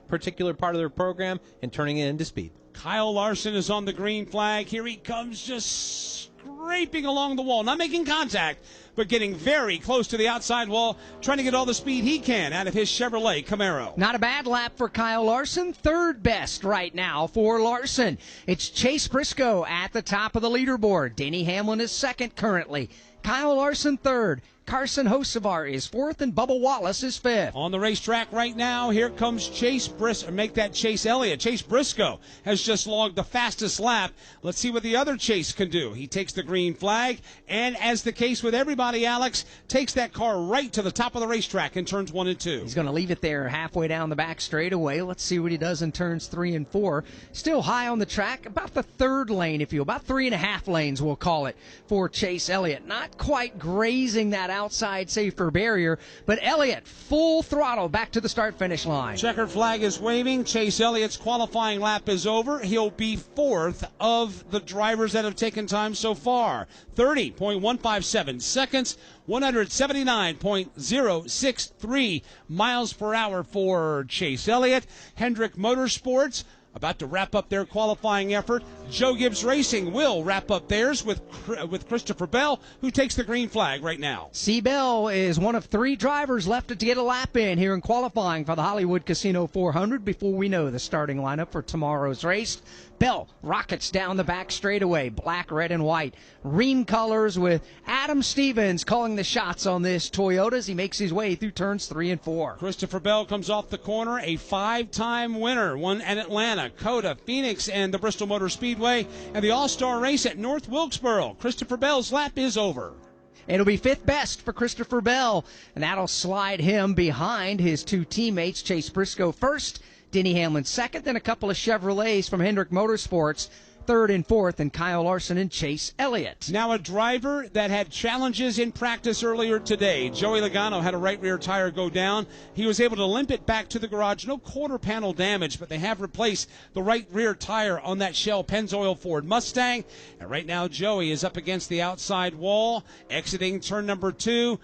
particular part of their program and turning it into speed. Kyle Larson is on the green flag. Here he comes, just scraping along the wall, not making contact, but getting very close to the outside wall, trying to get all the speed he can out of his Chevrolet Camaro. Not a bad lap for Kyle Larson. 3rd best right now for Larson. It's Chase Briscoe at the top of the leaderboard. Denny Hamlin is 2nd currently. Kyle Larson 3rd. Carson Hocevar is 4th, and Bubba Wallace is 5th. On the racetrack right now, here comes Chase Briscoe. Make that Chase Elliott. Chase Briscoe has just logged the fastest lap. Let's see what the other Chase can do. He takes the green flag, and as the case with everybody, Alex, takes that car right to the top of the racetrack in turns 1 and 2. He's going to leave it there halfway down the back straightaway. Let's see what he does in turns 3 and 4. Still high on the track, about the 3rd lane, if you will. About 3.5 lanes, we'll call it, for Chase Elliott. Not quite grazing that outside safer barrier, but Elliott full throttle back to the start-finish line. Checkered flag is waving. Chase Elliott's qualifying lap is over. He'll be fourth of the drivers that have taken time so far. 30.157 seconds, 179.063 miles per hour for Chase Elliott. Hendrick Motorsports about to wrap up their qualifying effort. Joe Gibbs Racing will wrap up theirs with Christopher Bell, who takes the green flag right now. C. Bell is one of 3 drivers left to get a lap in here in qualifying for the Hollywood Casino 400 before we know the starting lineup for tomorrow's race. Bell rockets down the back straightaway, black, red, and white. Ream colors with Adam Stevens calling the shots on this Toyota as he makes his way through turns 3 and 4. Christopher Bell comes off the corner, a 5-time winner, won at Atlanta, Coda, Phoenix, and the Bristol Motor Speedway, and the All-Star race at North Wilkesboro. Christopher Bell's lap is over. It'll be 5th best for Christopher Bell, and that'll slide him behind his 2 teammates, Chase Briscoe first, Denny Hamlin second, then a couple of Chevrolets from Hendrick Motorsports, 3rd and 4th, and Kyle Larson and Chase Elliott. Now a driver that had challenges in practice earlier today. Joey Logano had a right rear tire go down. He was able to limp it back to the garage. No quarter panel damage, but they have replaced the right rear tire on that Shell Pennzoil Ford Mustang. And right now Joey is up against the outside wall, exiting turn number 2.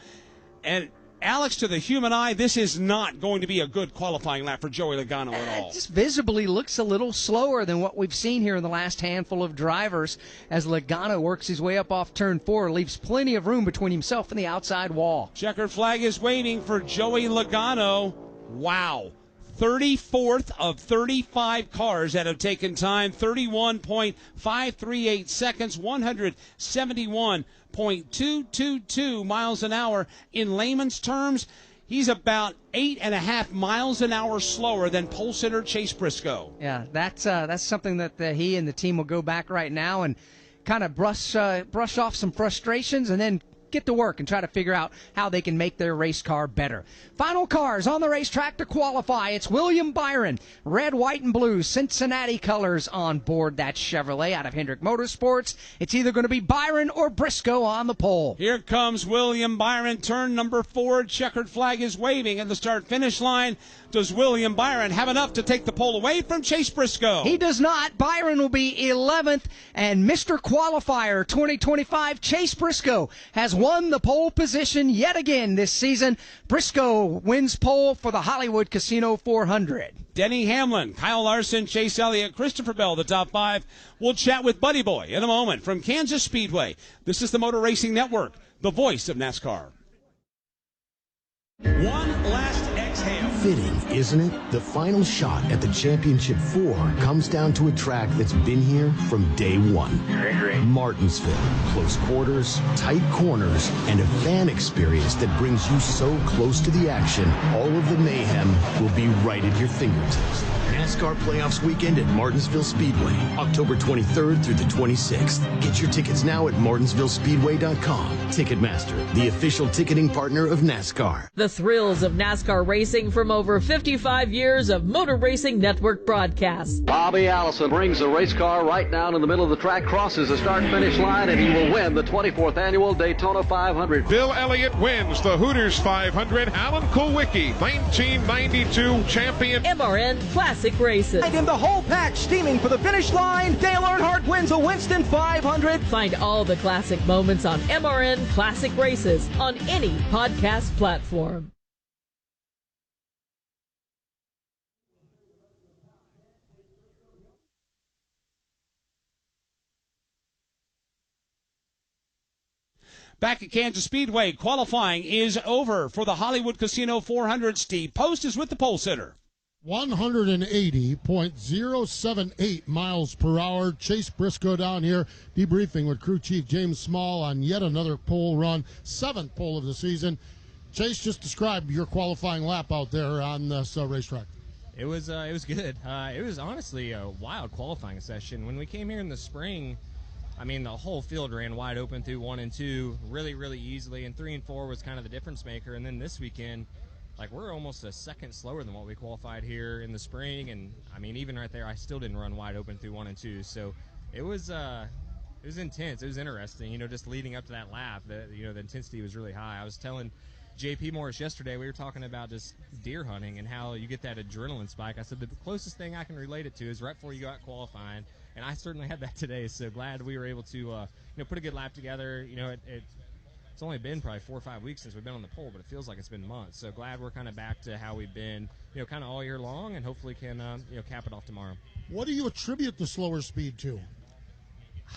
And Alex, to the human eye, this is not going to be a good qualifying lap for Joey Logano at all. It just visibly looks a little slower than what we've seen here in the last handful of drivers as Logano works his way up off turn 4, leaves plenty of room between himself and the outside wall. Checkered flag is waiting for Joey Logano. Wow. 34th of 35 cars that have taken time, 31.538 seconds, 171.222 miles an hour. In layman's terms, he's about 8.5 miles an hour slower than pole sitter Chase Briscoe. Yeah, that's something that he and the team will go back right now and kind of brush off some frustrations and then get to work and try to figure out how they can make their race car better. Final cars on the racetrack to qualify. It's William Byron, red, white, and blue, Cincinnati colors on board that Chevrolet out of Hendrick Motorsports. It's either going to be Byron or Briscoe on the pole. Here comes William Byron, turn number 4. Checkered flag is waving at the start-finish line. Does William Byron have enough to take the pole away from Chase Briscoe? He does not. Byron will be 11th, and Mr. Qualifier 2025, Chase Briscoe, has won the pole position yet again this season. Briscoe wins pole for the Hollywood Casino 400. Denny Hamlin, Kyle Larson, Chase Elliott, Christopher Bell, the top 5. We'll chat with Buddy Boy in a moment from Kansas Speedway. This is the Motor Racing Network, the voice of NASCAR. One last exhale. Fitting, isn't it? The final shot at the Championship 4 comes down to a track that's been here from day one. Martinsville. Close quarters, tight corners, and a fan experience that brings you so close to the action, all of the mayhem will be right at your fingertips. NASCAR Playoffs Weekend at Martinsville Speedway, October 23rd through the 26th. Get your tickets now at martinsvillespeedway.com. Ticketmaster, the official ticketing partner of NASCAR. The thrills of NASCAR racing from over 55 years of Motor Racing Network broadcasts. Bobby Allison brings the race car right down in the middle of the track, crosses the start-finish line, and he will win the 24th annual Daytona 500. Bill Elliott wins the Hooters 500. Alan Kulwicki, 1992 champion. MRN Classic Races. And the whole pack steaming for the finish line. Dale Earnhardt wins a Winston 500. Find all the classic moments on MRN Classic Races on any podcast platform. Back at Kansas Speedway, qualifying is over for the Hollywood Casino 400. Steve Post is with the pole sitter. 180.078 miles per hour. Chase Briscoe down here debriefing with crew chief James Small on yet another pole run, 7th pole of the season. Chase, just describe your qualifying lap out there on this racetrack. It was good. It was honestly a wild qualifying session. When we came here in the spring, I mean, the whole field ran wide open through 1 and 2 really, really easily, and 3 and 4 was kind of the difference maker. And then this weekend, like, we're almost a second slower than what we qualified here in the spring, and I mean, even right there, I still didn't run wide open through 1 and 2. So it was It was intense. It was interesting. You know, just leading up to that lap, the intensity was really high. I was telling JP Morris yesterday, we were talking about just deer hunting and how you get that adrenaline spike. I said the closest thing I can relate it to is right before you go out qualifying, and I certainly had that today. So glad we were able to put a good lap together. You know, it's only been probably 4 or 5 weeks since we've been on the pole, but it feels like it's been months. So glad we're kind of back to how we've been, kind of all year long, and hopefully can cap it off tomorrow. What do you attribute the slower speed to?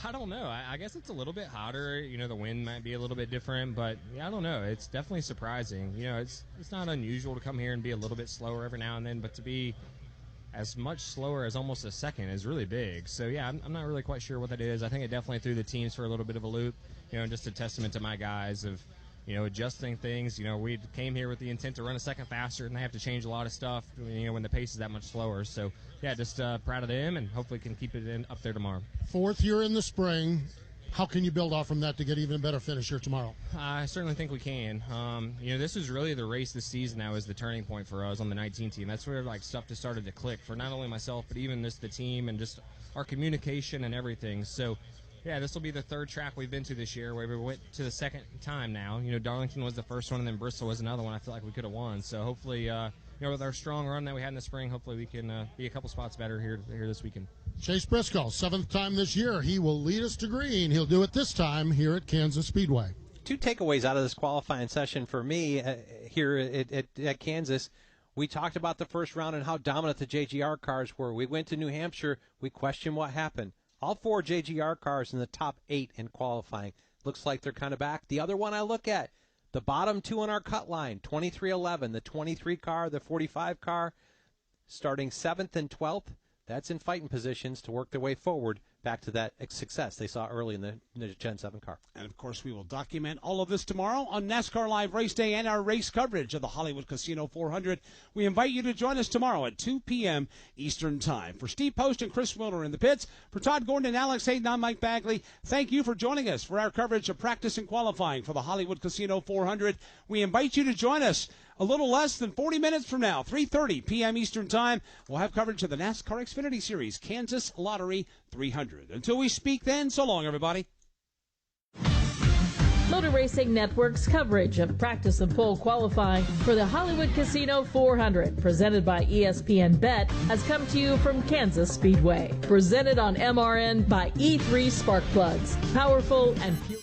I don't know. I guess it's a little bit hotter. The wind might be a little bit different, but yeah, I don't know. It's definitely surprising. It's not unusual to come here and be a little bit slower every now and then, but to be as much slower as almost a second is really big. So yeah, I'm not really quite sure what that is. I think it definitely threw the teams for a little bit of a loop. Just a testament to my guys of adjusting things. We came here with the intent to run a second faster, and they have to change a lot of stuff, when the pace is that much slower. So, yeah, just proud of them, and hopefully can keep it up there tomorrow. Fourth year in the spring. How can you build off from that to get even better finish here tomorrow? I certainly think we can. This is really the race this season now is the turning point for us on the 19 team. That's where, stuff just started to click for not only myself, but even just the team and just our communication and everything. So, yeah, this will be the third track we've been to this year where we went to the second time now. Darlington was the first one, and then Bristol was another one I feel like we could have won. So hopefully, with our strong run that we had in the spring, hopefully we can be a couple spots better here this weekend. Chase Briscoe, 7th time this year. He will lead us to green. He'll do it this time here at Kansas Speedway. 2 takeaways out of this qualifying session for me here at Kansas. We talked about the first round and how dominant the JGR cars were. We went to New Hampshire. We questioned what happened. All 4 JGR cars in the top 8 in qualifying. Looks like they're kind of back. The other one I look at, the bottom 2 on our cut line, 2311, the 23 car, the 45 car, starting 7th and 12th. That's in fighting positions to work their way forward back to that success they saw early in the Gen 7 car. And, of course, we will document all of this tomorrow on NASCAR Live Race Day and our race coverage of the Hollywood Casino 400. We invite you to join us tomorrow at 2 p.m. Eastern Time. For Steve Post and Chris Wilner in the pits, for Todd Gordon and Alex Hayden, I'm Mike Bagley. Thank you for joining us for our coverage of practice and qualifying for the Hollywood Casino 400. We invite you to join us a little less than 40 minutes from now, 3:30 p.m. Eastern Time. We'll have coverage of the NASCAR Xfinity Series Kansas Lottery 300. Until we speak then, so long, everybody. Motor Racing Network's coverage of practice and pole qualifying for the Hollywood Casino 400, presented by ESPN Bet, has come to you from Kansas Speedway. Presented on MRN by E3 Spark Plugs. Powerful and pure.